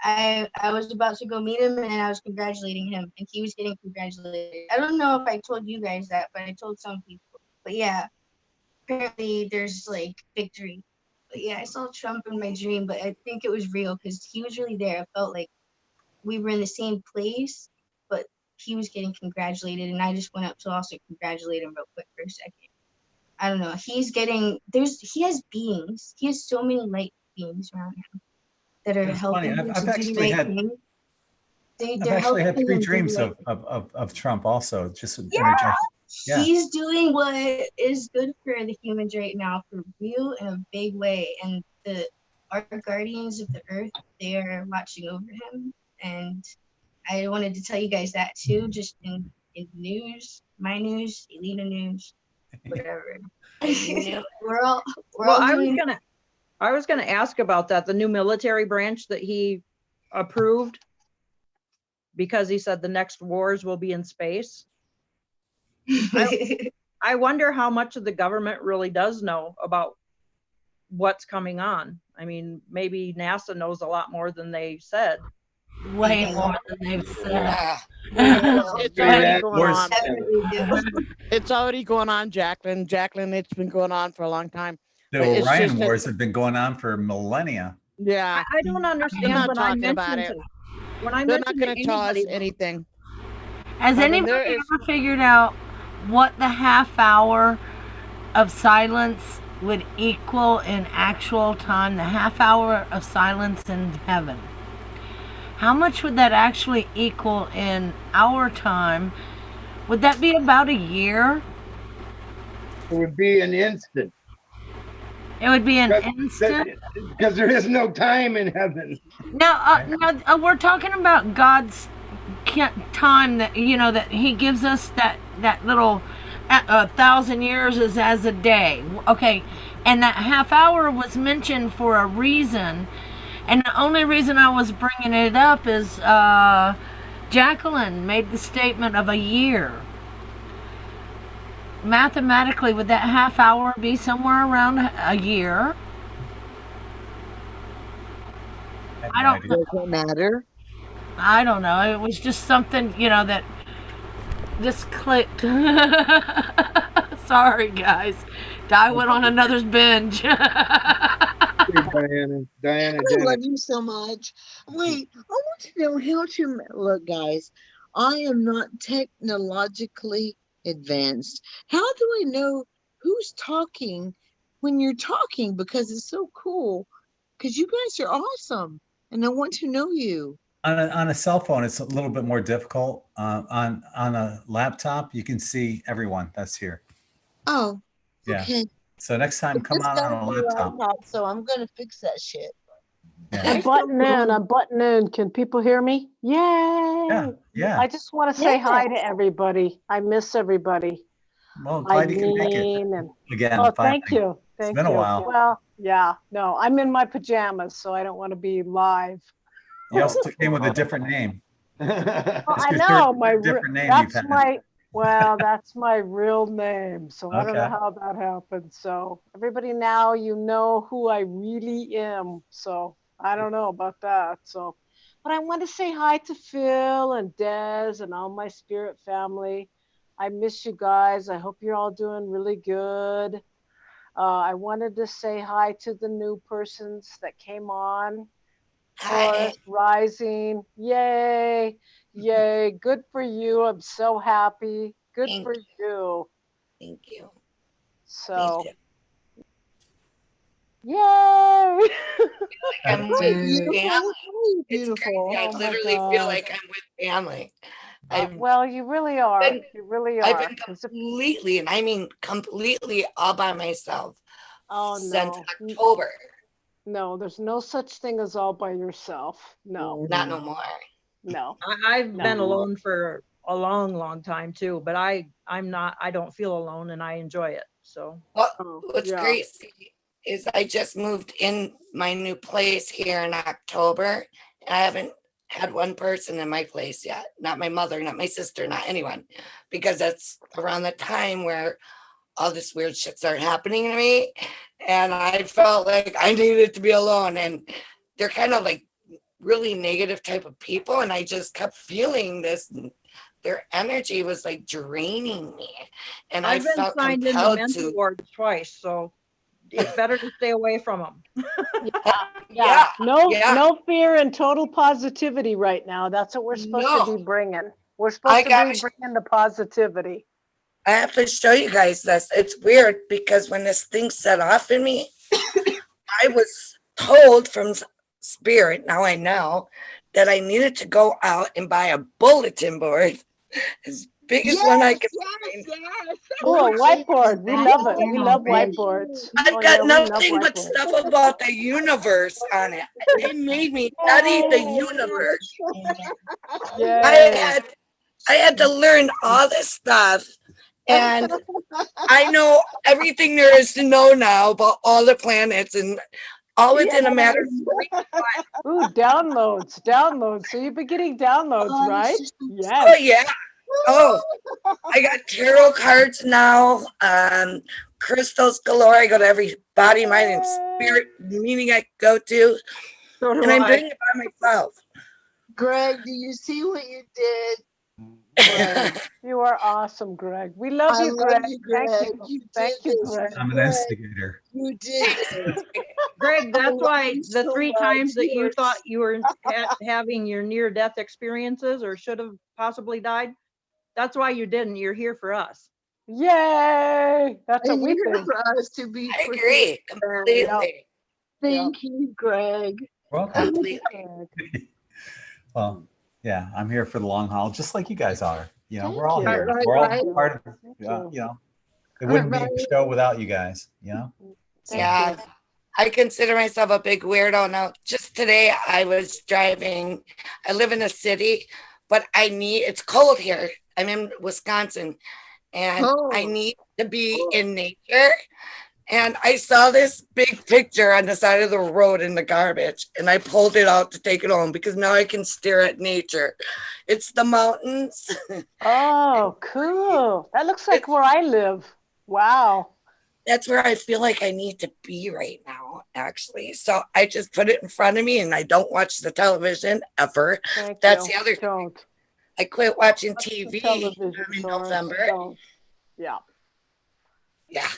Speaker 18: I was about to go meet him, and I was congratulating him, and he was getting congratulated. I don't know if I told you guys that, but I told some people. But yeah, apparently there's like victory. But yeah, I saw Trump in my dream, but I think it was real because he was really there. I felt like we were in the same place, but he was getting congratulated, and I just went up to also congratulate him real quick for a second. I don't know. He has beings. He has so many light beings around him that are
Speaker 2: It's funny.
Speaker 18: helping him
Speaker 2: I've
Speaker 18: to do
Speaker 2: actually
Speaker 18: the right
Speaker 2: had
Speaker 18: thing.
Speaker 2: I've
Speaker 18: They're
Speaker 2: actually had
Speaker 18: helping
Speaker 2: 3
Speaker 18: him do the
Speaker 2: dreams
Speaker 18: right
Speaker 2: of Trump also, just
Speaker 18: Yeah,
Speaker 2: interject. Yeah.
Speaker 18: he's doing what is good for the humans right now, for real, in a big way. And our guardians of the earth, they are watching over him. And I wanted to tell you guys that too, just in news, my news, Elena news, whatever. we're all doing.
Speaker 16: I was gonna ask about that, the new military branch that he approved, because he said the next wars will be in space. I wonder how much of the government really does know about what's coming on. I mean, maybe NASA knows a lot more than they said.
Speaker 5: Way more than they've said.
Speaker 7: It's already going
Speaker 2: Wars-
Speaker 7: on. It's already going on, Jacqueline. Jacqueline, it's been going on for a long time.
Speaker 2: The
Speaker 7: But it's
Speaker 2: Orion
Speaker 7: just that-
Speaker 2: Wars have been going on for millennia.
Speaker 7: Yeah.
Speaker 16: I don't understand
Speaker 7: They're not
Speaker 16: when I
Speaker 7: talking about
Speaker 16: mentioned
Speaker 7: it.
Speaker 16: when I
Speaker 7: They're not
Speaker 16: mentioned
Speaker 7: going
Speaker 16: to
Speaker 7: to tell us
Speaker 16: anybody,
Speaker 7: anything.
Speaker 5: Has
Speaker 7: I mean,
Speaker 5: anybody
Speaker 7: there is-
Speaker 5: ever figured out what the half hour of silence would equal in actual time? The half hour of silence in heaven. How much would that actually equal in our time? Would that be about a year?
Speaker 6: It would be an instant.
Speaker 5: It would be an instant?
Speaker 6: Because there is no time in heaven.
Speaker 5: Now, we're talking about God's time that, you know, that he gives us that little 1,000 years is as a day. Okay. And that half hour was mentioned for a reason. And the only reason I was bringing it up is Jacqueline made the statement of a year. Mathematically, would that half hour be somewhere around a year? I don't know.
Speaker 11: Does it matter?
Speaker 5: I don't know. It was just something, you know, that just clicked. Sorry, guys. I went on another binge.
Speaker 6: Diana,
Speaker 11: I love you so much. Wait, I want to know how to look, guys. I am not technologically advanced. How do I know who's talking when you're talking? Because it's so cool. Because you guys are awesome, and I want to know you.
Speaker 2: On a cell phone, it's a little bit more difficult. On a laptop, you can see everyone that's here.
Speaker 11: Oh,
Speaker 2: Yeah.
Speaker 11: okay.
Speaker 2: So next time, come
Speaker 11: It's
Speaker 2: on
Speaker 11: gotta
Speaker 2: a
Speaker 11: be
Speaker 2: laptop.
Speaker 11: laptop, so I'm gonna fix that shit.
Speaker 19: I'm butting in. I'm butting in. Can people hear me? Yay!
Speaker 2: Yeah.
Speaker 19: I just want to say hi to
Speaker 11: Yes.
Speaker 19: everybody. I miss everybody.
Speaker 2: Well, glad you can make it
Speaker 19: And
Speaker 2: again.
Speaker 19: oh, thank
Speaker 2: finally.
Speaker 19: you. Thank
Speaker 2: been a
Speaker 19: you.
Speaker 2: while.
Speaker 19: Well, yeah, no, I'm in my pajamas, so I don't want to be live.
Speaker 2: You also came with a different name.
Speaker 19: Well,
Speaker 2: That's
Speaker 19: I
Speaker 2: your
Speaker 19: know
Speaker 2: third different name you've
Speaker 19: that's
Speaker 2: had.
Speaker 19: that's my real name. So I don't know
Speaker 2: Okay.
Speaker 19: how that happened. So everybody now, you know who I really am. So I don't know about that. So, but I want to say hi to Phil and Des and all my spirit family. I miss you guys. I hope you're all doing really good. I wanted to say hi to the new persons that came on. Taurus rising. Yay. Yay. Good for you. I'm so happy. Good for you.
Speaker 17: Thank you.
Speaker 19: So, yay.
Speaker 17: I'm with family. It's crazy. I
Speaker 19: Oh my
Speaker 17: literally feel
Speaker 19: God.
Speaker 17: like I'm with family.
Speaker 19: Well, you really are. You really
Speaker 17: I've
Speaker 19: are.
Speaker 17: been completely, and I mean completely all by myself since October.
Speaker 19: No, there's no such thing as all by yourself. No.
Speaker 17: Not no more.
Speaker 19: No.
Speaker 16: I've
Speaker 19: No.
Speaker 16: been alone for a long, long time too, but I don't feel alone and I enjoy it. So
Speaker 17: what's great, is I just moved in my new place here in October. And I haven't had one person in my place yet. Not my mother, not my sister, not anyone. Because that's around the time where all this weird shit started happening to me. And I felt like I needed to be alone. And they're kind of like really negative type of people. And I just kept feeling this. Their energy was like draining me. And I
Speaker 16: I've been
Speaker 17: felt
Speaker 16: signed into
Speaker 17: compelled
Speaker 16: mental
Speaker 17: to.
Speaker 16: wards twice, so it's better to stay away from them.
Speaker 19: Yeah. No,
Speaker 17: yeah.
Speaker 19: no fear and total positivity right now. That's what we're supposed to be bringing. We're supposed to be bringing the positivity.
Speaker 17: I have to show you guys this. It's weird because when this thing set off in me, I was told from spirit, now I know, that I needed to go out and buy a bulletin board as big as one I could find.
Speaker 19: Oh, a whiteboard. We love it. We love whiteboards.
Speaker 17: I've got nothing but stuff about the universe on it. They made me study the universe. I had to learn all this stuff. And I know everything there is to know now about all the planets and all within a matter of 3 months.
Speaker 19: Ooh, downloads. So you've been getting downloads, right? Yes.
Speaker 17: Oh, yeah. Oh, I got tarot cards now, crystals galore. I go to every body, mind, and spirit meeting I go to. And I'm doing it by myself.
Speaker 11: Greg, do you see what you did?
Speaker 19: Greg, you are awesome, Greg. We love you, Greg. Thank you. Thank you, Greg.
Speaker 2: I'm an instigator.
Speaker 11: You did.
Speaker 16: Greg, that's why the 3 times that you thought you were having your near-death experiences or should have possibly died, that's why you didn't. You're here for us.
Speaker 19: Yay! That's what we think.
Speaker 11: For us to be.
Speaker 17: I agree completely.
Speaker 11: Thank you, Greg.
Speaker 2: Welcome. Well, yeah, I'm here for the long haul, just like you guys are. You know, we're all here.
Speaker 11: Right,
Speaker 2: We're all
Speaker 11: right.
Speaker 2: part of, you know, it wouldn't be a show without you guys, you know?
Speaker 17: Yeah, I consider myself a big weirdo now. Just today I was driving. I live in a city, but it's cold here. I'm in Wisconsin and I need to be in nature. And I saw this big picture on the side of the road in the garbage and I pulled it out to take it home because now I can stare at nature. It's the mountains.
Speaker 19: Oh, cool. That looks like where I live. Wow.
Speaker 17: That's where I feel like I need to be right now, actually. So I just put it in front of me and I don't watch the television ever. That's the other thing. I quit watching TV in November.
Speaker 19: Yeah.
Speaker 17: Yeah.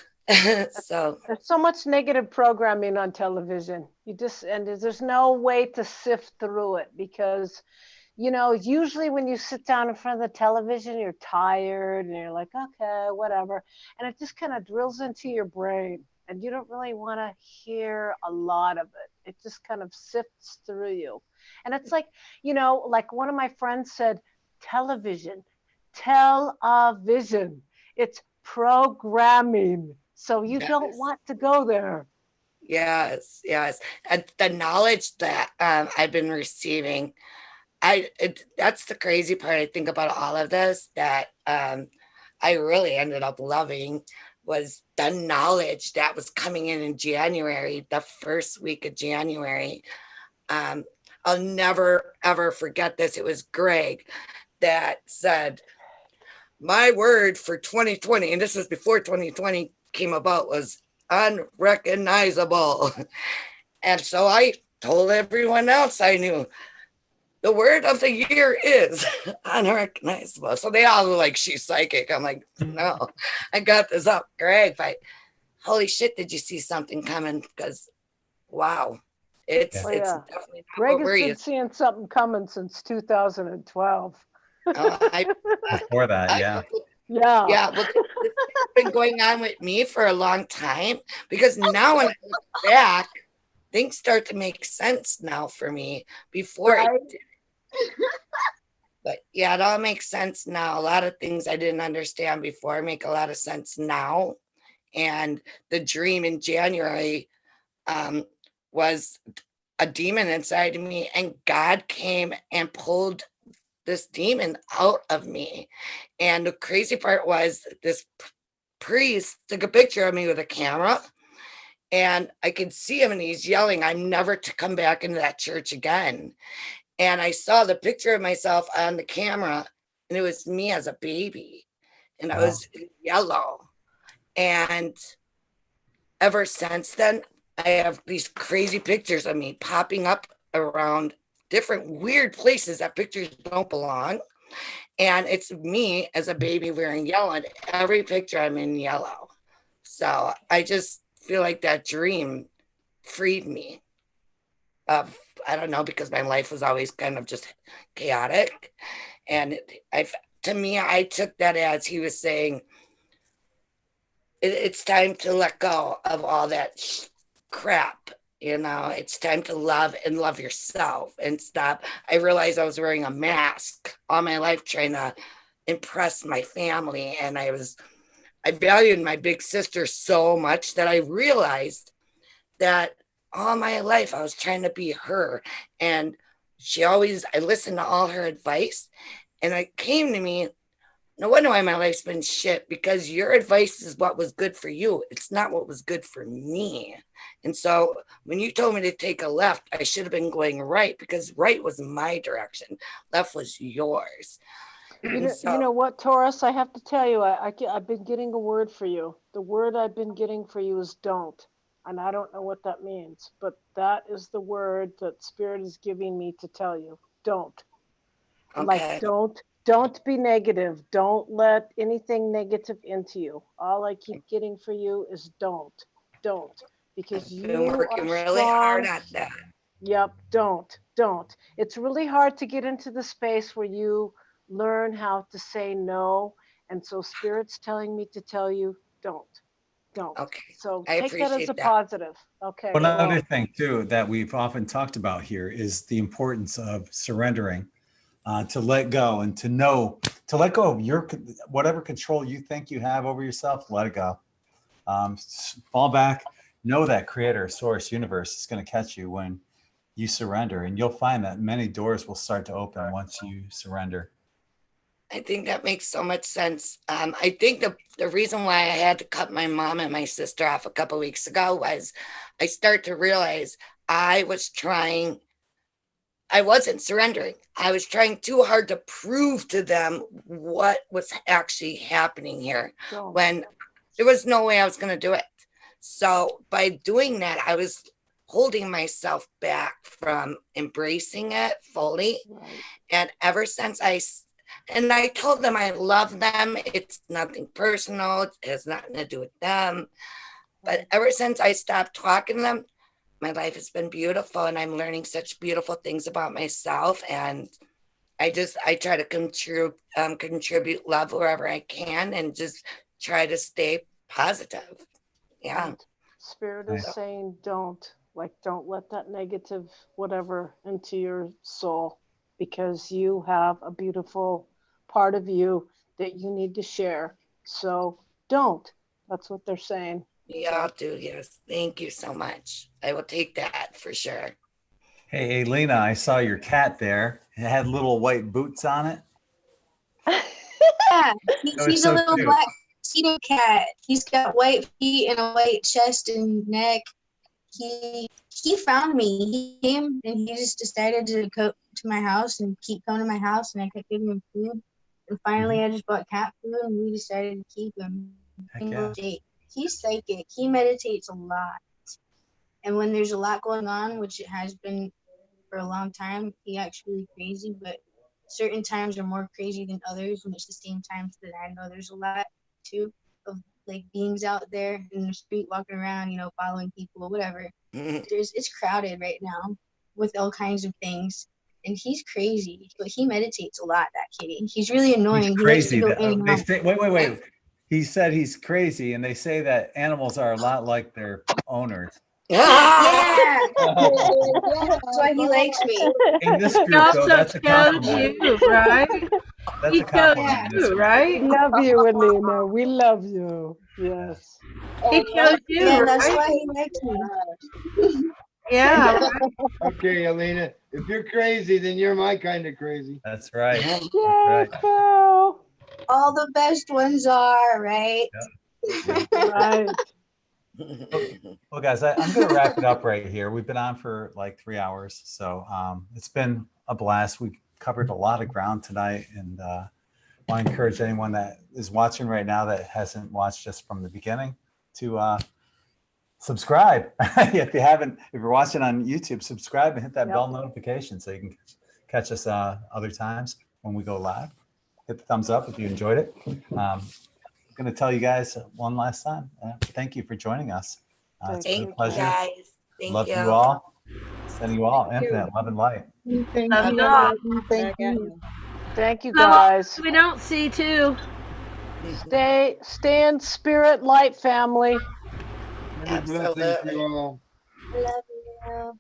Speaker 17: So
Speaker 19: there's so much negative programming on television. There's no way to sift through it because, you know, usually when you sit down in front of the television, you're tired and you're like, okay, whatever. And it just kind of drills into your brain and you don't really want to hear a lot of it. It just kind of sifts through you. And it's like, you know, like one of my friends said, television, tell-a-vision. It's programming. So you don't want to go there.
Speaker 17: Yes. And the knowledge that I've been receiving, that's the crazy part I think about all of this that I really ended up loving was the knowledge that was coming in January, the first week of January. I'll never, ever forget this. It was Greg that said, my word for 2020, and this was before 2020 came about, was unrecognizable. And so I told everyone else I knew the word of the year is unrecognizable. So they all were like, she's psychic. I'm like, no, I got this up, Greg. But holy shit, did you see something coming? Because wow, it's definitely
Speaker 19: Greg has been seeing something coming since 2012.
Speaker 2: Before that, yeah.
Speaker 17: Well, this has been going on with me for a long time because now when I look back, things start to make sense now for me. Before it didn't. But yeah, it all makes sense now. A lot of things I didn't understand before make a lot of sense now. And the dream in January was a demon inside of me, and God came and pulled this demon out of me. And the crazy part was this priest took a picture of me with a camera And I could see him and he's yelling, I'm never to come back into that church again. And I saw the picture of myself on the camera and it was me as a baby. And I was yellow. And ever since then, I have these crazy pictures of me popping up around different weird places that pictures don't belong. And it's me as a baby wearing yellow. And every picture I'm in yellow. So I just feel like that dream freed me of, I don't know, because my life was always kind of just chaotic. And to me, I took that as he was saying, it's time to let go of all that crap. You know, it's time to love and love yourself and stop. I realized I was wearing a mask all my life trying to impress my family. And I valued my big sister so much that I realized that all my life I was trying to be her. And I listened to all her advice. And it came to me, no wonder why my life's been shit, because your advice is what was good for you. It's not what was good for me. And so when you told me to take a left, I should have been going right, because right was my direction. Left was yours.
Speaker 19: You know what, Taurus, I have to tell you, I've been getting a word for you. The word I've been getting for you is don't. And I don't know what that means, but that is the word that Spirit is giving me to tell you. Don't.
Speaker 17: Okay.
Speaker 19: Like, don't be negative. Don't let anything negative into you. All I keep getting for you is don't. Because
Speaker 17: I've
Speaker 19: you
Speaker 17: been working
Speaker 19: are
Speaker 17: really
Speaker 19: strong.
Speaker 17: hard at that.
Speaker 19: Yep, don't. It's really hard to get into the space where you learn how to say no. And so Spirit's telling me to tell you, don't.
Speaker 17: Okay.
Speaker 19: So
Speaker 17: I
Speaker 19: take that as
Speaker 17: appreciate
Speaker 19: a
Speaker 17: that.
Speaker 19: positive. Okay.
Speaker 2: One
Speaker 19: you're
Speaker 2: other
Speaker 19: welcome.
Speaker 2: thing too that we've often talked about here is the importance of surrendering, to let go and to let go of your whatever control you think you have over yourself. Let it go. Fall back. Know that Creator, Source, Universe is going to catch you when you surrender, and you'll find that many doors will start to open once you surrender.
Speaker 17: I think that makes so much sense. I think the reason why I had to cut my mom and my sister off a couple of weeks ago was I start to realize I wasn't surrendering. I was trying too hard to prove to them what was actually happening here when there was no way I was going to do it. So by doing that, I was holding myself back from embracing it fully.
Speaker 19: Right.
Speaker 17: And ever since I told them I love them. It's nothing personal. It has nothing to do with them. But ever since I stopped talking to them, my life has been beautiful, and I'm learning such beautiful things about myself. And I try to contribute love wherever I can, and just try to stay positive. Yeah.
Speaker 19: Right. Spirit is saying don't let that negative whatever into your soul, because you have a beautiful part of you that you need to share. So don't. That's what they're saying.
Speaker 17: Yeah, I'll do. Yes. Thank you so much. I will take that for sure.
Speaker 2: Hey, Lena, I saw your cat there. It had little white boots on it.
Speaker 18: Yeah,
Speaker 2: was
Speaker 18: he's
Speaker 2: so
Speaker 18: a little
Speaker 2: cute.
Speaker 18: black tuxedo cat. He's got white feet and a white chest and neck. He found me. He came and he just decided to go to my house and keep coming to my house, and I kept giving him food. And finally, I just bought cat food, and we decided to keep him.
Speaker 2: Heck yeah.
Speaker 18: He's psychic. He meditates a lot, and when there's a lot going on, which it has been for a long time, he acts really crazy. But certain times are more crazy than others, and it's the same times that I know there's a lot too of like beings out there in the street walking around, following people or whatever. It's crowded right now with all kinds of things, and he's crazy, but he meditates a lot. That kitty, he's really annoying.
Speaker 2: He's
Speaker 18: He likes to
Speaker 2: crazy.
Speaker 18: go in and
Speaker 2: They
Speaker 18: out.
Speaker 2: say, wait. He said he's crazy, and they say that animals are a lot like their owners.
Speaker 18: Yeah, that's why he likes me.
Speaker 2: In this
Speaker 5: He
Speaker 2: group, though,
Speaker 5: also
Speaker 2: that's a
Speaker 5: chose
Speaker 2: compliment.
Speaker 5: you, right?
Speaker 2: That's
Speaker 5: He
Speaker 2: a
Speaker 5: chose
Speaker 2: compliment. in this
Speaker 5: you,
Speaker 2: group.
Speaker 5: right?
Speaker 19: We love you, Alina. We love you. Yes.
Speaker 5: He chose you,
Speaker 18: Yeah, that's
Speaker 5: right?
Speaker 18: why he likes me.
Speaker 5: Yeah.
Speaker 6: Okay, Alina, if you're crazy, then you're my kind of crazy.
Speaker 2: That's right. That's
Speaker 19: Yay,
Speaker 2: right.
Speaker 19: girl.
Speaker 18: All the best ones are, right?
Speaker 19: Right.
Speaker 2: Well, guys, I'm going to wrap it up right here. We've been on for like 3 hours, so it's been a blast. We covered a lot of ground tonight, and I want to encourage anyone that is watching right now that hasn't watched us from the beginning to subscribe. If you're watching on YouTube, subscribe and hit that bell notification so you can catch us other times when we go live. Hit the thumbs up if you enjoyed it. I'm going to tell you guys one last time, thank you for joining us. It's been a pleasure.
Speaker 17: Guys. Thank
Speaker 2: Love
Speaker 17: you.
Speaker 2: you all. Sending you all infinite love and light.
Speaker 7: Thank
Speaker 5: Love
Speaker 7: you.
Speaker 5: you all.
Speaker 7: Thank you.
Speaker 19: Thank you,
Speaker 5: Come on,
Speaker 19: guys.
Speaker 5: we don't see too.
Speaker 19: Stay in spirit, light, family.
Speaker 6: Many blessings to you all.
Speaker 18: I love you.